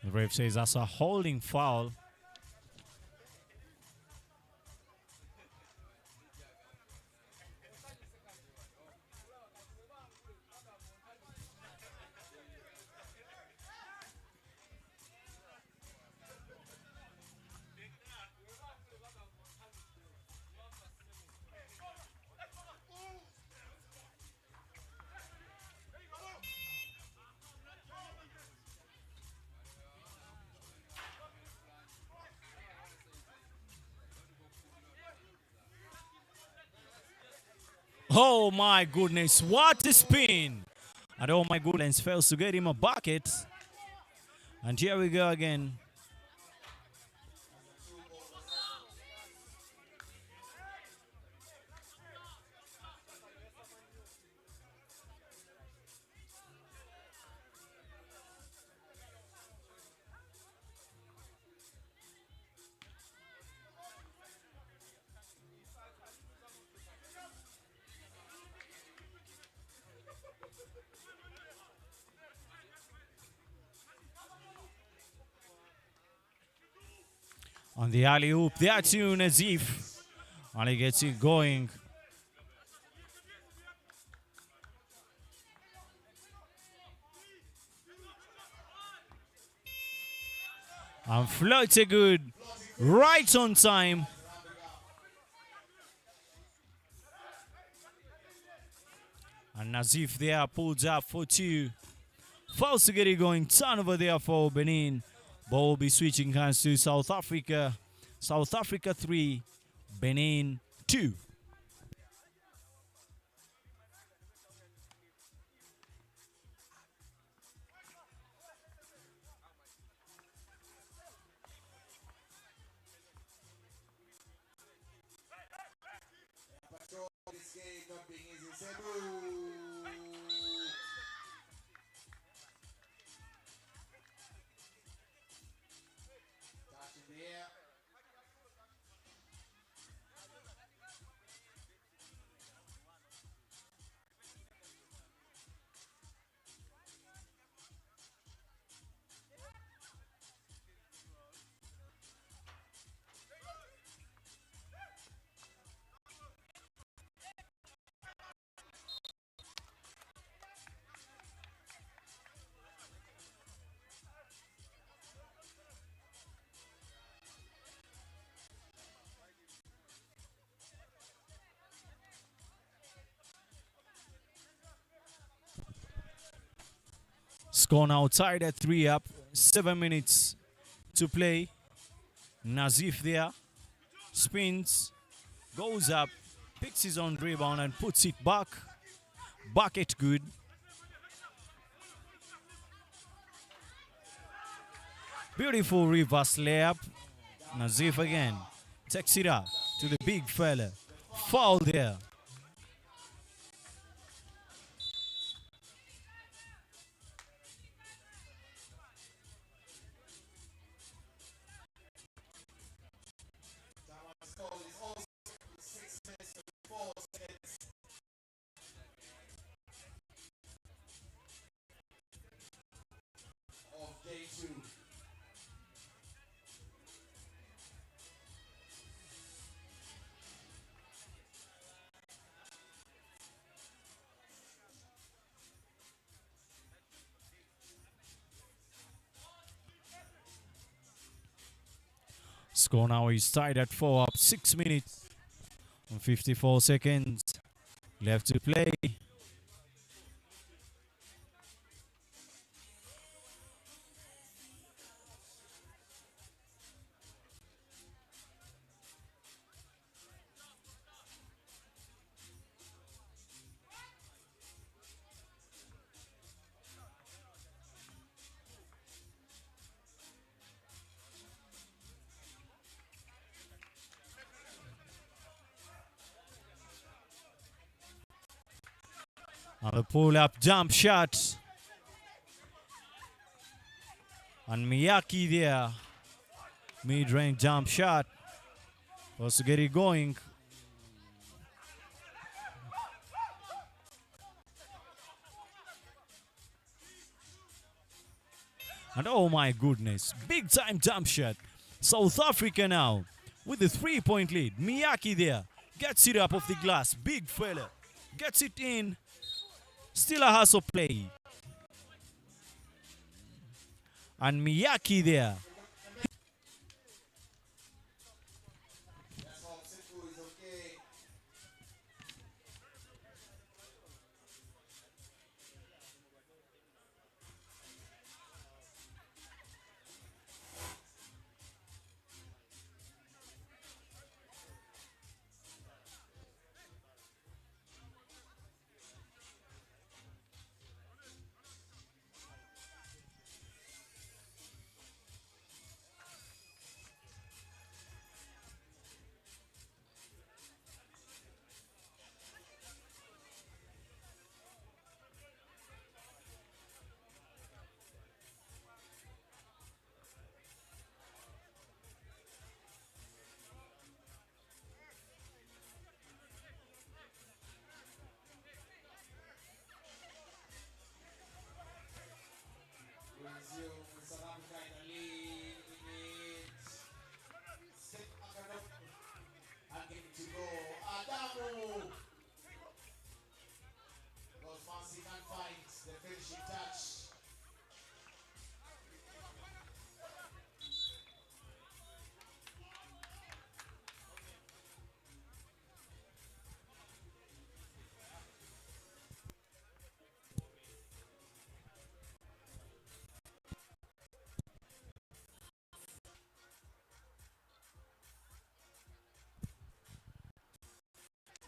The ref says that's a holding foul. Oh my goodness, what a spin! And oh my goodness, fails to get him a bucket. And here we go again. On the alley-oop, there to Nazif. And he gets it going. And floated good. Right on time. And Nazif there pulls up for two. Fails to get it going. Turnover there for Benin. Ball will be switching hands to South Africa. South Africa 3, Benin 2. Patrol this game not being easy. Cebu. Touch in the air. Score now tied at 3 up. 7 minutes to play. Nazif there. Spins. Goes up. Picks his own rebound and puts it back. Bucket good. Beautiful reverse layup. Nazif again. Takes it up to the big fella. Foul there. Score now is tied at 4 up. 6 minutes and 54 seconds left to play. Now the pull-up jump shot. And Miyaki there. Mid-range jump shot. Was to get it going. And oh my goodness, big time jump shot. South Africa now with the 3-point lead. Miyaki there. Gets it up off the glass. Big fella. Gets it in. Still a hustle play. And Miyaki there.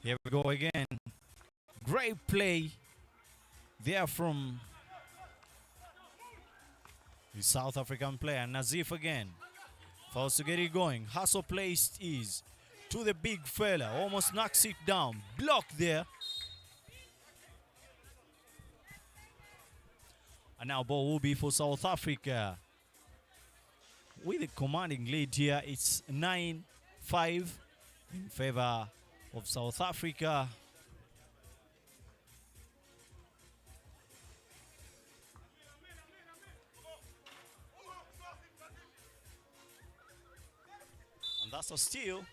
Here we go again. Great play there from the South African player. Nazif again. Fails to get it going. Hustle placed is to the big fella. Almost knocks it down. Block there. And now ball will be for South Africa. With a commanding lead here, it's 9-5 in favor of South Africa. And that's a steal.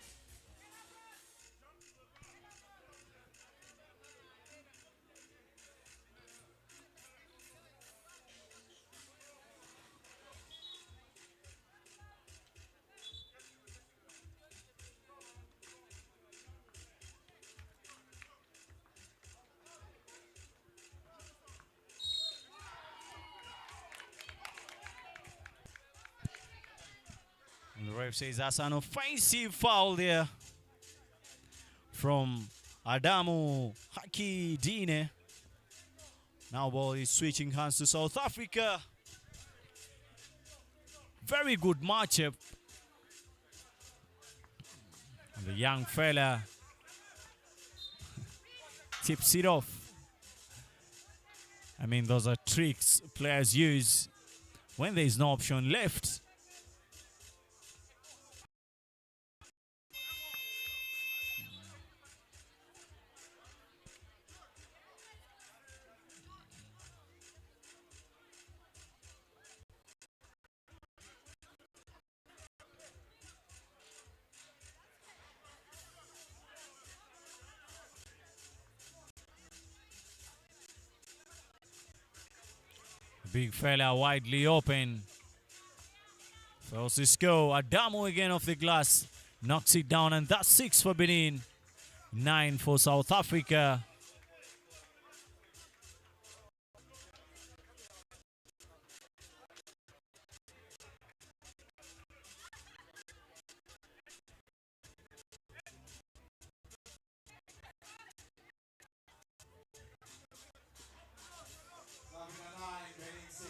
Ref says that's an offensive foul there from Adamu Hakidine. Now ball is switching hands to South Africa. Very good matchup. And the young fella tips it off. I mean, those are tricks players use when there is no option left. Big fella widely open. Francisco Adamu again off the glass. Knocks it down, and that's 6 for Benin. 9 for South Africa. Zambia 9, Benin 6.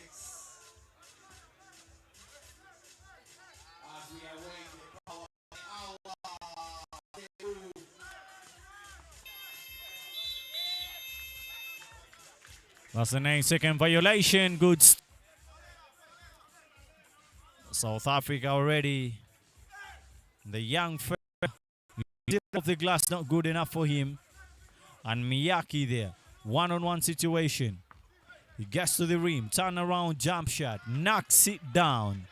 As we await the power hour. That's a 9-second violation. Good. South Africa already. The young fella off the glass, not good enough for him. And Miyaki there. One-on-one situation. He gets to the rim. Turn around jump shot. Knocks it down.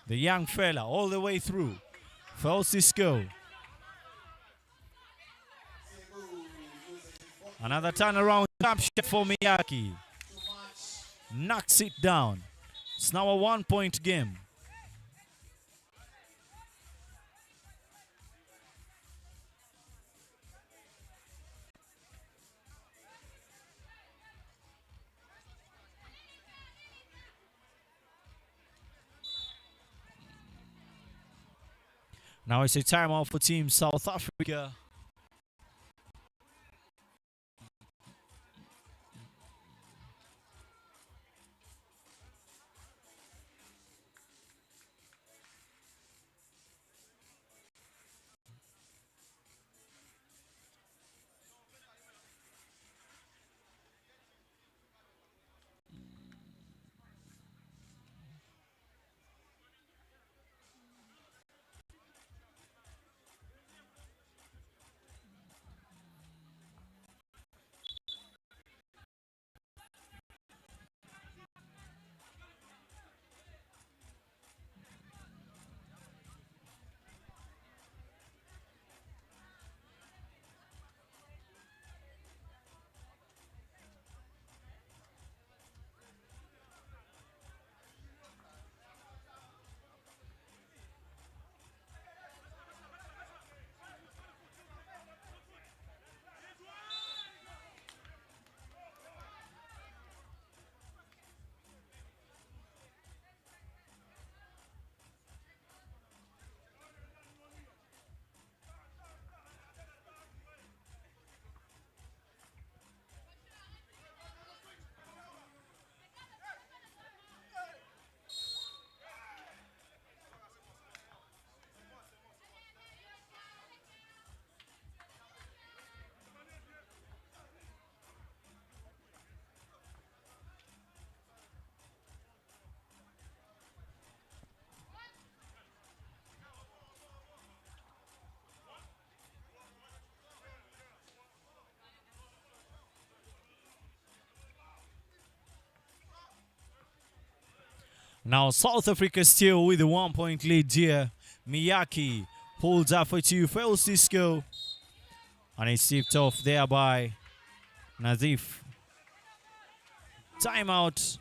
The young fella all the way through. Francisco. Another turnaround jump shot for Miyaki. Knocks it down. It's now a 1-point game. Now it's a timeout for Team South Africa. Now South Africa still with a 1-point lead here. Miyaki pulls up for 2, fails Cisco. And it's tipped off there by Nazif. Timeout.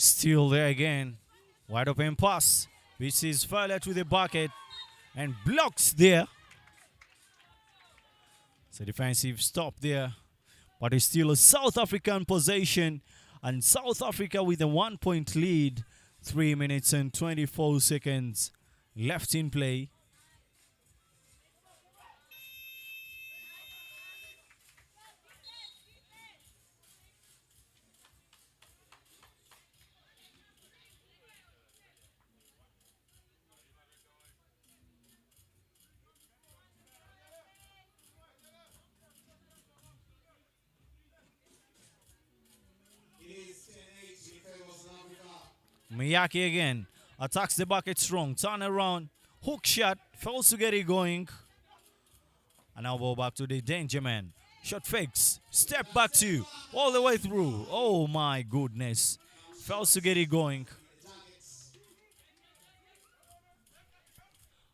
Still there again. Wide open pass. This is further to the bucket and blocks there. So defensive stop there. But it's still a South African possession. And South Africa with a 1-point lead. 3 minutes and 24 seconds left in play. Miyake again attacks the bucket strong. Turn around. Hook shot. Fails to get it going. And now ball back to the danger man. Shot fakes. Step back two. All the way through. Oh my goodness. Fails to get it going.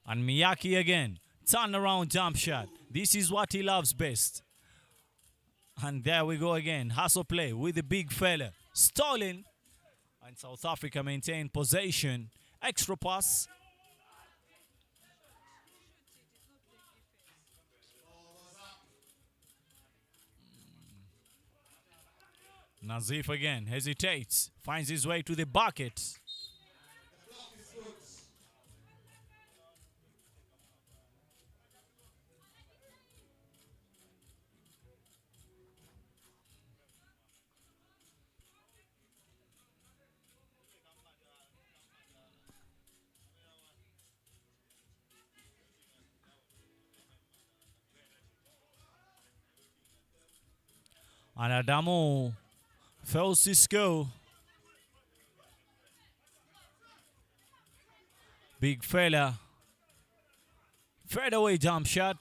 And Miyake again. Turn around jump shot. This is what he loves best. And there we go again. Hustle play with the big fella. Stolen. And South Africa maintain possession. Extra pass. Nazif again hesitates. Finds his way to the bucket. And Adamo fails to score. Big fella. Fadeaway jump shot.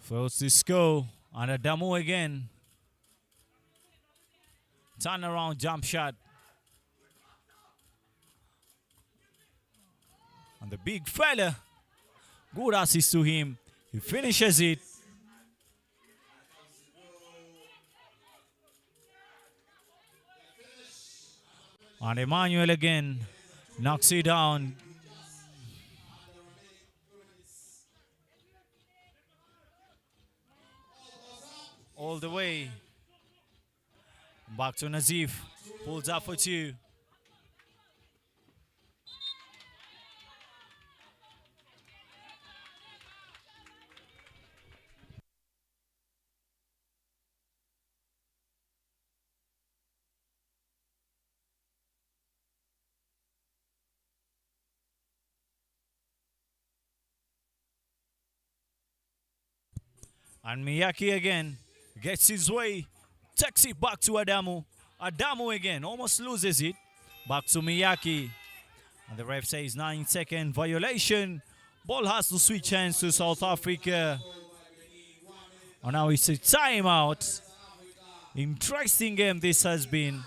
Fails to score. And Adamo again. Turn around jump shot. And the big fella. Good assist to him. He finishes it. And Emmanuel again knocks it down. All the way. Back to Nazif. Pulls up for two. And Miyake again gets his way, takes it back to Adamu. Adamu again almost loses it. Back to Miyake. And the ref says 9-second violation. Ball has to switch hands to South Africa. And now it's a timeout. Interesting game this has been.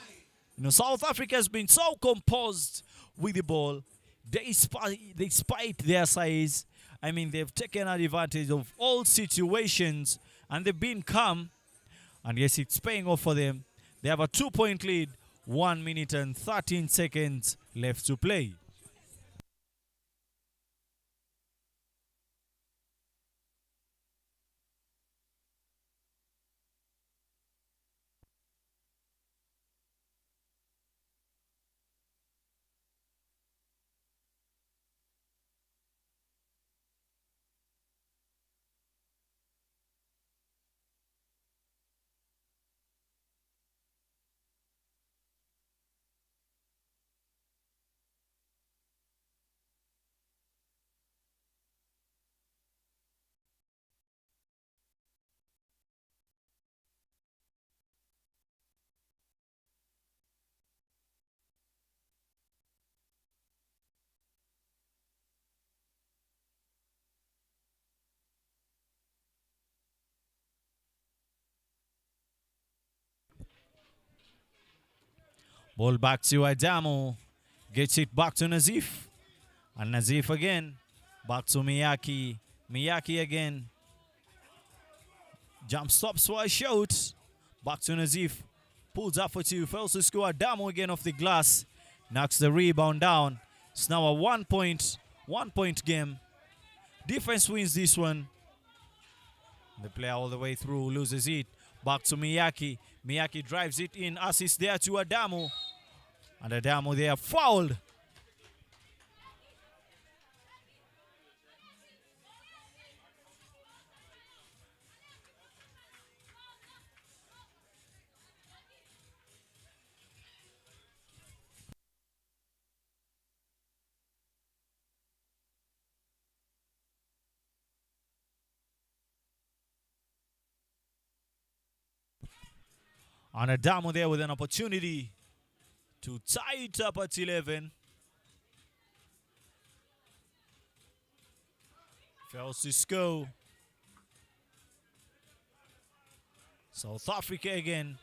You know, South Africa has been so composed with the ball. Despite their size, I mean, they've taken advantage of all situations and they've been calm. And yes, it's paying off for them. They have a 2-point lead, 1 minute and 13 seconds left to play. Ball back to Adamo. Gets it back to Nazif. And Nazif again. Back to Miyake. Miyake again. Jump stops for a shot. Back to Nazif. Pulls up for two. Fails to score. Adamo again off the glass. Knocks the rebound down. It's now a 1 point game. Defense wins this one. The player all the way through loses it. Back to Miyaki. Miyaki drives it in. Assist there to Adamo. And Adamo there fouled. And Adamo there with an opportunity to tie it up at 11. Fails to score. South Africa again.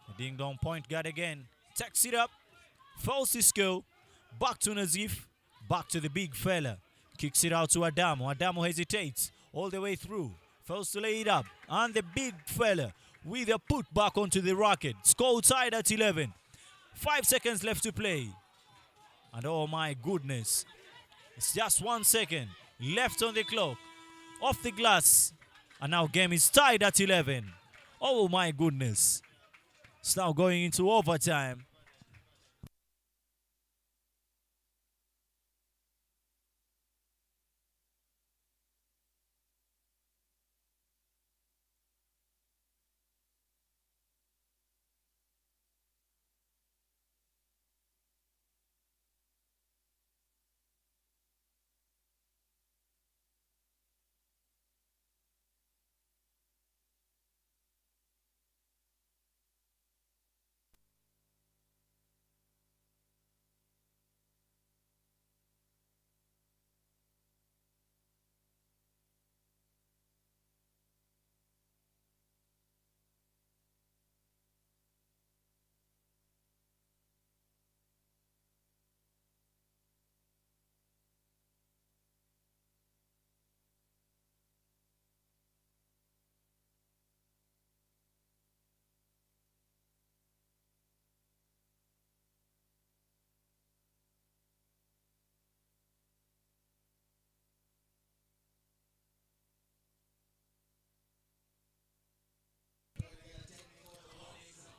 The ding dong point guard again. Takes it up. Fails to score. Back to Nazif. Back to the big fella. Kicks it out to Adamo. Adamo hesitates all the way through. Fails to lay it up. And the big fella with a put back onto the racket. Score tied at 11. 5 seconds left to play. And oh my goodness. It's just 1 second left on the clock. Off the glass. And now game is tied at 11. Oh my goodness. It's now going into overtime.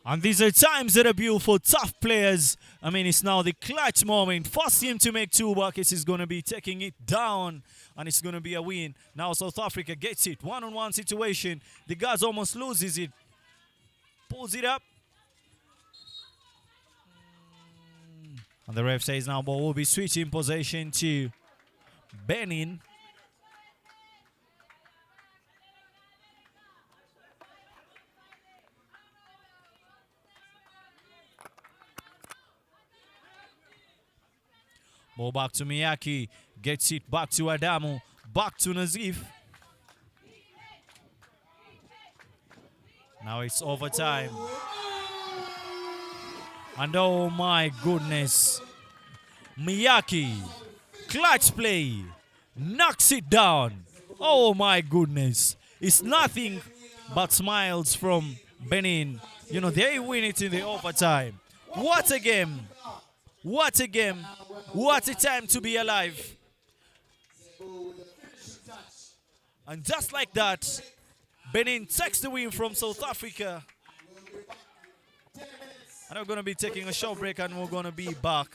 And these are times that are beautiful, tough players. I mean, it's now the clutch moment. First team to make two buckets is going to be taking it down. And it's going to be a win. Now South Africa gets it. One-on-one situation. The guys almost loses it. Pulls it up. And the ref says now ball will be switching possession to Benin. Ball back to Miyaki. Gets it back to Adamo. Back to Nazif. Now it's overtime. And oh my goodness. Miyaki. Clutch play. Knocks it down. Oh my goodness. It's nothing but smiles from Benin. You know, they win it in the overtime. What a game. What a game. What a time to be alive. And just like that, Benin takes the win from South Africa. And we're going to be taking a short break and we're going to be back.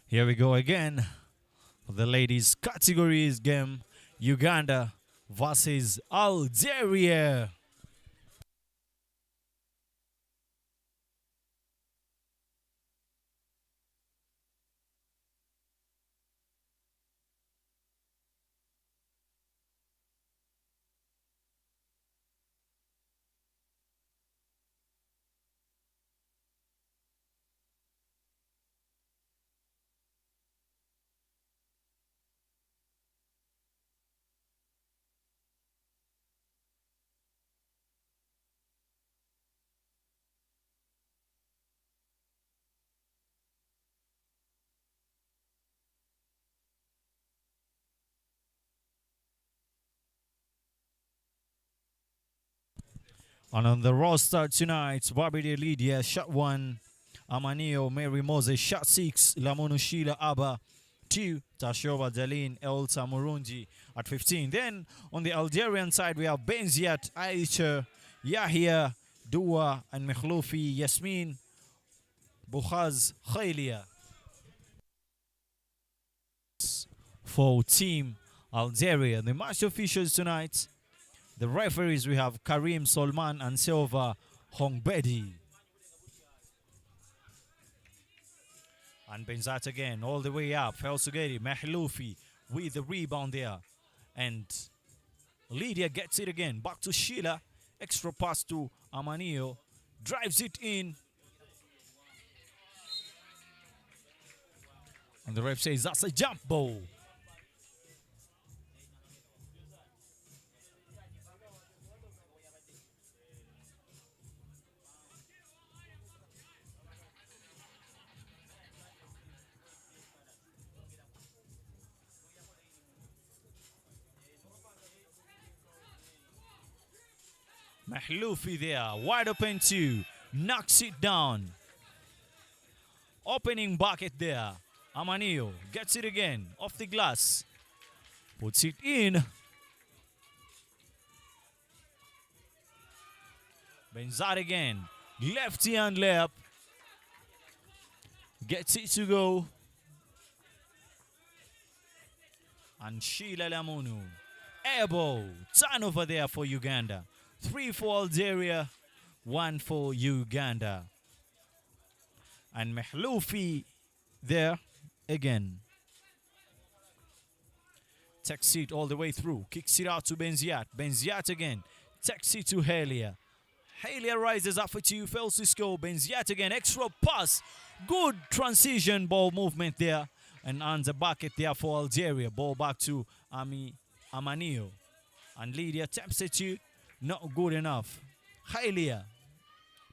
Here we go again for the ladies categories game. Uganda versus Algeria. And on the roster tonight, Barbie Lydia, shot 1. Amanio, Mary Moses, shot 6. Lamono Sheila Abba, 2. Tashoba Dalin, Elsa Murunji at 15. Then on the Algerian side, we have Benziat, Aisha, Yahya, Dua, and Mekhloufi, Yasmin, Bukhaz, Khailia. For Team Algeria, the match officials tonight. The referees, we have Karim Solman and Silva Hongbedi. And Benzat again, all the way up. Felsugeri, Mahloufi with the rebound there. And Lydia gets it again. Back to Sheila. Extra pass to Amanio. Drives it in. And the ref says that's a jump ball. Mahloufi there, wide open 2, knocks it down. Opening bucket there. Amanio gets it again, off the glass. Puts it in. Benzat again, lefty and layup. Gets it to go. And Sheila Lamunu. Elbow, turnover there for Uganda. 3 for Algeria, 1 for Uganda. And Mahloufi there again. Takes it all the way through. Kicks it out to Benziat. Benziat again. Takes it to Halia. Halia rises up for 2. Fails to score. Benziat again. Extra pass. Good transition ball movement there. And on the bucket there for Algeria. Ball back to Amanio. And Lydia taps it to. Not good enough. Halia.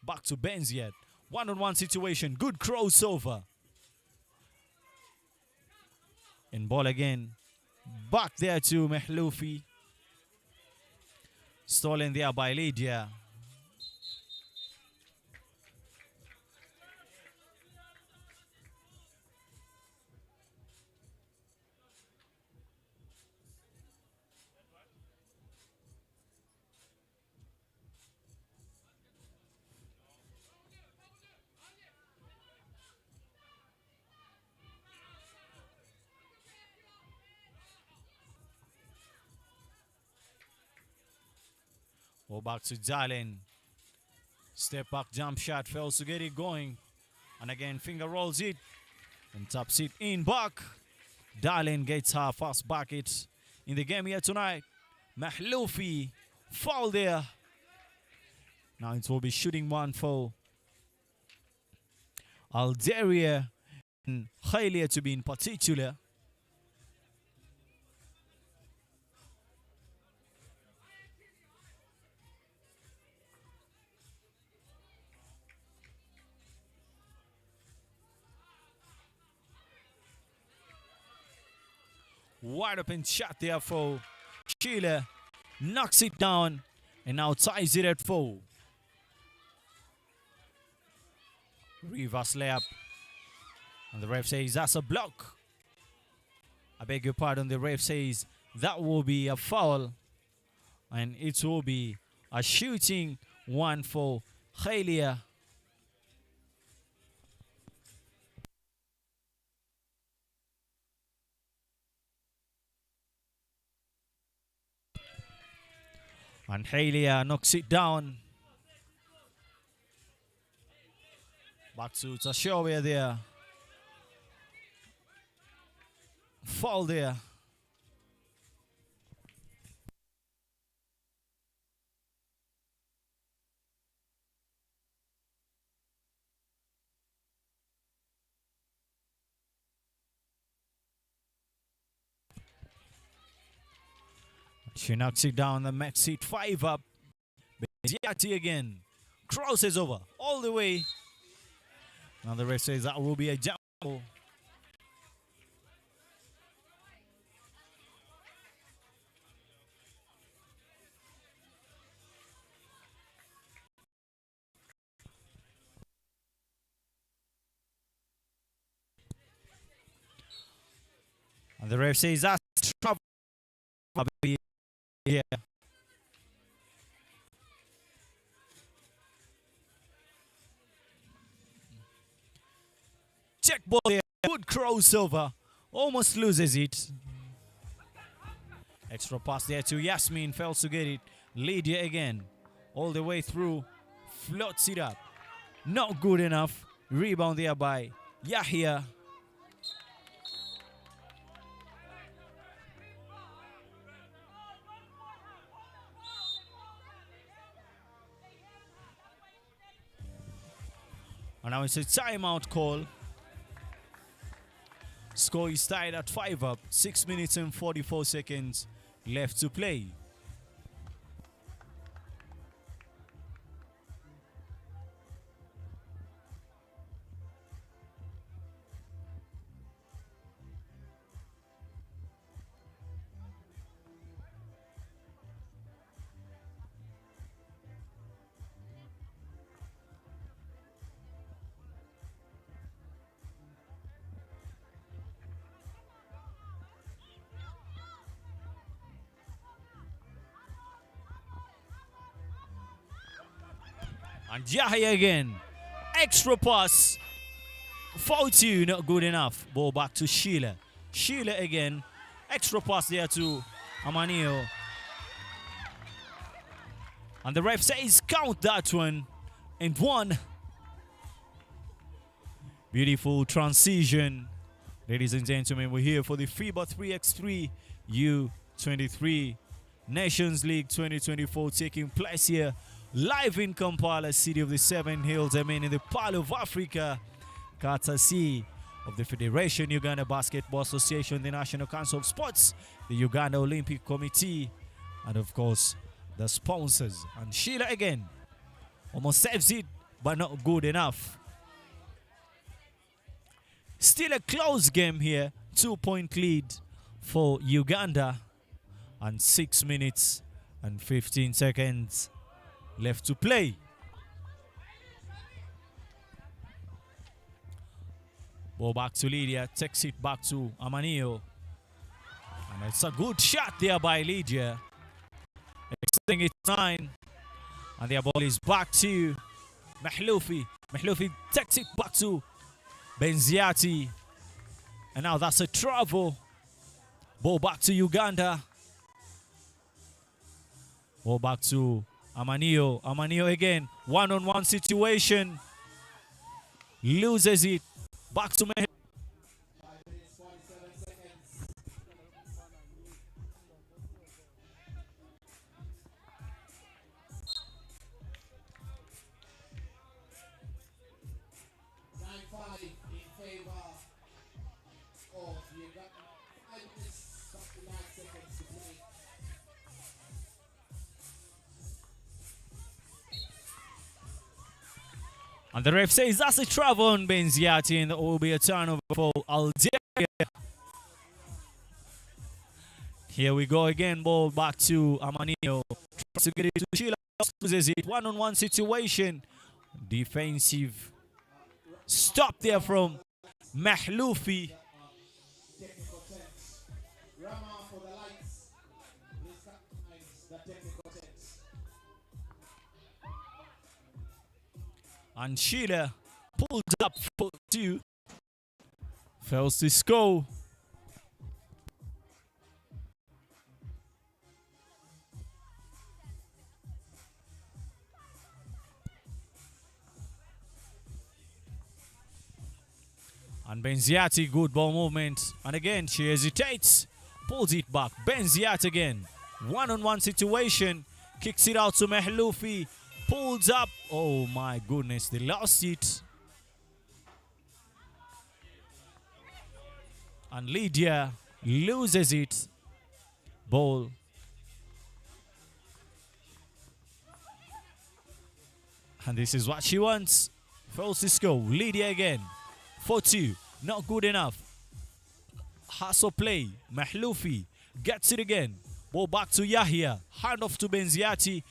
Back to Benziat. 1-on-1 situation. Good crossover. And ball again. Back there to Mahloufi. Stolen there by Lydia. Go back to Dalen. Step back jump shot. Fails to get it going. And again, finger rolls it. And taps it in back. Dalen gets her first bucket in the game here tonight. Mahloufi. Foul there. Now it will be shooting 1 for Algeria. And Halia to be in particular. Wide open shot there for Sheila. Knocks it down and now ties it at 4. Reverse layup. And the ref says that's a block. I beg your pardon. The ref says that will be a foul. And it will be a shooting 1 for Halia. And Halia knocks it down. Back to Tashowe there. Foul there. She knocks it down, the makes it 5 up. Beziati again. Crosses over all the way. Now the ref says that will be a jump. And the ref says that's trouble. Yeah. Check ball here. Good crossover. Almost loses it. Extra pass there to Yasmin. Fails to get it. Lydia again. All the way through. Floats it up. Not good enough. Rebound there by Yahya. And now it's a timeout call. Score is tied at 5 up. 6 minutes and 44 seconds left to play. And Yahya again. Extra pass. Foul two, not good enough. Ball back to Sheila. Sheila again. Extra pass there to Amanio. And the ref says count that one. And one. Beautiful transition. Ladies and gentlemen, we're here for the FIBA 3x3 U23 Nations League 2024 taking place here live in Kampala, city of the Seven Hills, in the Pearl of Africa, courtesy of the Federation Uganda Basketball Association, the National Council of Sports, the Uganda Olympic Committee, and of course, the sponsors. And Sheila again, almost saves it, but not good enough. Still a close game here, 2-point lead for Uganda, and 6 minutes and 15 seconds left to play. Ball back to Lydia, takes it back to Amanio. And it's a good shot there by Lydia. Extending it 9. And their ball is back to Mahloufi. Mahloufi takes it back to Benziati. And now that's a travel. Ball back to Uganda. Ball back to Amanio. Amanio again. One-on-one situation. Loses it. Back to Mahloufi. 5 minutes, 47 seconds. 9-5 in favor of Uganda. 5 minutes, 59 seconds to play. And the ref says that's a travel on Benziati, and it will be a turnover for Algeria. Here we go again. Ball back to Amanio. Tries to get it to Sheila. Loses it. One-on-one situation. Defensive stop there from Mahloufi. Technical text. Rama for the lights. Please recognize the technical text. And Sheila pulled up for 2. Fails to score. And Benziati, good ball movement. And again, she hesitates. Pulls it back. Benziat again. One-on-one situation. Kicks it out to Mehloufi. Pulls up. Oh my goodness, they lost it. And Lydia loses it. Ball. And this is what she wants. Francisco, Lydia again. 4-2. Not good enough. Hustle play. Mehloufi gets it again. Ball back to Yahya. Hand off to Benziati.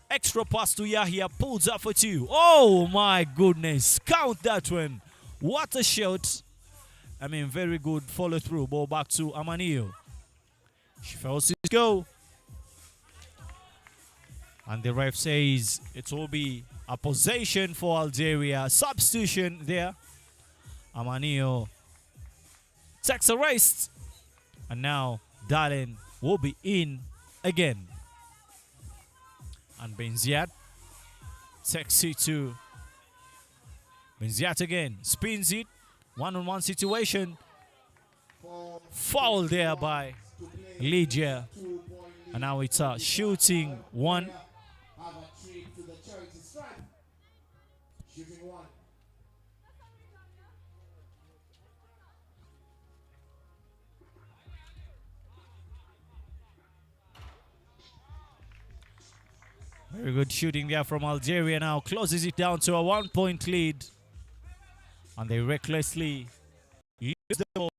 Extra pass to Yahya. Pulls up for 2. Oh my goodness. Count that one. What a shot. I mean, very good follow through. Ball back to Amanio. Francisco. And the ref says it will be a possession for Algeria. Substitution there. Amanio takes a rest. And now Darlin will be in again. And Benziat takes it to Benziat again. Spins it. One-on-one situation. Foul there by Lydia. And now it's a shooting one. Very good shooting there from Algeria now. Closes it down to a 1-point lead. And they recklessly use the ball.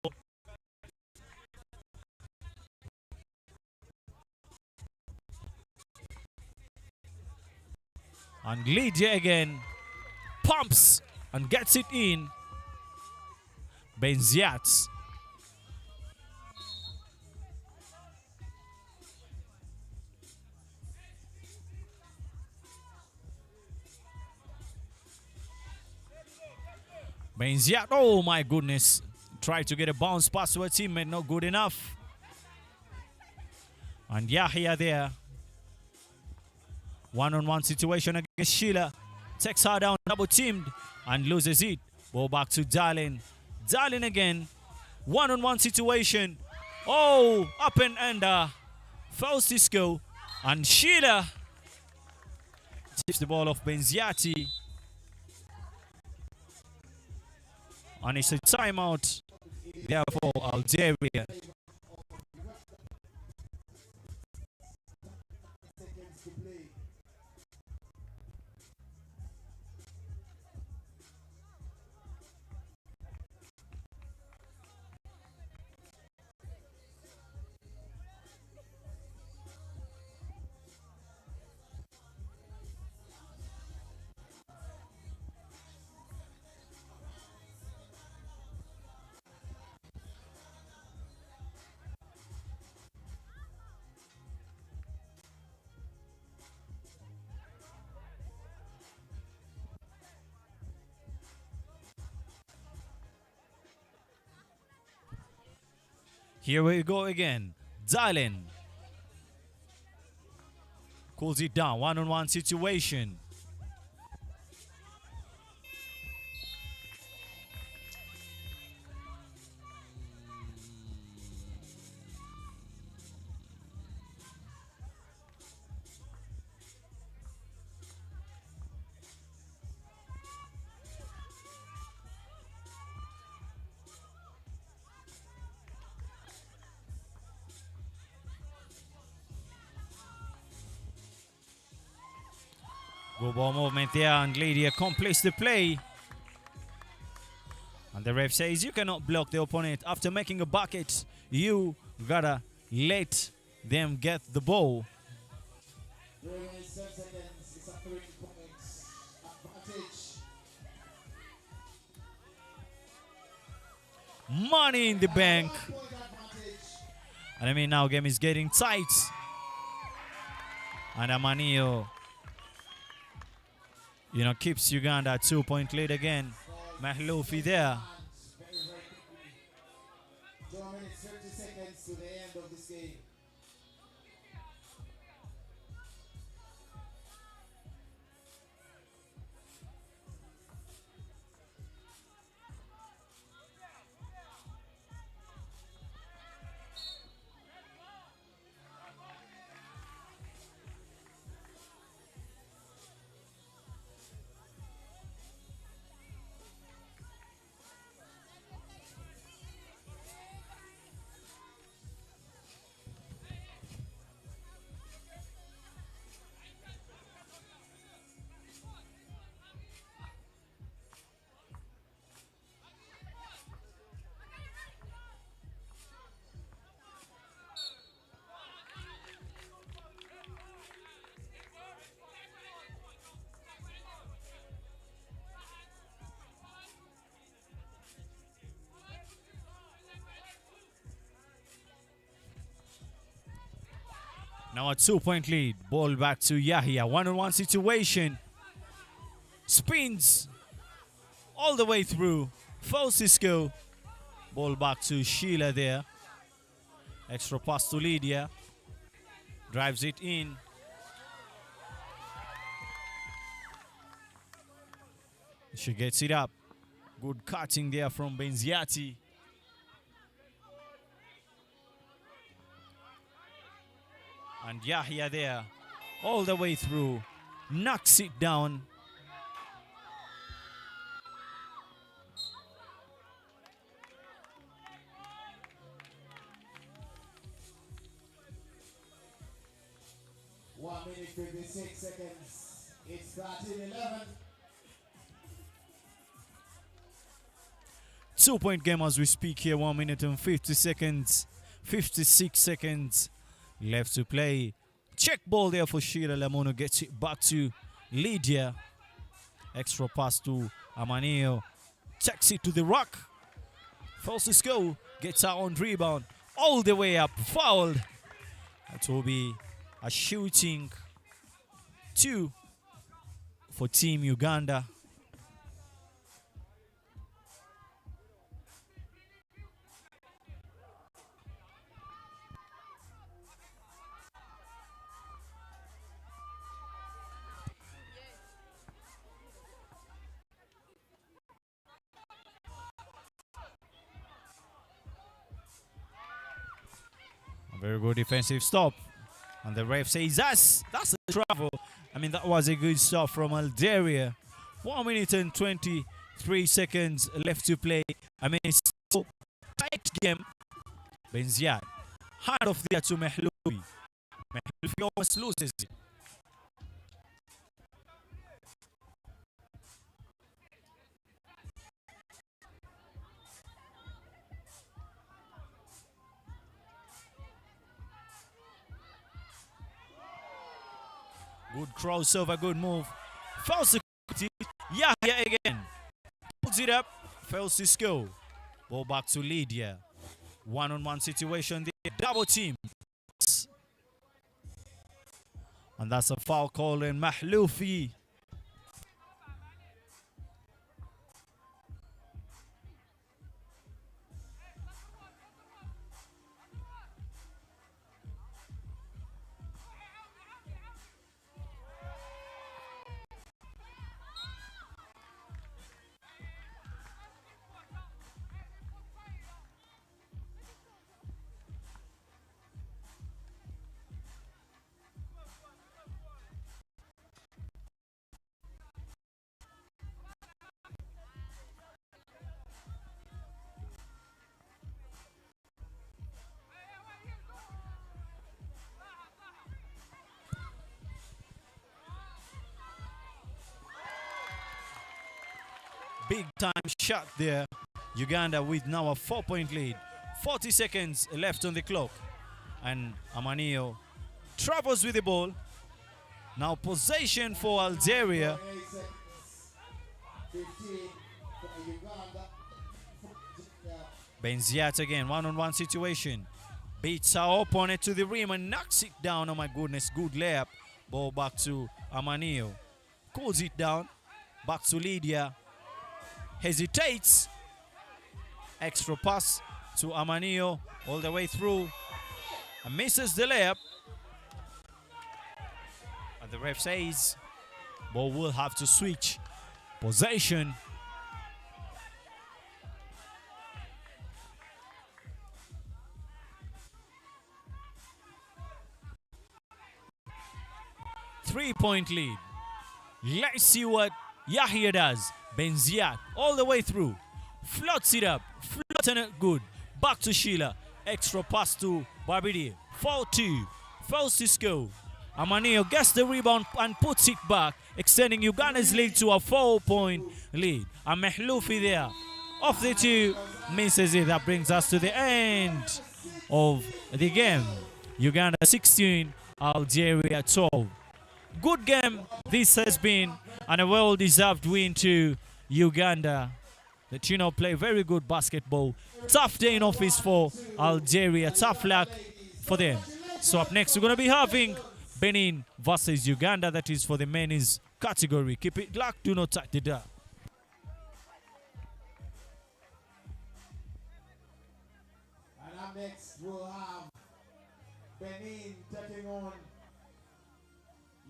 And Lydia again pumps and gets it in. Benziat. Benziat, oh my goodness. Tried to get a bounce pass to a teammate, not good enough. And Yahya there. One-on-one situation against Sheila. Takes her down, double teamed, and loses it. Ball back to Darlin. Darlin again. One-on-one situation. Oh, up and under. Francisco. And Sheila tips the ball off Benziati. And it's a timeout there for Algeria. Here we go again. Darlin cools it down. One-on-one situation. Good ball movement there, and Lydia completes the play. And the ref says you cannot block the opponent after making a bucket. You gotta let them get the ball. Money in the bank. And I mean, now game is getting tight. And Amanio, you know, keeps Uganda a 2-point lead again. Mehloufi there. 2 minutes 30 seconds to the end of this game. Now a 2-point lead. Ball back to Yahya. One-on-one situation. Spins all the way through. Francisco. Ball back to Sheila there. Extra pass to Lydia. Drives it in. She gets it up. Good cutting there from Benziati. And Yahya there, all the way through, knocks it down. One minute 56 seconds. It's 13-11. 2-point game as we speak here. 1 minute and 50 seconds, 56 seconds left to play. Check ball there for Shira. Lamono gets it back to Lydia. Extra pass to Amaneo. Takes it to the rock. Francisco gets out on rebound. All the way up. Fouled. That will be a shooting 2 for Team Uganda. Very good defensive stop. And the ref says that's a travel. I mean, that was a good stop from Algeria. 1 minute and 23 seconds left to play. I mean, it's so tight game. Benziat. Hand off there to Mehloufi. Mehloufi almost loses it. Good crossover, good move. Francisco, Yahya again. Pulls it up. Francisco. Ball back to Lydia. One-on-one situation there. Double team. And that's a foul call in Mehloufi. Big time shot there. Uganda with now a 4-point lead. 40 seconds left on the clock. And Amanio travels with the ball. Now possession for Algeria. 15 for Uganda. Benziat again, one-on-one situation. Beats our opponent to the rim and knocks it down. Oh my goodness, good layup. Ball back to Amanio. Cools it down. Back to Lydia. Hesitates. Extra pass to Amanio all the way through. And misses the layup. And the ref says ball will have to switch. Possession. Three-point lead. Let's see what Yahya does. Benziat all the way through. Floats it up. Floats it good. Back to Sheila. Extra pass to Barbidi. 4-2. Francisco. Amanio gets the rebound and puts it back, extending Uganda's lead to a 4-point lead. And Mehloufi there. Off the two. Misses it. That brings us to the end of the game. Uganda 16. Algeria 12. Good game this has been, and a well-deserved win to Uganda. The Chino play very good basketball. Tough day in office for Algeria. Tough luck for them. So up next, we're going to be having Benin versus Uganda. That is for the men's category. Keep it locked. Do not touch the dial. And up next, we'll have Benin taking on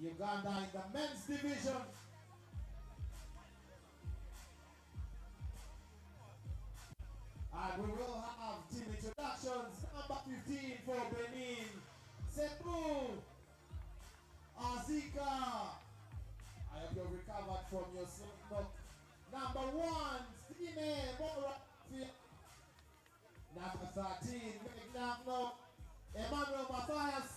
Uganda in the men's division. And we will have team introductions. Number 15 for Benin, Sepu Azika. I hope you've recovered from your sleep knock. Number 1, Stine Borafia. Number 13, Megnamno Emmanuel Matthias.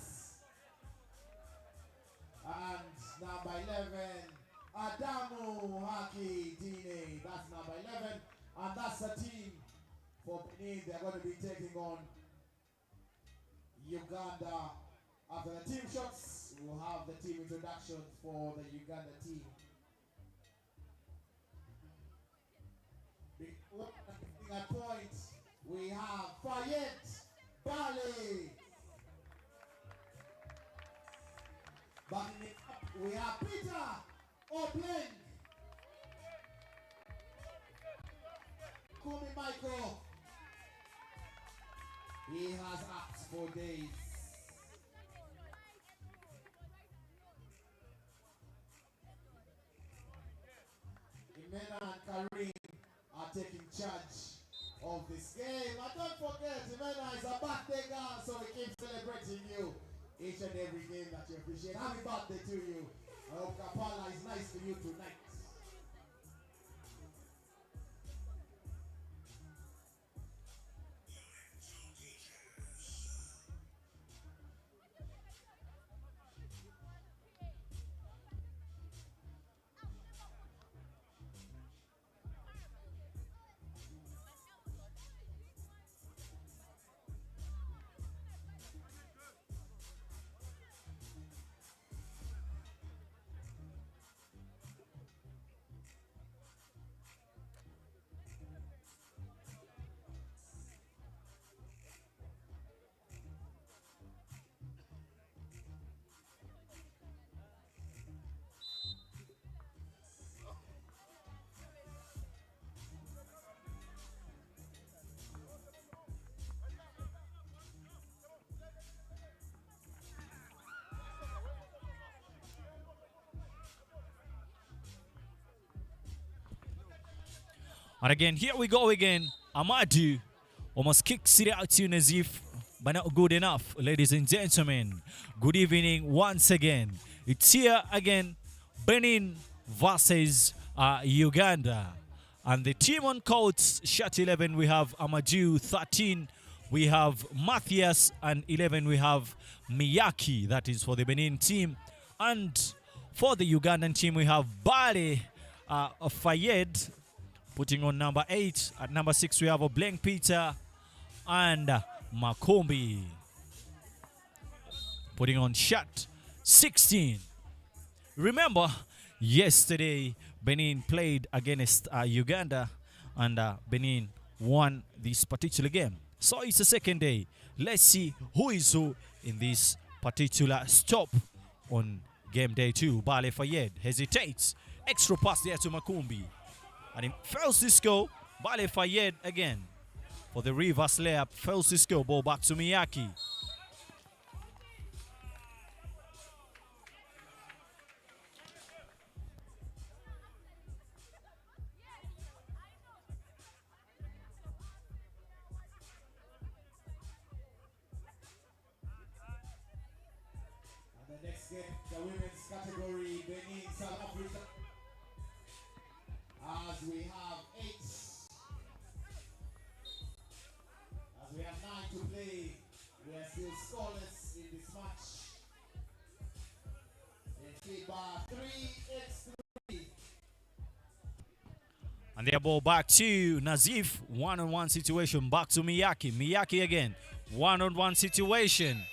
And number 11, Adamu Haki Dine. That's number 11. And that's the team for Benin. They're going to be taking on Uganda. After the team shots, we'll have the team introductions for the Uganda team. At point, we have Fayette Bali. Backing it up, we have Peter O'Bleng. Kumi Michael. He has acts for days. Imena and Karim are taking charge of this game. And don't forget, Imena is a birthday girl, so we keep celebrating you each and every game that you appreciate. Happy birthday to you. I hope Kampala is nice to you tonight. And again, here we go again. Amadu almost kicks it out to Nazif, but not good enough. Ladies and gentlemen, good evening once again. It's here again, Benin versus Uganda. And the team on court, shot 11, we have Amadu, 13, we have Matthias, and 11, we have Miyaki. That is for the Benin team. And for the Ugandan team, we have Bale Fayed, putting on number 8. At number 6, we have O'Bleng Peter and Makombi, putting on shot 16. Remember, yesterday Benin played against Uganda, and Benin won this particular game. So it's the second day. Let's see who is who in this particular stop on game day 2. Bale Fayed hesitates. Extra pass there to Makumbi. And he fails to score. Bale Fayed again for the reverse layup. Fails to score. Ball back to Miyaki. And the next game, the women's category, Benin, South Africa. As we have 8. As we have 9 to play, we are still scoreless in this match. In FIBA 3x3. And their ball back to Nazif. One-on-one situation. Back to Miyaki. Miyaki again. One-on-one situation.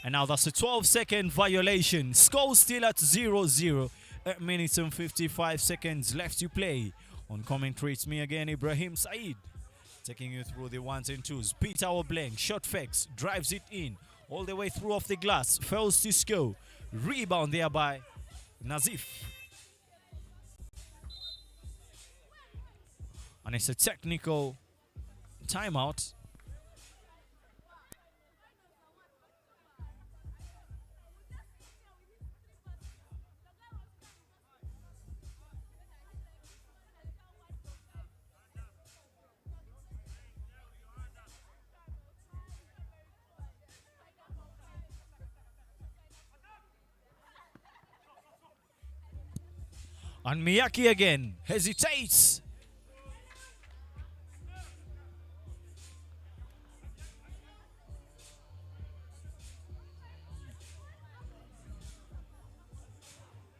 And now that's a 12-second violation. Score still at 0-0. 8 minutes and 55 seconds left to play. On commentary, it's me again, Ibrahim Said. taking you through the ones and twos. Peter Obleng, shot fakes, drives it in, all the way through off the glass, fails to score. Rebound there by Nazif. And it's a technical timeout. And Miyaki again hesitates.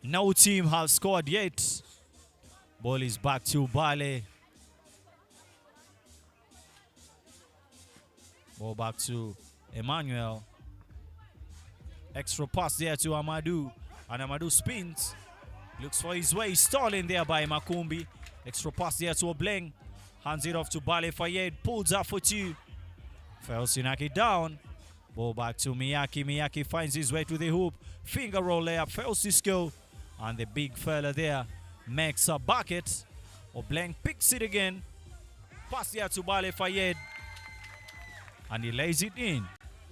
No team has scored yet. Ball is back to Bale. Ball back to Emmanuel. Extra pass there to Amadou. And Amadou spins. Looks for his way. Stolen there by Makumbi. Extra pass there to Obleng. Hands it off to Bale Fayed. Pulls up for two. Fails to knock it down. Ball back to Miyaki. Miyaki finds his way to the hoop. Finger roll layup. Fails to score. And the big fella there makes a bucket. Obleng picks it again. Pass there to Bale Fayed. And he lays it in.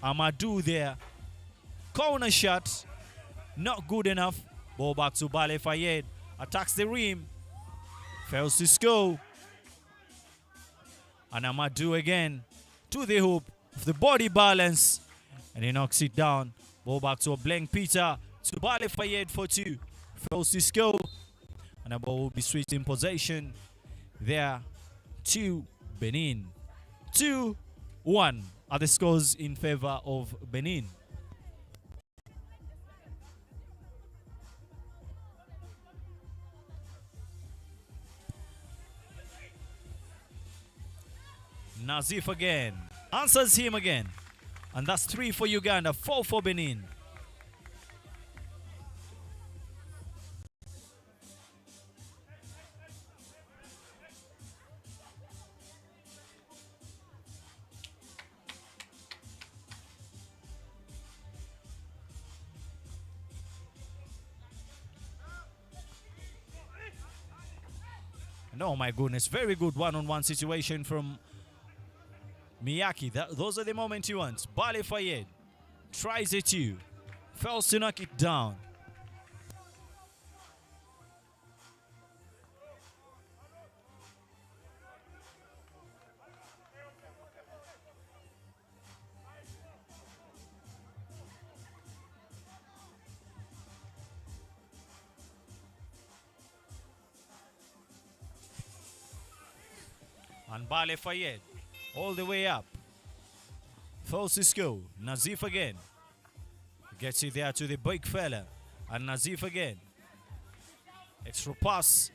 Amadou there. Corner shot. Not good enough. Ball back to Bale Fayed. Attacks the rim. Fails to score. And Amadou again to the hoop. The body balance. And he knocks it down. Ball back to Obleng Peter. To Bale Fayed for two. Fails to score. And the ball will be switched in possession. There to Benin. 2-1 are the scores in favor of Benin. Nazif again. Answers him again. And that's 3 for Uganda, 4 for Benin. And oh my goodness, very good one-on-one situation from Miyaki. Those are the moments he wants. Bale Fayed tries it too. Fails to knock it down. And Bale Fayed all the way up. Fails to score. Nazif again. Gets it there to the big fella. And Nazif again. Extra pass.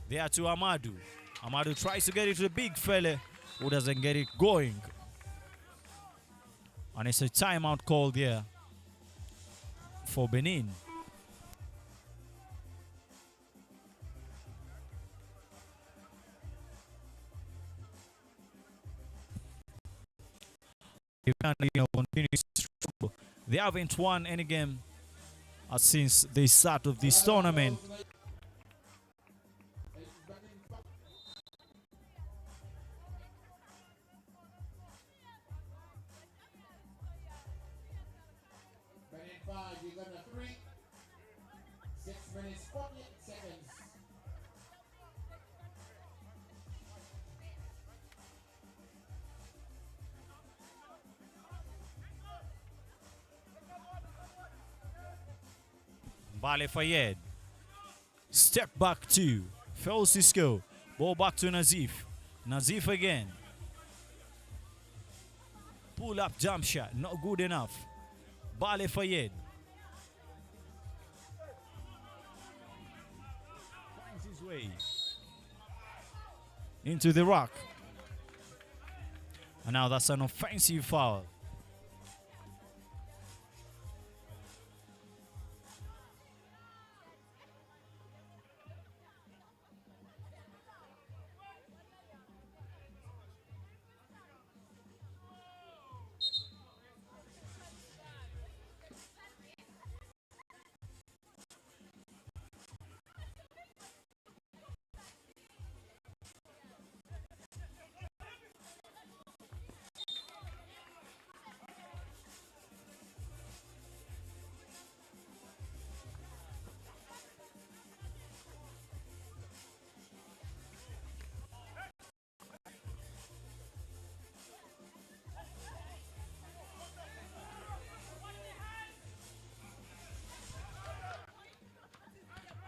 There to Amadou. Amadou tries to get it to the big fella who doesn't get it going. And it's a timeout call there for Benin. Uganda continues to struggle. They haven't won any game since the start of this tournament. Benin 5, Uganda 3. 6 minutes, 48 seconds. Bale Fayed. Step back two. Fails to score. Ball back to Nazif. Nazif again. Pull up jump shot. Not good enough. Bale Fayed. Finds his way into the rock. And now that's an offensive foul.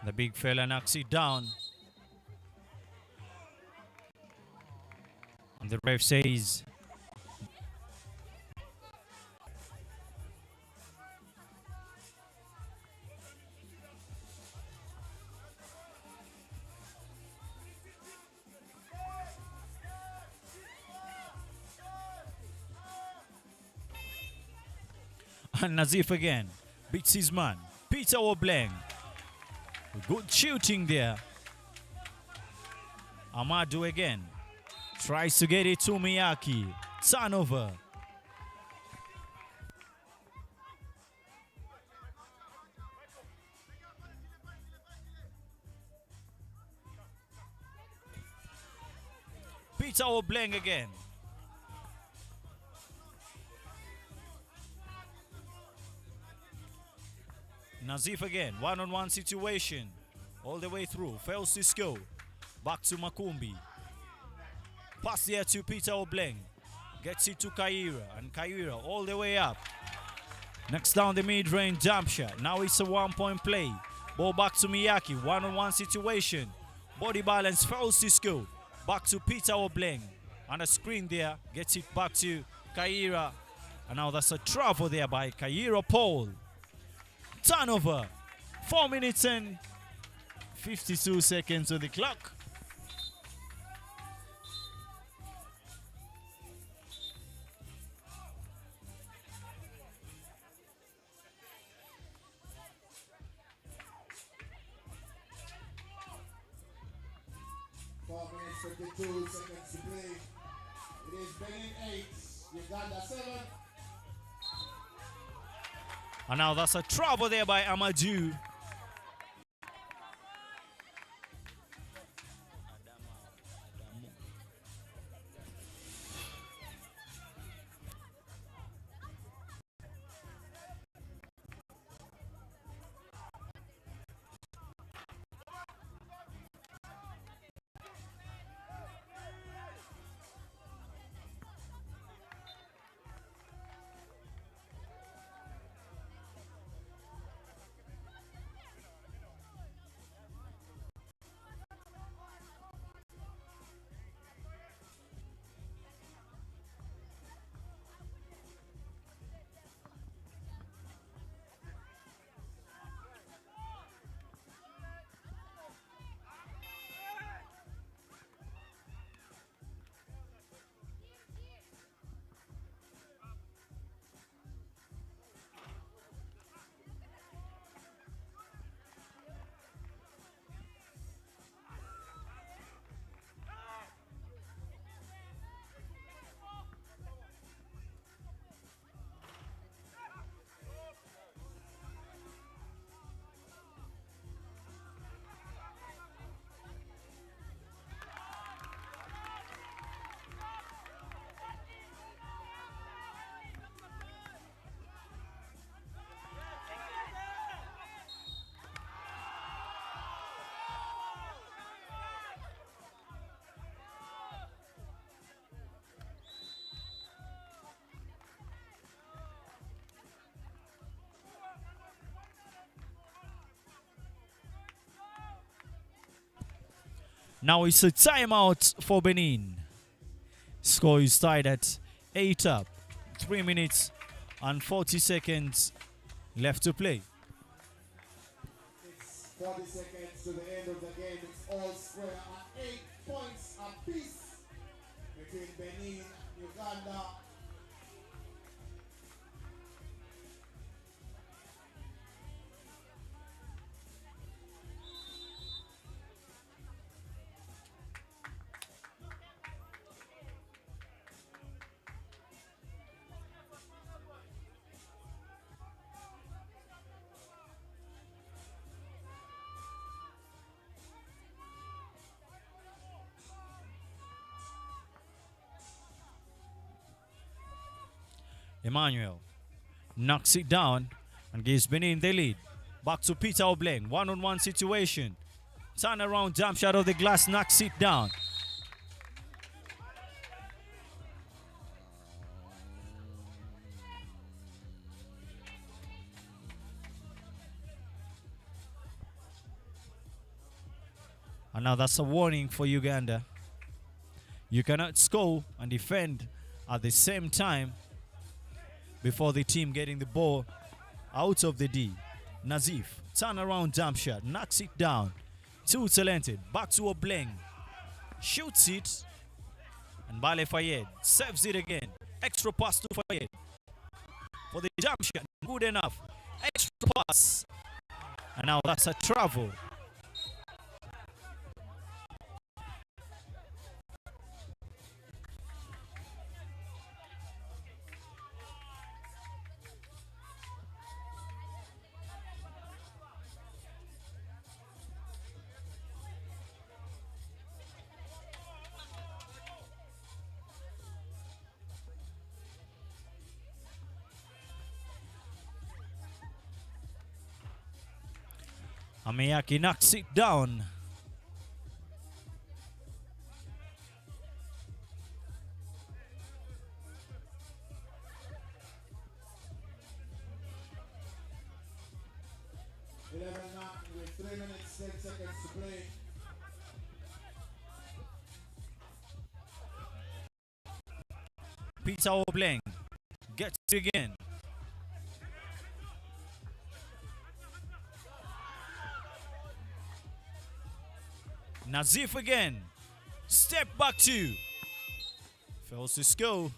The big fella knocks it down. And the ref says and Nazif again beats his man. Peter Obleng. Good shooting there. Amadou again. Tries to get it to Miyaki. Turnover. Peter Obleng again. Nazif again. One-on-one situation. All the way through. Fails to score. Back to Makumbi. Pass here to Peter Obleng. Gets it to Kaira. And Kaira all the way up. Next down the mid-range jump shot. Now it's a one-point play. Ball back to Miyaki. One-on-one situation. Body balance. Fails to score. Back to Peter Obleng. On the screen there. Gets it back to Kaira. And now that's a travel there by Kaira Paul. Turnover. 4 minutes and 52 seconds on the clock. Fifty-two seconds to play. It is Benin 8, Uganda 7. And now that's a trouble there by Amadou. Now it's a timeout for Benin. Score is tied at 8 up. 3 minutes and 40 seconds left to play. It's 40 seconds to the end of the game. It's all square at 8 points apiece between Benin and Uganda. Emmanuel knocks it down and gives Benin the lead. Back to Peter Obleng. One-on-one situation. Turn around, jump shot of the glass, knocks it down. And now that's a warning for Uganda. You cannot score and defend at the same time before the team getting the ball out of the D. Nazif, turn around jump shot, knocks it down. Too talented, back to Obleng. Shoots it. And Bale Fayed saves it again. Extra pass to Fayed. For the jump shot, good enough. Extra pass. And now that's a travel. Ameyaki knocks it down. With 3 minutes, 10 seconds to play. Peter Obleng gets it again. Nazif again. Step back two. Fails to score.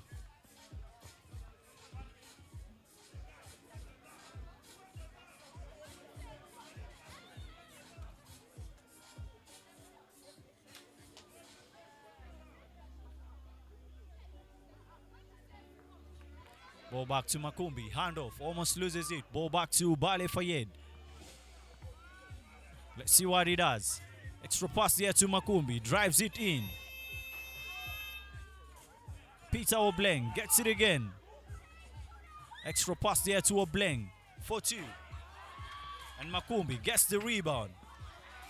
Ball back to Makumbi. Handoff. Almost loses it. Ball back to Bale Fayed. Let's see what he does. Extra pass there to Makumbi. Drives it in. Peter Obleng gets it again. Extra pass there to Obleng. 4-2. And Makumbi gets the rebound.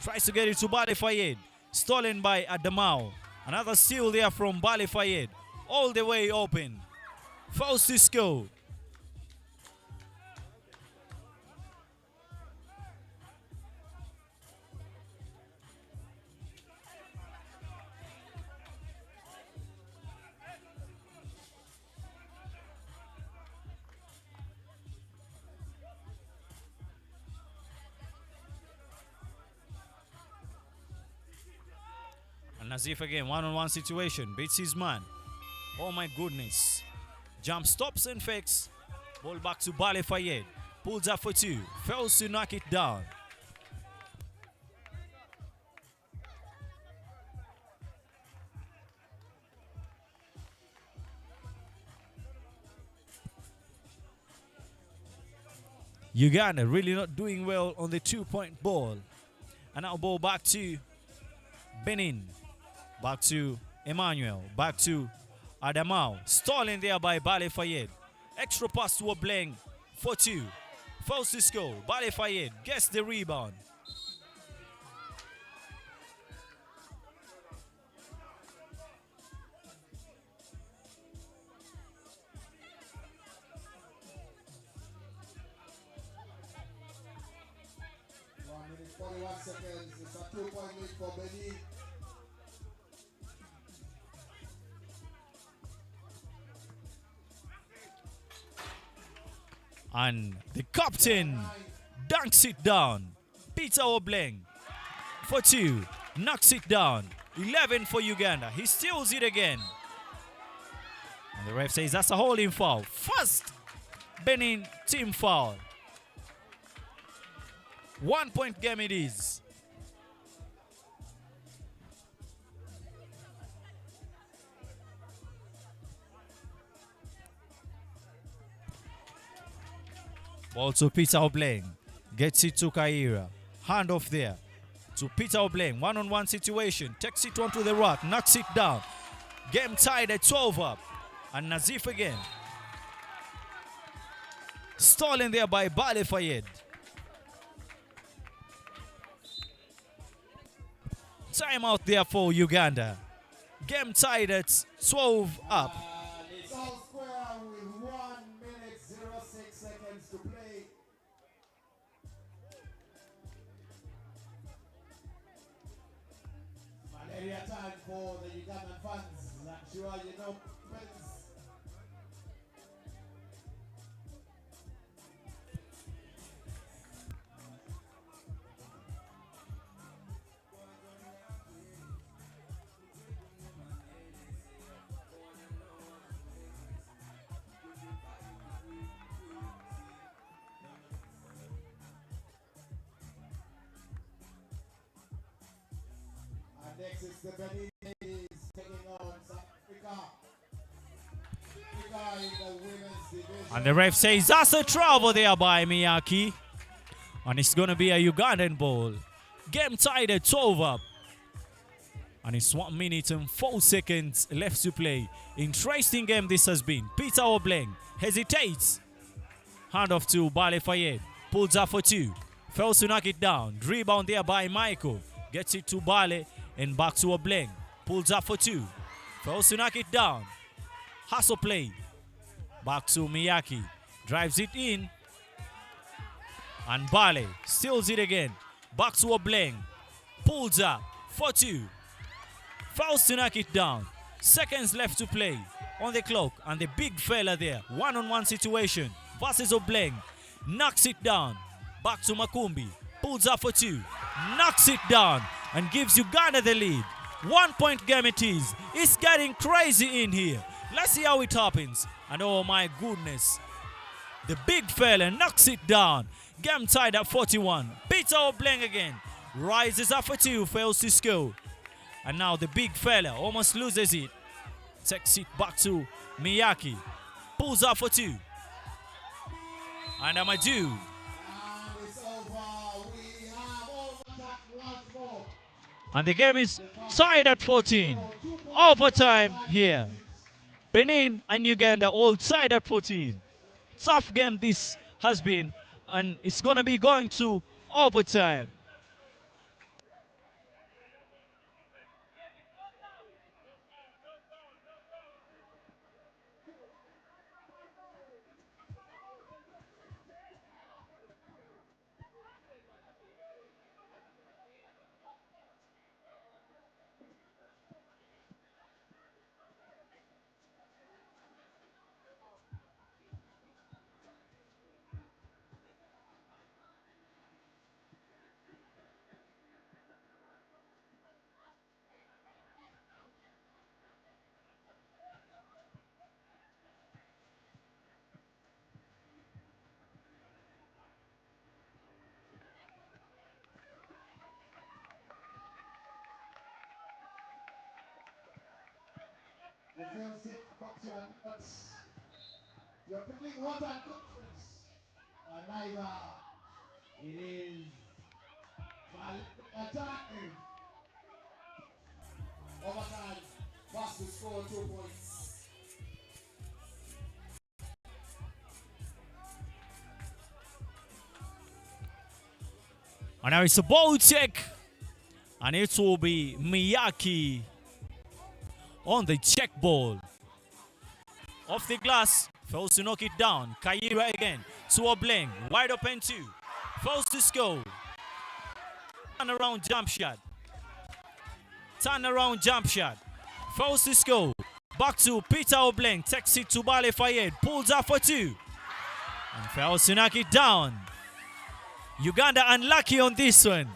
Tries to get it to Bale Fayed. Stolen by Adamao. Another steal there from Bale Fayed. All the way open. Fails to score. And Nazif again, one-on-one situation, beats his man. Oh my goodness. Jump stops and fakes. Ball back to Bale Fayed. Pulls up for two. Fails to knock it down. Uganda really not doing well on the 2-point ball. And now ball back to Benin. Back to Emmanuel. Back to Adamao. Stolen there by Bale Fayed. Extra pass to Obleng. 4-2. Fails to score. Bale Fayed gets the rebound. Minutes 41 seconds. It's a 2-point lead for Benin. And the captain dunks it down. Peter Obleng for two. Knocks it down. 11 for Uganda. He steals it again. And the ref says that's a holding foul. First Benin team foul. 1-point game it is. Ball to Peter Obleng. Gets it to Kaira. Hand off there to Peter Obleng. One-on-one situation. Takes it onto the rack. Knocks it down. Game tied at 12 up. And Nazif again. Stolen there by Bale Fayed. Time out there for Uganda. Game tied at 12 up. It's all square with 1 minute 06 seconds to play. Ugandan fans, I'm sure you know Prince. And next is the Benin ladies taking on South Africa. Africa in the women's division. And the ref says that's a trouble there by Miyaki. And it's going to be a Ugandan ball. Game tied at 12 up. And it's 1 minute and 4 seconds left to play. Interesting game this has been. Peter Obleng hesitates. Hand off to Bale Fayed. Pulls up for 2. Fails to knock it down. Rebound there by Michael. Gets it to Bale and back to Obleng. Pulls up for 2. Fails to knock it down. Hustle play. Back to Miyaki. Drives it in. And Bale steals it again. Back to Obleng. Pulls up for 2. Fails to knock it down. Seconds left to play on the clock. And the big fella there. One-on-one situation versus Obleng. Knocks it down. Back to Makumbi. Pulls up for 2. Knocks it down. And gives Uganda the lead. 1 point game it is. It's getting crazy in here. Let's see how it happens. And oh my goodness. The big fella knocks it down. Game tied at 41. Peter Obleng again. Rises up for 2. Fails to score. And now the big fella almost loses it. Takes it back to Miyaki. Pulls up for 2. And Amadou. And it's over. We have overtime once more. And the game is tied at 14. Overtime here. Benin and Uganda all tied at 14. Tough game this has been. And it's going to be going to overtime. The girls take back to an nuts. You're picking water conference. And neither it is attacking. Overtime. Fast to score 2 points. And now it's a ball check. And it will be Miyaki on the check ball. Off the glass. Fails to knock it down. Kaira again. To Obleng. Wide open 2. Fails to score. Turn around jump shot. Turn around jump shot. Fails to score. Back to Peter Obleng. Takes it to Bale Fayed. Pulls up for 2. And fails to knock it down. Uganda unlucky on this one.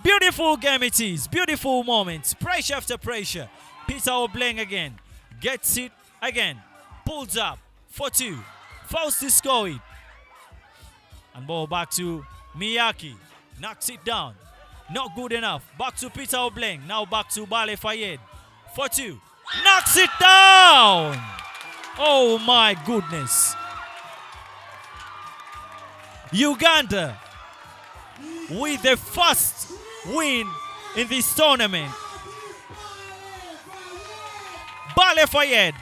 Beautiful game it is. Beautiful moments. Pressure after pressure. Peter Obleng again. Gets it again. Pulls up for 2. Fails to score it. And ball back to Miyaki. Knocks it down. Not good enough. Back to Peter Obleng. Now back to Bale Fayed. For 2. Knocks it down. Oh my goodness. Uganda with the first win in this tournament. Bale Fayed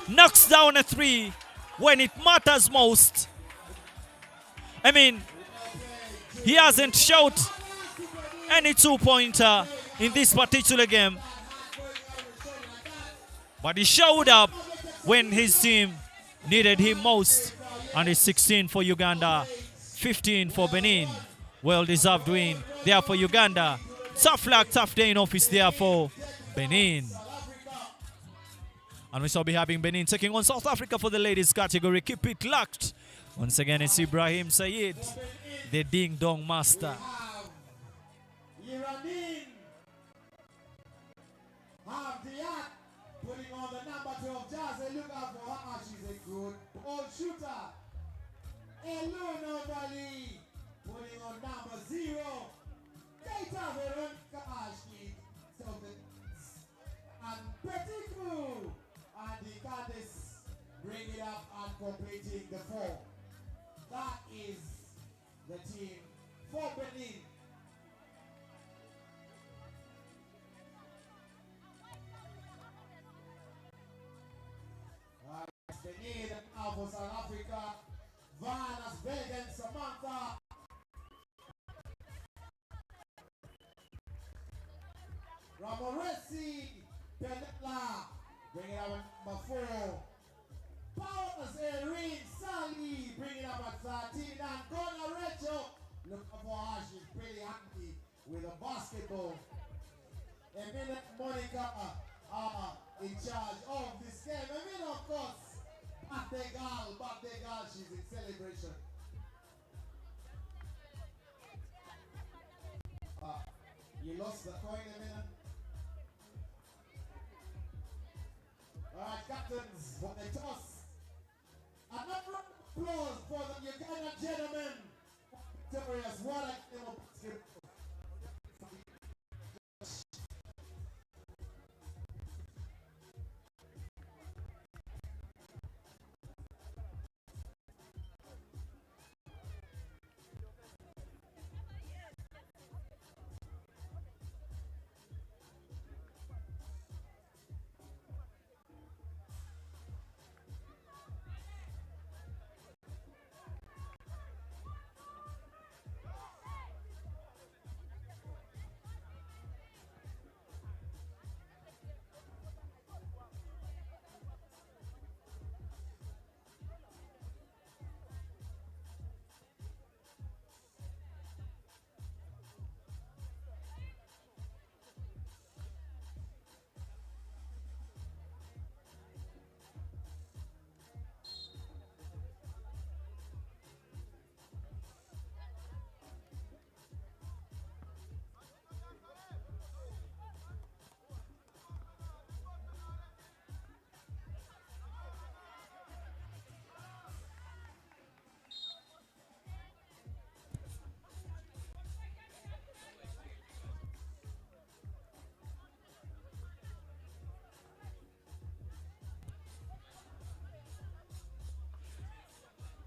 knocks down a 3 when it matters most. I mean, he hasn't shot any 2-pointer in this particular game, but he showed up when his team needed him most. And it's 16 for Uganda, 15 for Benin. Well-deserved win there for Uganda. Tough luck, tough day in office there for Benin. And we shall be having Benin taking on South Africa for the ladies category. Keep it locked. Once again, it's Ibrahim Sayed, the Ding Dong Master. Iranin Havdiat putting on the number 12 jersey. Look out for her. She's a good ball shooter. Eluna Valley putting on number 0. Data Veronica Ashki. And Petiku and the Candice bring it up and completing the 4. That is the team for Benin. Benin now for South Africa. Van as Belgian Samantha. Ramoresi Penela bringing up at number 4. Paul as Erin Sally bringing up at 13. And Gona Rachel, look for her, she's pretty happy with a basketball. Emina Monica in charge of this game. Emina, of course, birthday girl, she's in celebration. You lost the coin, Emina. Alright, captains, for the toss. Another applause for the Uganda gentlemen. Victorious, what a game of basketball.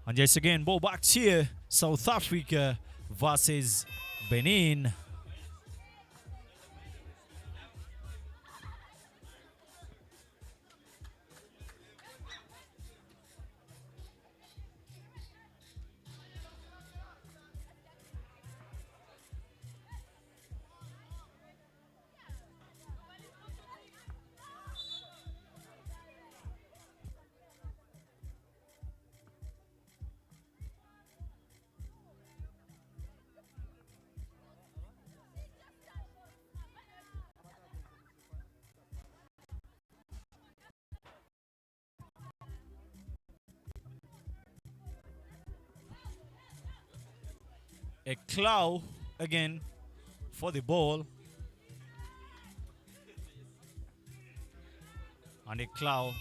And just again, ball back here. South Africa versus Benin. A claw again for the ball. And a claw.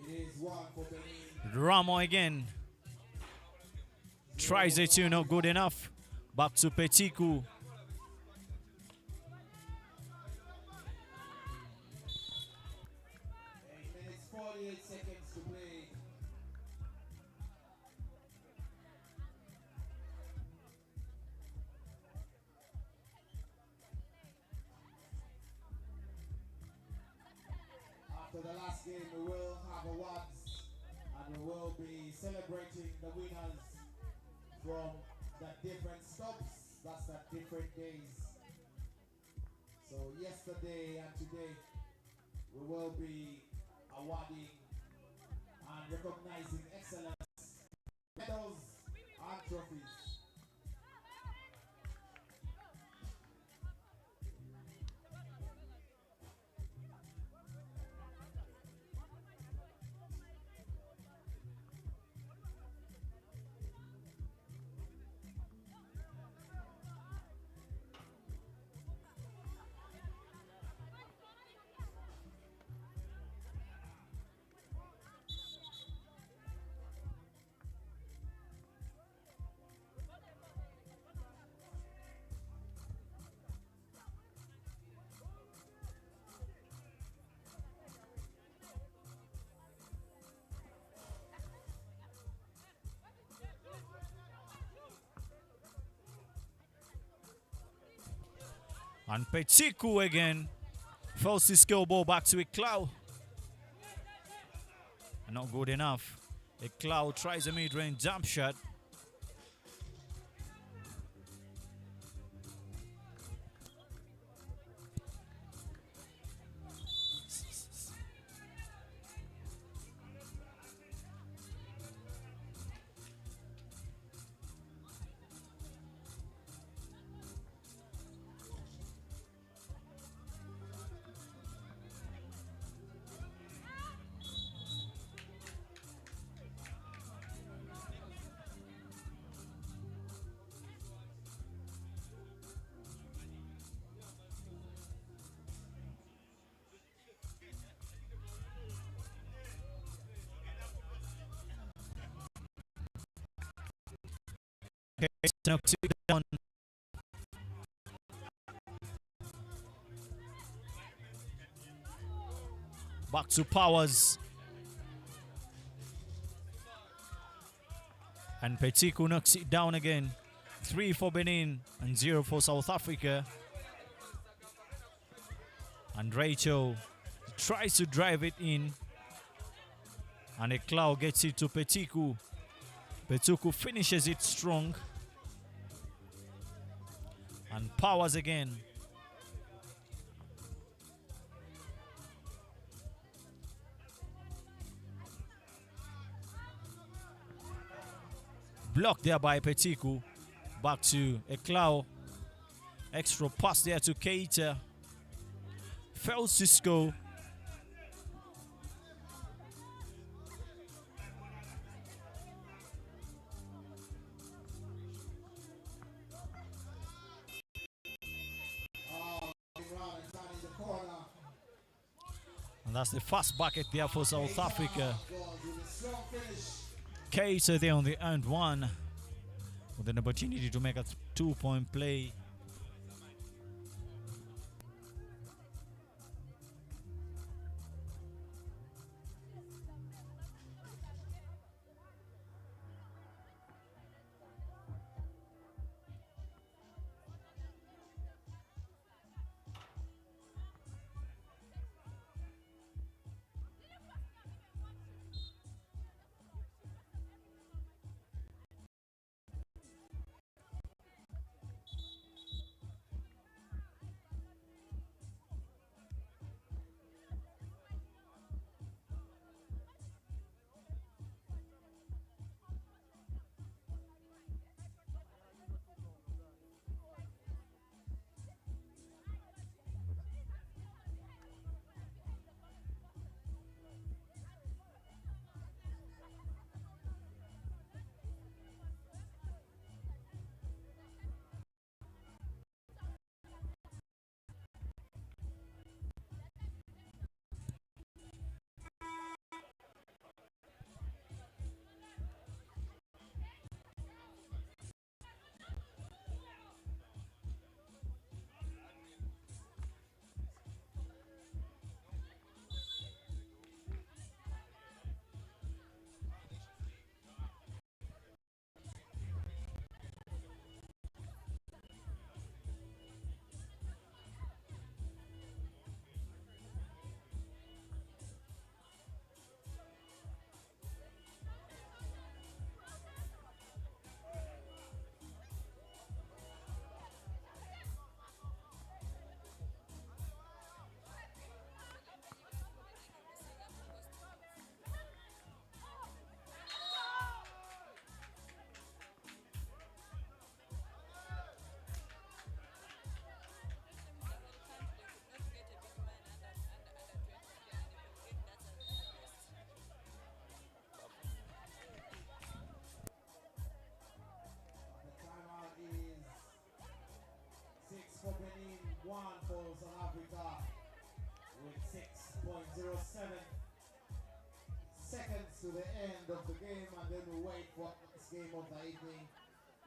It is 1 for Benin. Ramo again. Tries it to, not good enough. Back to Petiku. 48 seconds to play. After the last game, we will have awards and we will be celebrating the winners from the different stops. That's the different days. So yesterday and today, we will be awarding and recognizing excellence, medals and trophies. And Petiku again. Fails the skill ball back to Eclau. Not good enough. Eclau tries a mid-range jump shot. Down. Back to Powers. And Petiku knocks it down again. 3 for Benin and 0 for South Africa. And Rachel tries to drive it in. And Eclau gets it to Petiku. Petiku finishes it strong. And Powers again. Blocked there by Petiku. Back to Eclau. Extra pass there to Keita. Fails to score. And that's the first bucket there for South Africa. Keita there on the end one with an opportunity to make a 2-point play. For Benin, 1 for South Africa with 6.07 seconds to the end of the game, and then we wait for the next game of the evening,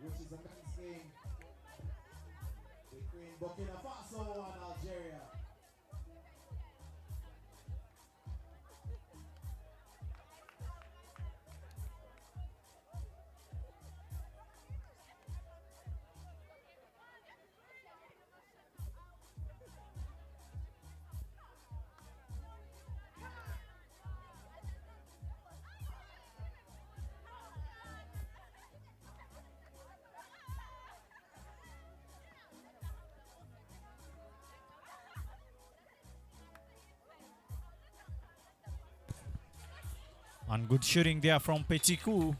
which is a men's game between Burkina Faso and Algeria. And good shooting there from Petiku.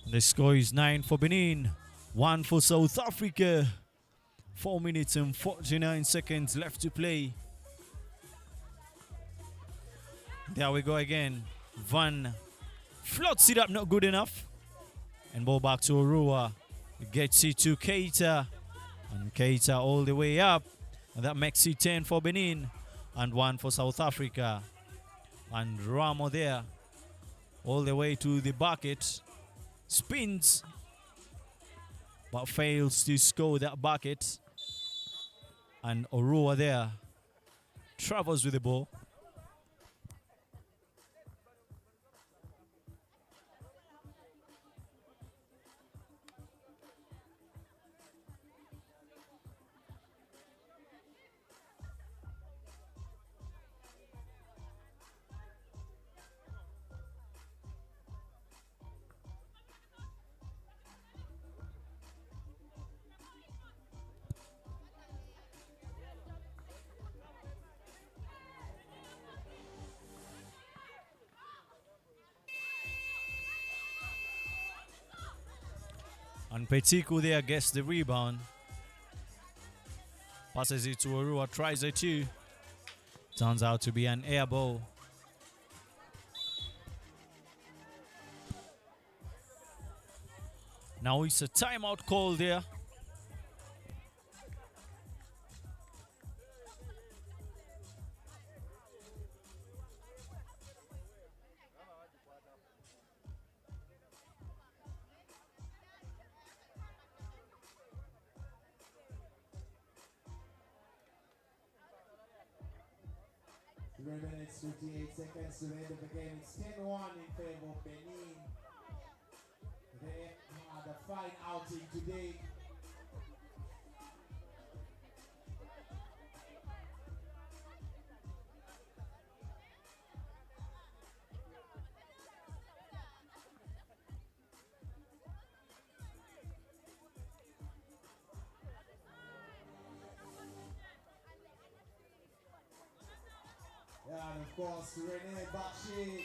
The score is 9 for Benin, 1 for South Africa. 4 minutes and 49 seconds left to play. There we go again. Van floats it up, not good enough. And ball back to Orua. Gets it to Keita. And Keita all the way up. And that makes it 10 for Benin. And 1 for South Africa. And Ramo there all the way to the bucket. Spins, but fails to score that bucket. And Orua there travels with the ball. And Petiku there gets the rebound. Passes it to Orua, tries it too. Turns out to be an air ball. Now it's a timeout call there. Minutes, 58 seconds to the end of the game. It's 10-1 in favor of Benin. They had a fine outing today. And of course, Rene Bakshi.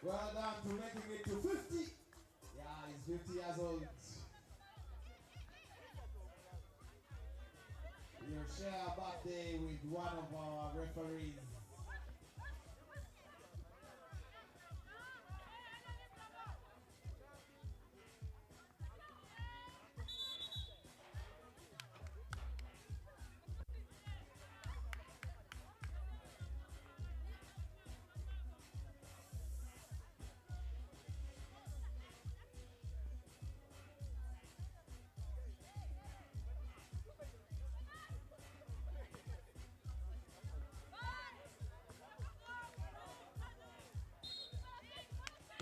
Well done to making it to 50. Yeah, he's 50 years old. You share a birthday with one of our referees.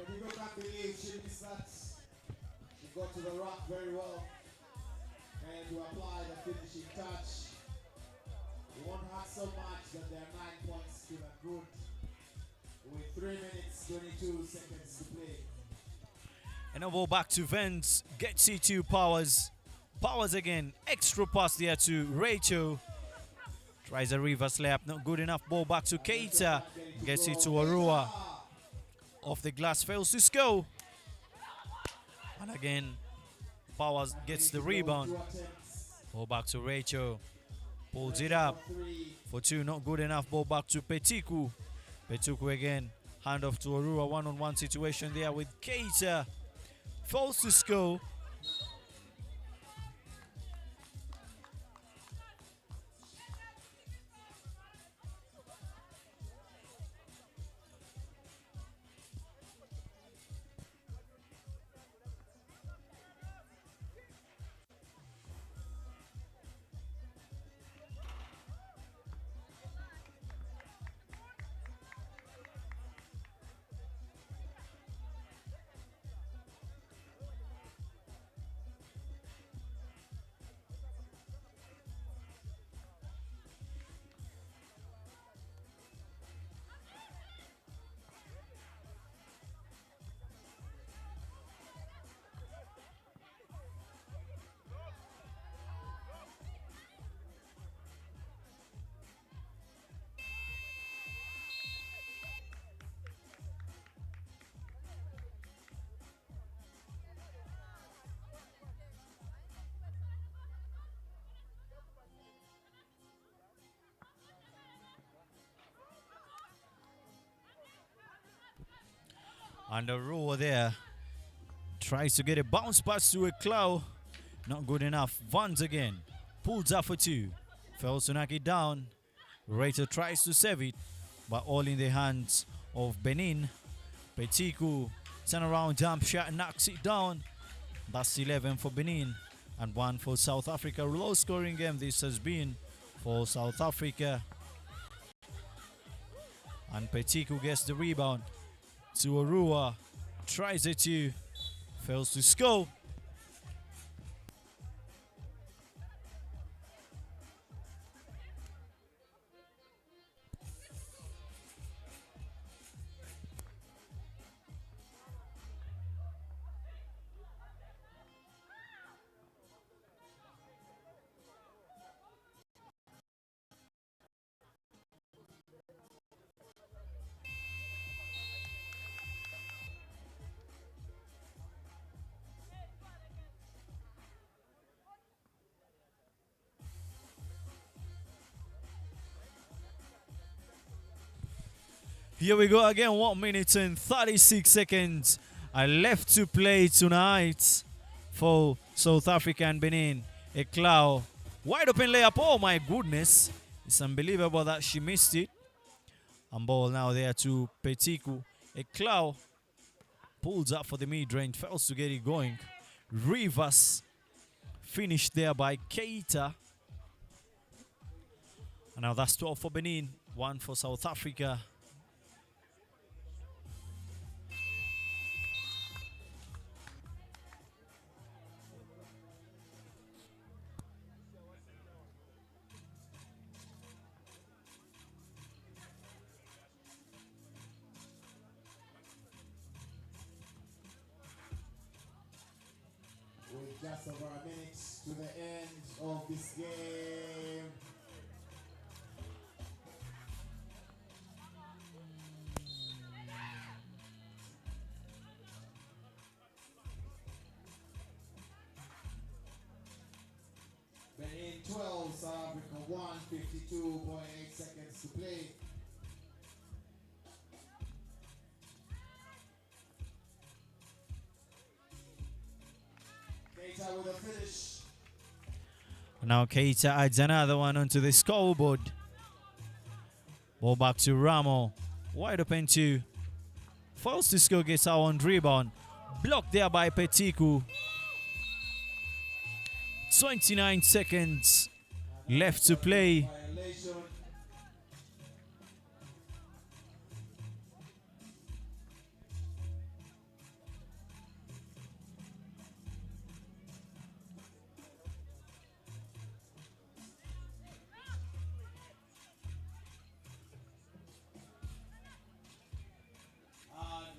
People can't believe she missed that. She got to the rock very well. And to apply the finishing touch. It won't hurt so much that there are 9 points to the good. With 3 minutes, 22 seconds to play. And a ball back to Vance. Gets it to Powers. Powers again. Extra pass there to Rachel. Tries a reverse layup. Not good enough. Ball back to Keita. Gets it to Orua. Off the glass, fails to score. And again, Powers gets the rebound. Ball back to Rachel. Pulls it up for two, not good enough. Ball back to Petiku. Petiku again. Hand off to Orua. One-on-one situation there with Keita. Fails to score. And the rower there tries to get a bounce pass to a Clow. Not good enough. Vance again. Pulls up for two. Fails to knock it down. Rachel tries to save it. but all in the hands of Benin. Petiku, turn around jump shot, knocks it down. That's 11 for Benin and 1 for South Africa. Low scoring game this has been for South Africa. And Petiku gets the rebound to Arua, tries it to, fails to score. Here we go again, 1 minute and 36 seconds left to play tonight for South Africa and Benin. A Clow, wide open layup, oh my goodness. It's unbelievable that she missed it. And ball now there to Petiku. A Clow pulls up for the mid-range, fails to get it going. Rivers finished there by Keita. And now that's 12 for Benin, 1 for South Africa. Just over a minute to the end of this game. Benin 12, South Africa 1, 52.8 seconds to play. With a finish. Now Keita adds another one onto the scoreboard. Ball back to Ramo. Wide open to fails to score, gets out on rebound. Blocked there by Petiku. 29 seconds left to play. Violation.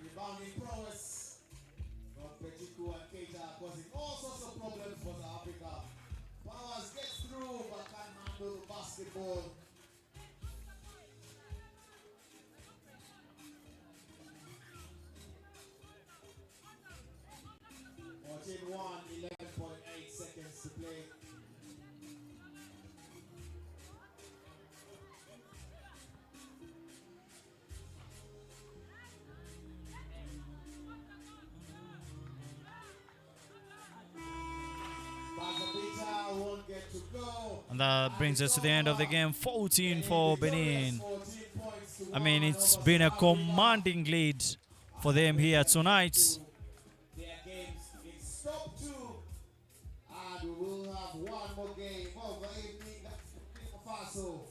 Rebounding prowess from Petiku and Keita causing all sorts of problems for South Africa. Powers gets through but can't handle the basketball. Fourteen 1, 11.8 seconds to play. Won't get to go. And that brings us to the end of the game. 14 for Benin. I mean, it's been a commanding lead for them here tonight. Their games in stop 2, and we will have one more game of the evening. That's Burkina Faso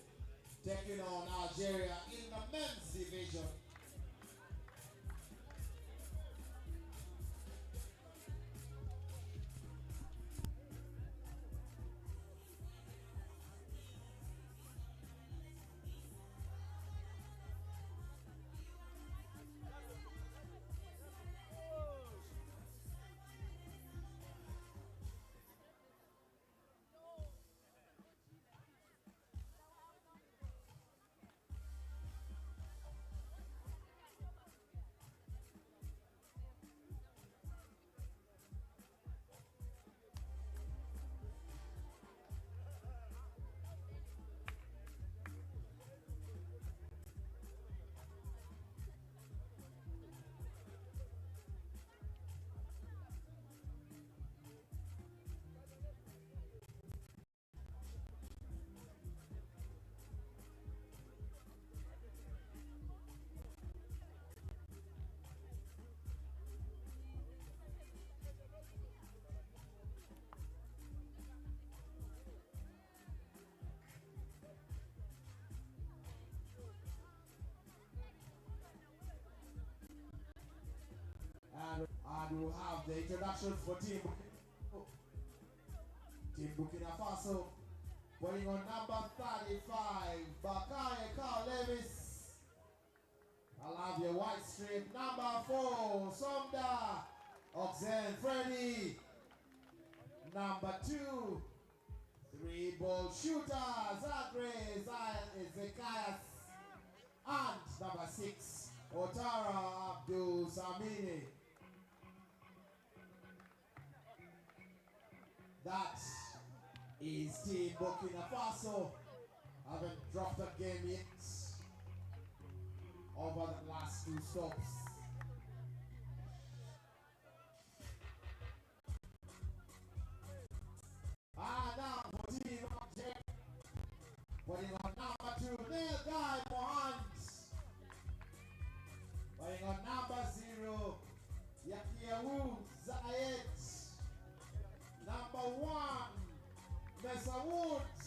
taking on Algeria in the men's division. And we'll have the introductions for Team Burkina Faso. Putting on number 35, Bakaye Carl Levis. I'll have your white strip. Number 4, Somda Oxen Freddy. Number 2, 3-ball shooter, Zagre Ezekias. And number 6, Otara Abdul Samini. That is Team Burkina Faso. Haven't dropped a game yet over the last 2 stops. Now for Team Object, putting on number 2, Neil Guy Mohand. Putting on number 0, Yakiawu Zayed. Number 1, Mesa Woods,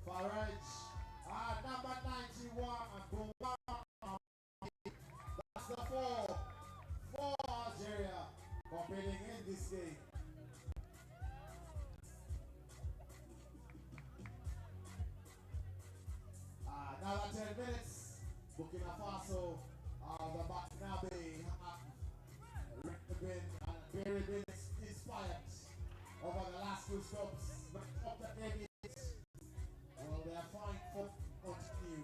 Farage. Number 91, Bumba. That's the 4 for Algeria competing in this game. Another 10 minutes. Burkina Faso, the Baknabe have been inspired over the last 2 stops. But after 10 minutes, well, they are fine for continue.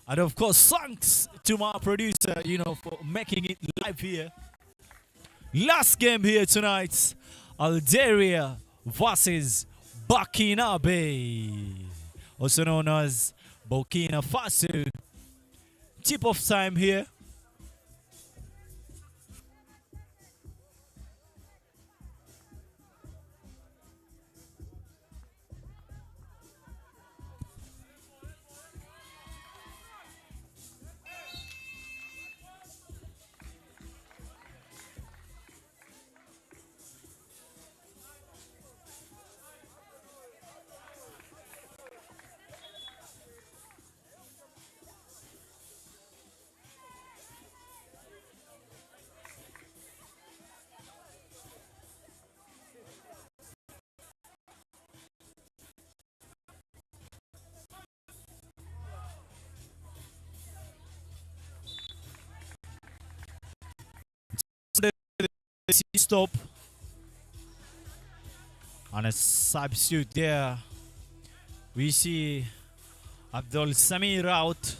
And of course, thanks to my producer, for making it live here. Last game here tonight, Algeria versus Burkina, also known as Burkina Faso. Tip of time here. stop. And a substitute there. We see Abdul Samir out.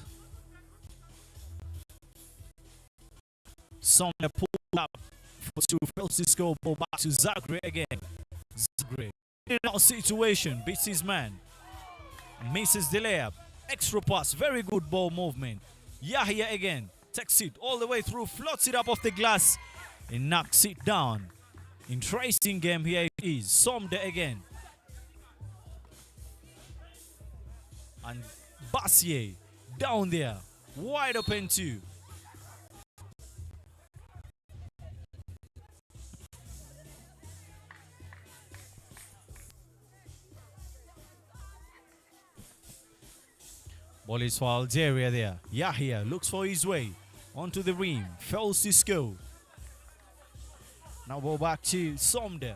Some pull up to Francisco, ball back to Zagre again. Zagre in a situation, beats his man, misses the layup. Extra pass, very good ball movement. Yahya again takes it all the way through, floats it up off the glass, and knocks it down. Interesting game here it is. Somde again. And Bassier down there, wide open too. Ball is for Algeria there. Yahya looks for his way onto the rim. Fails to score. Now ball back to Somde.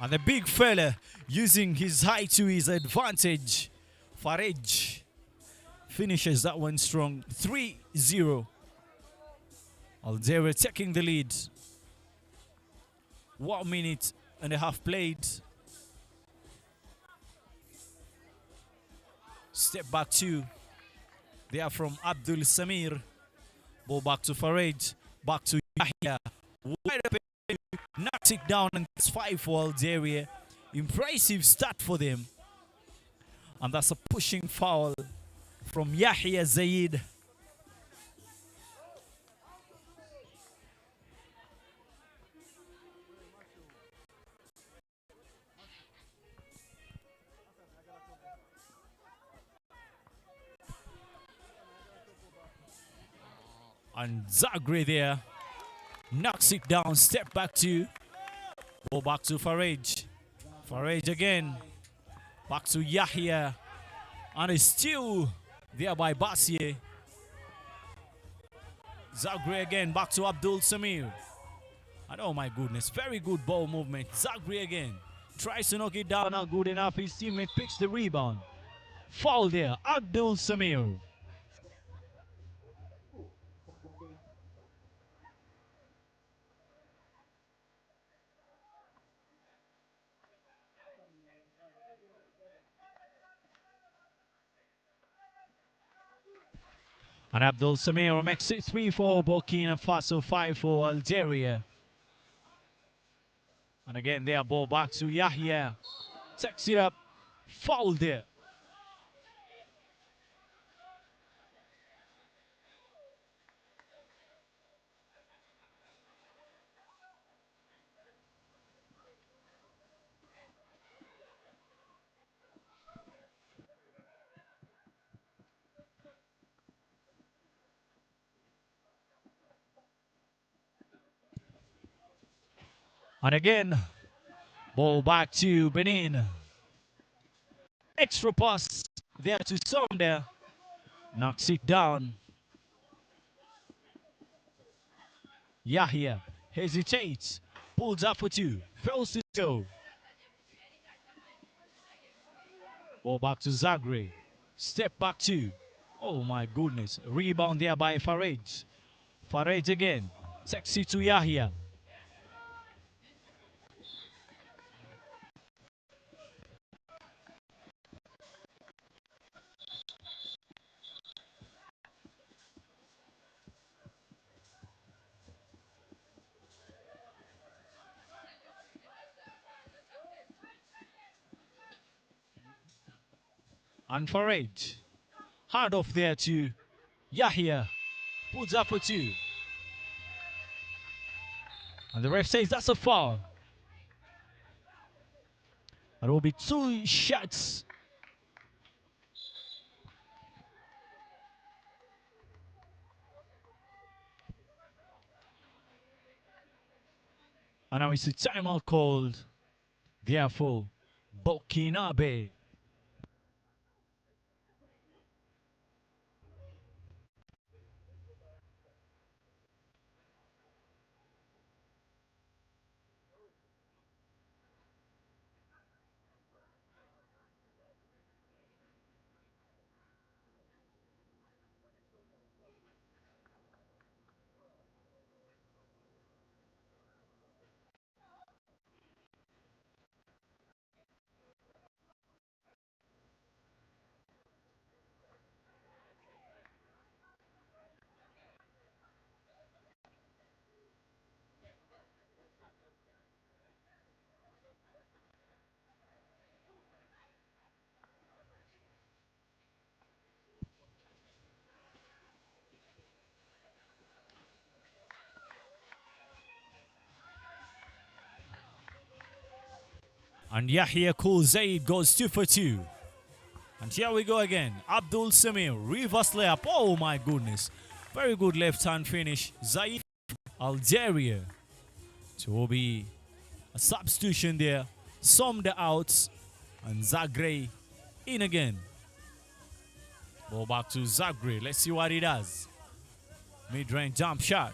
And the big fella using his height to his advantage. Farage finishes that one strong. 3-0. Algeria taking the lead. 1 minute and a half played. Step back two. They are from Abdul Samir. Ball back to Farage. Back to Yahya. Wide open. Knocks it down, and it's 5 for Algeria. Impressive start for them. And that's a pushing foul from Yahya Zaid. And Zagre there knocks it down. Step back to. Go back to Farage. Farage again. Back to Yahya. And it's still there by Bassier. Zagre again. Back to Abdul Samir. And oh my goodness. Very good ball movement. Zagre again. Tries to knock it down. Not good enough. His teammate picks the rebound. Foul there. Abdul Samir. And Abdul Samir makes it 3 for Burkina Faso, 5 for Algeria. And again there, ball back to Yahya. Takes it up. Foul there. And again, ball back to Benin. Extra pass there to Somde. Knocks it down. Yahya hesitates. Pulls up for two. Fails to go. Ball back to Zagre. Step back two. Oh my goodness. Rebound there by Farage. Farage again. Takes it to Yahya. And Farage. Hard off there to Yahya. Pulls up for two. And the ref says that's a foul. There will be 2 shots. And now it's a timeout called. Therefore, Burkina. And Yahya Kul Zaid goes 2 for 2. And here we go again. Abdul Samir, reverse layup. Oh my goodness. Very good left hand finish. Zaid, Algeria. So will be a substitution there. Somda out. And Zagre in again. Ball back to Zagre. Let's see what he does. Mid-range jump shot.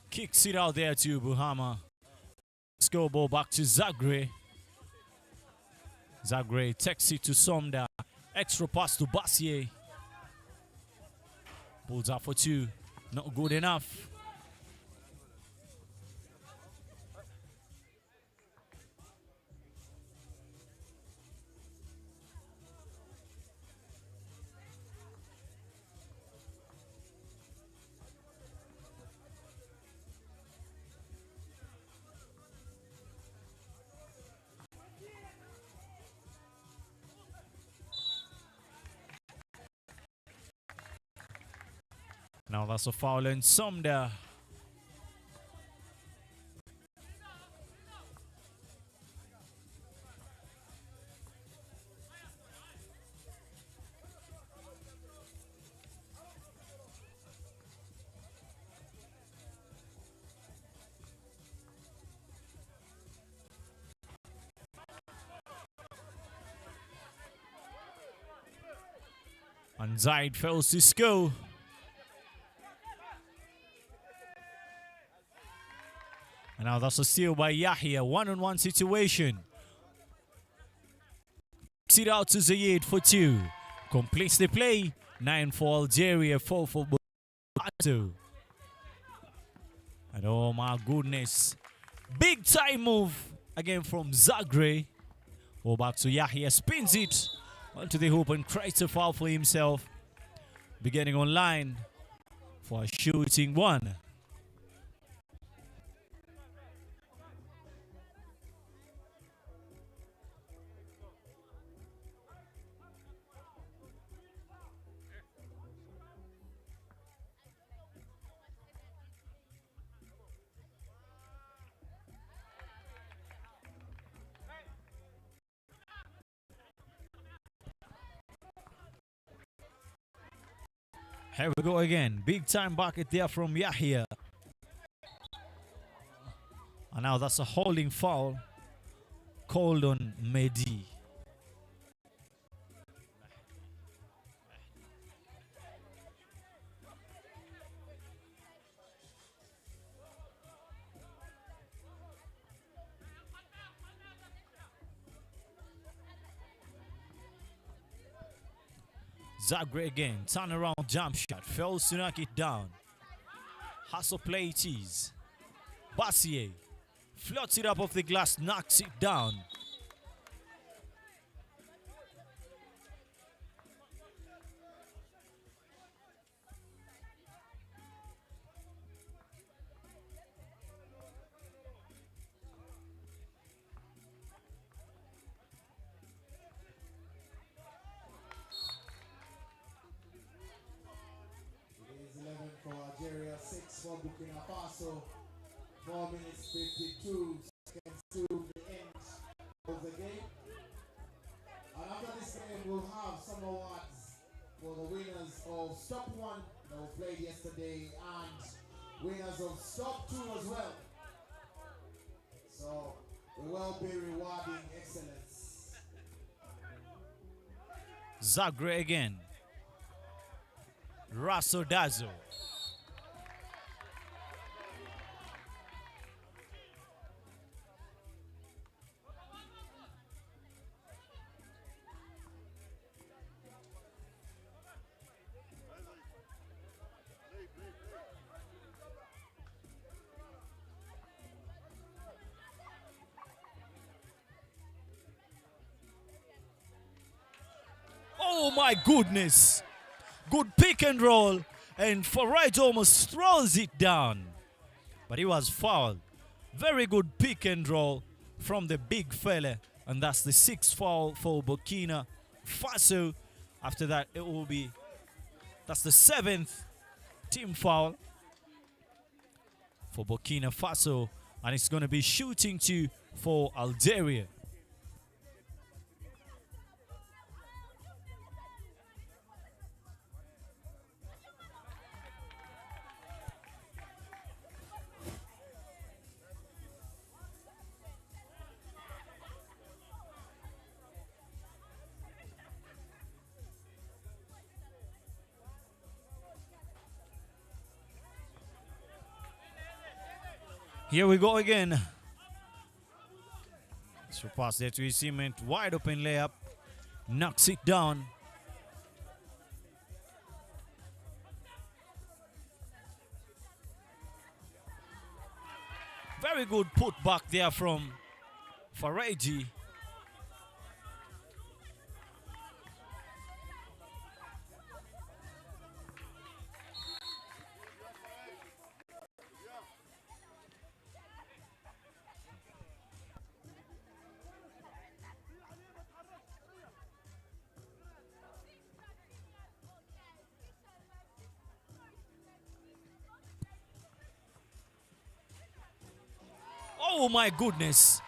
Kicks it out there to Buhama. Let's go, ball back to Zagre. Zagre takes it to Somda. Extra pass to Bassier. Pulls up for 2. Not good enough. Now that's a foul and Somda. And Zaid fails to score. And now that's a steal by Yahya. One-on-one situation. Kicks it out to Zayed for 2. Completes the play. 9 for Algeria, 4 for Burkina. And oh my goodness. Big time move again from Zagre. Ball back to Yahya. Spins it onto the hoop and creates a foul for himself. Beginning on line for a shooting 1. Here we go again. Big time bucket there from Yahya. And now that's a holding foul called on Mehdi. Zagre again, turn around jump shot, fails to knock it down. Hustle play it is. Bassier floats it up off the glass, knocks it down. For Algeria, 6 for Burkina Faso, 4 minutes 52 seconds to the end of the game. And after this game, we'll have some awards for the winners of Stop 1 that were played yesterday and winners of Stop 2 as well. So we will be rewarding excellence. Zagre again. Rasodazo. Oh my goodness. Good pick and roll. And Faraj almost throws it down. But he was fouled. Very good pick and roll from the big fella And that's the 6th foul for Burkina Faso. After that, it will be, that's the 7th team foul for Burkina Faso. And it's going to be shooting two for Algeria. Here we go again. So pass there to his teammate. Wide open layup. Knocks it down. Very good put back there from Faraji. Oh my goodness.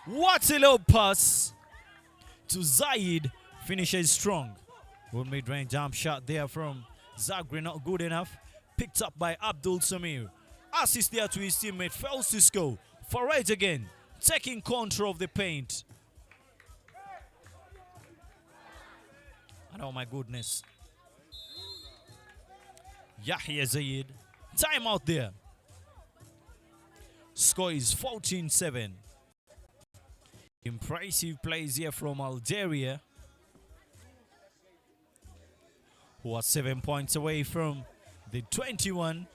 What a little pass to Zaid. Finishes strong. Good mid-range jump shot there from Zagre, not good enough. Picked up by Abdul Samir. Assist there to his teammate, fails to score. Farage again, taking control of the paint. And oh my goodness. Yahya Zayed. Time out there. Score is 14-7. Impressive plays here from Algeria, who are 7 points away from the 21.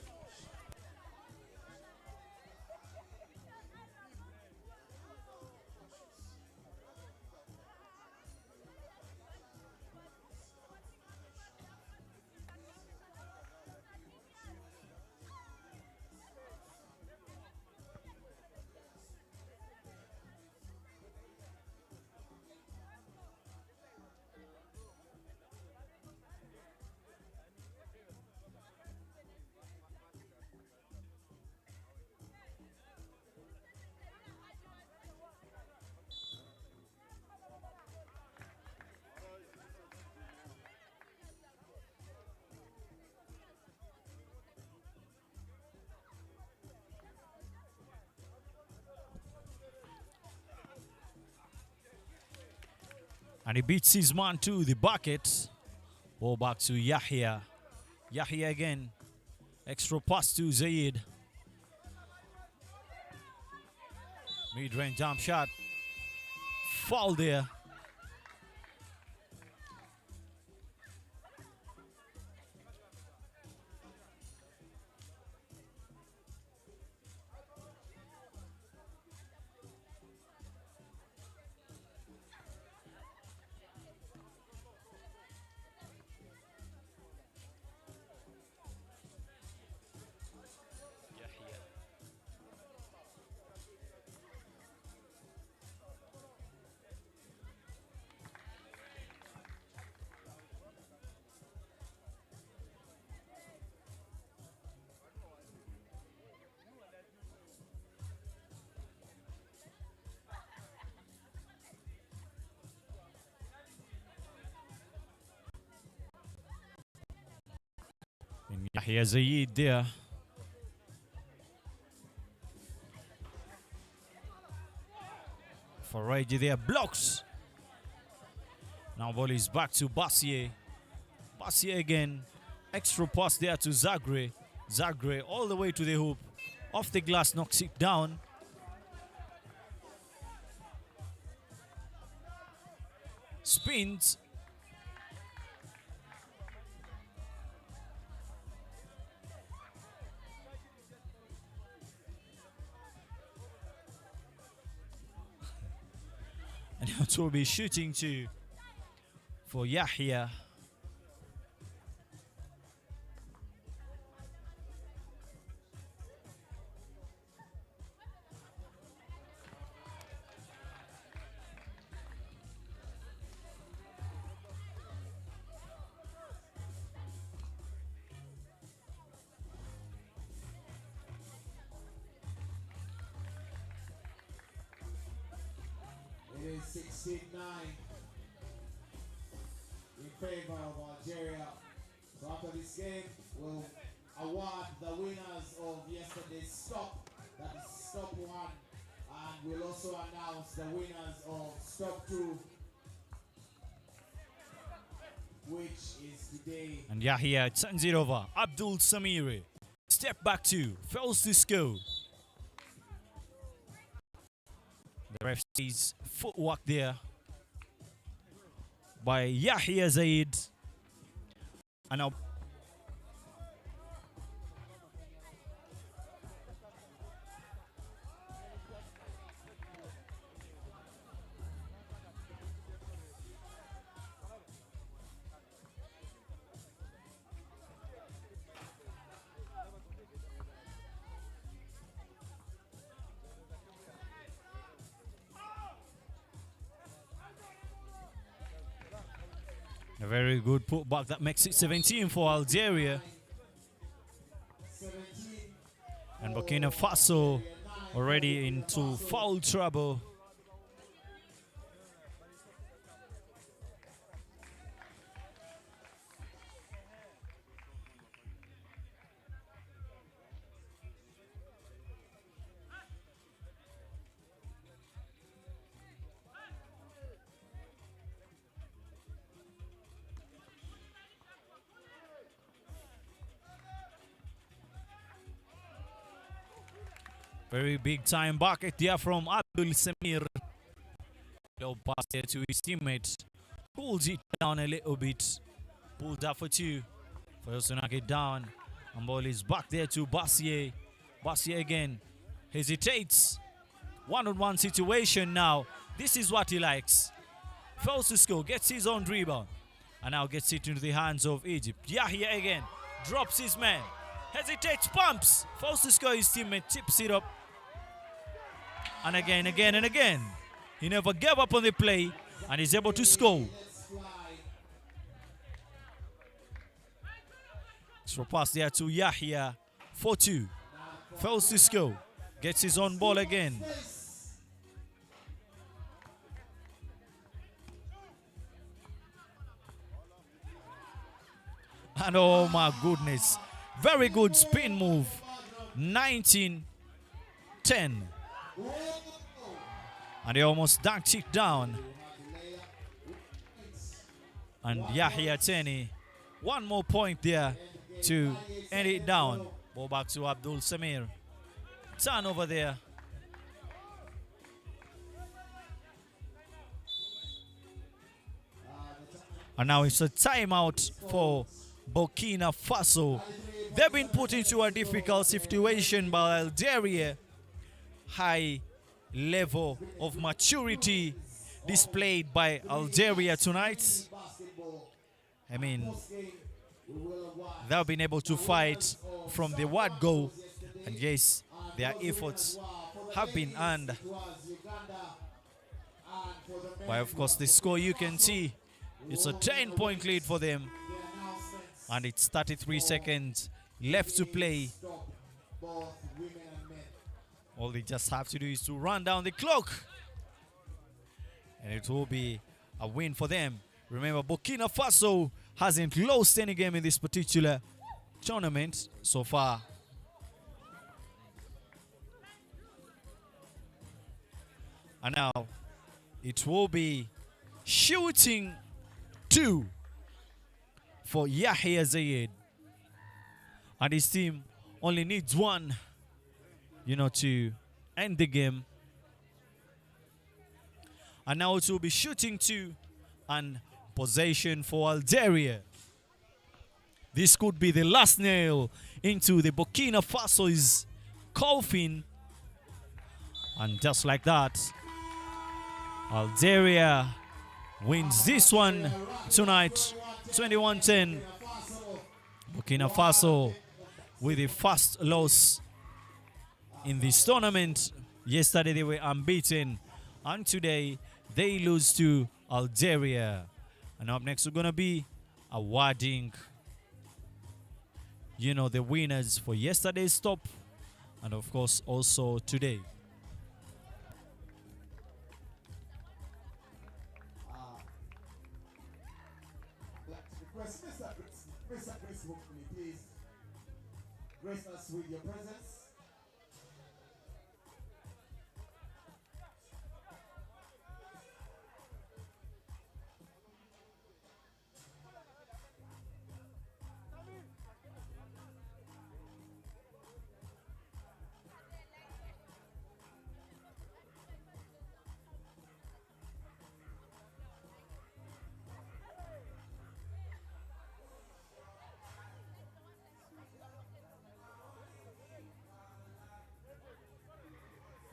And he beats his man to the bucket. Ball back to Yahya. Yahya again. Extra pass to Zayed. Mid-range jump shot. Foul there. And Yahya Zayed there. Faraji there blocks. Now ball is back to Bassier. Bassier again. Extra pass there to Zagre. Zagre all the way to the hoop. Off the glass, knocks it down. Spins. And it will be shooting too for Yahya. 16-9 in favor of Algeria. So after this game, we'll award the winners of yesterday's stop, that is stop 1, and we'll also announce the winners of stop 2, which is today. And Yahya turns it over. Abdul Samiri. Step back 2. Fails to score. The ref sees footwork there by Yahya Zaid. And now a very good putback that makes it 17 for Algeria. And Burkina Faso already into foul trouble. Very big time bucket there from Abdul Samir. Low pass there to his teammate. Pulls it down a little bit. Pulled up for 2. First to knock it down. And ball is back there to Bassier. Bassier again. Hesitates. One-on-one situation now. This is what he likes. Fails to score. Gets his own rebound. And now gets it into the hands of Egypt. Yahya again. Drops his man. Hesitates. Pumps. Fails to score. His teammate tips it up. And again, again, and again. He never gave up on the play and is able to score. Extra pass there to Yahya for 2. Fails to score. Gets his own ball again. And oh my goodness. Very good spin move. 19-10. And he almost dunked it down. And Yahya Teni, one more point there to end it down. Ball back to Abdul Samir. Turnover there. And now it's a timeout for Burkina Faso. They've been put into a difficult situation by Algeria. High level of maturity displayed by Algeria tonight. I mean, they've been able to fight from the word go, and yes, their efforts have been earned. But of course, the score you can see, it's a 10-point lead for them, and it's 33 seconds left to play. All they just have to do is to run down the clock, and it will be a win for them. Remember, Burkina Faso hasn't lost any game in this particular tournament so far. And now it will be shooting 2 for Yahya Zayed. And his team only needs 1, to end the game. And now it will be shooting 2 and possession for Algeria. This could be the last nail into the Burkina Faso's coffin. And just like that, Algeria wins this one tonight, 21-10. Burkina Faso with the first loss in this tournament. Yesterday they were unbeaten, and today they lose to Algeria. And up next we're going to be awarding, the winners for yesterday's stop, and of course also today. grace us with your presence.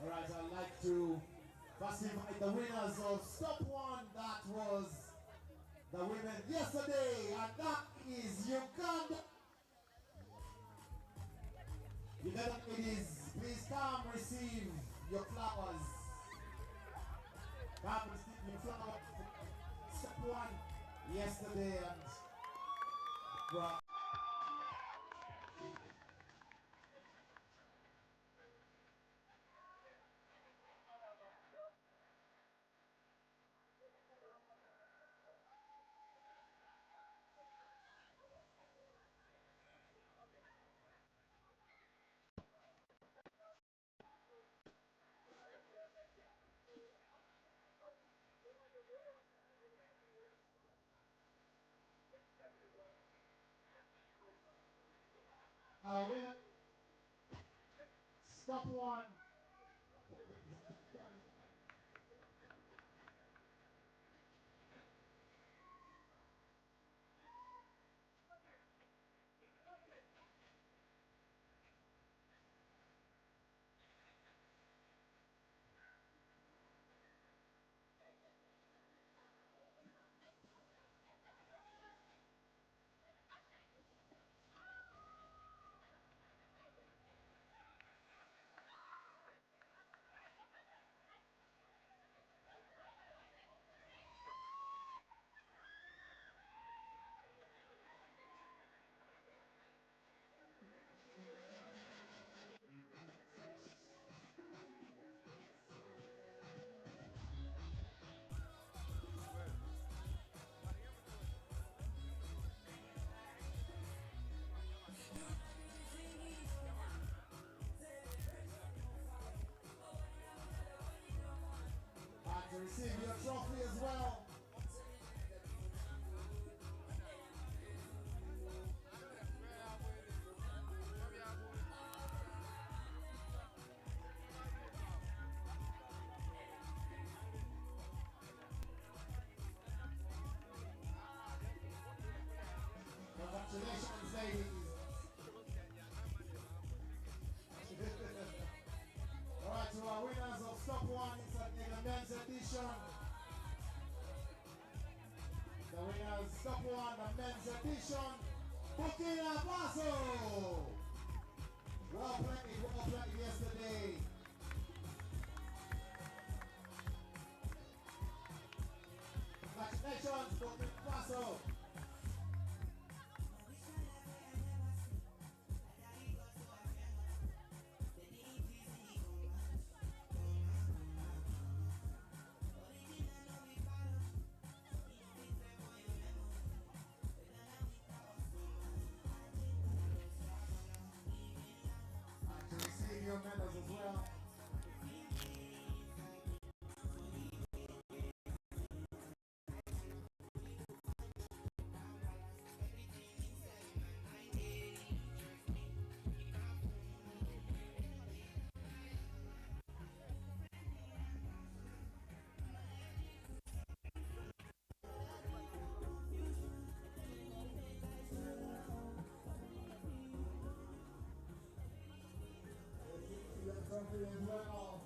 Alright, I'd like to first invite the winners of Stop 1. That was the women yesterday, and that is Uganda. Uganda ladies, please come receive your flowers. Come receive your flowers. Stop 1 yesterday, and winner, Stop 1. To receive your trophy as well. Congratulations, ladies. Alright, to our winners of Stop 1, it's in the men's edition. The winners, Stop 1, the men's edition, Burkina Faso. Well played yesterday. Congratulations, Burkina Faso. Your medals as well. Trophy as well.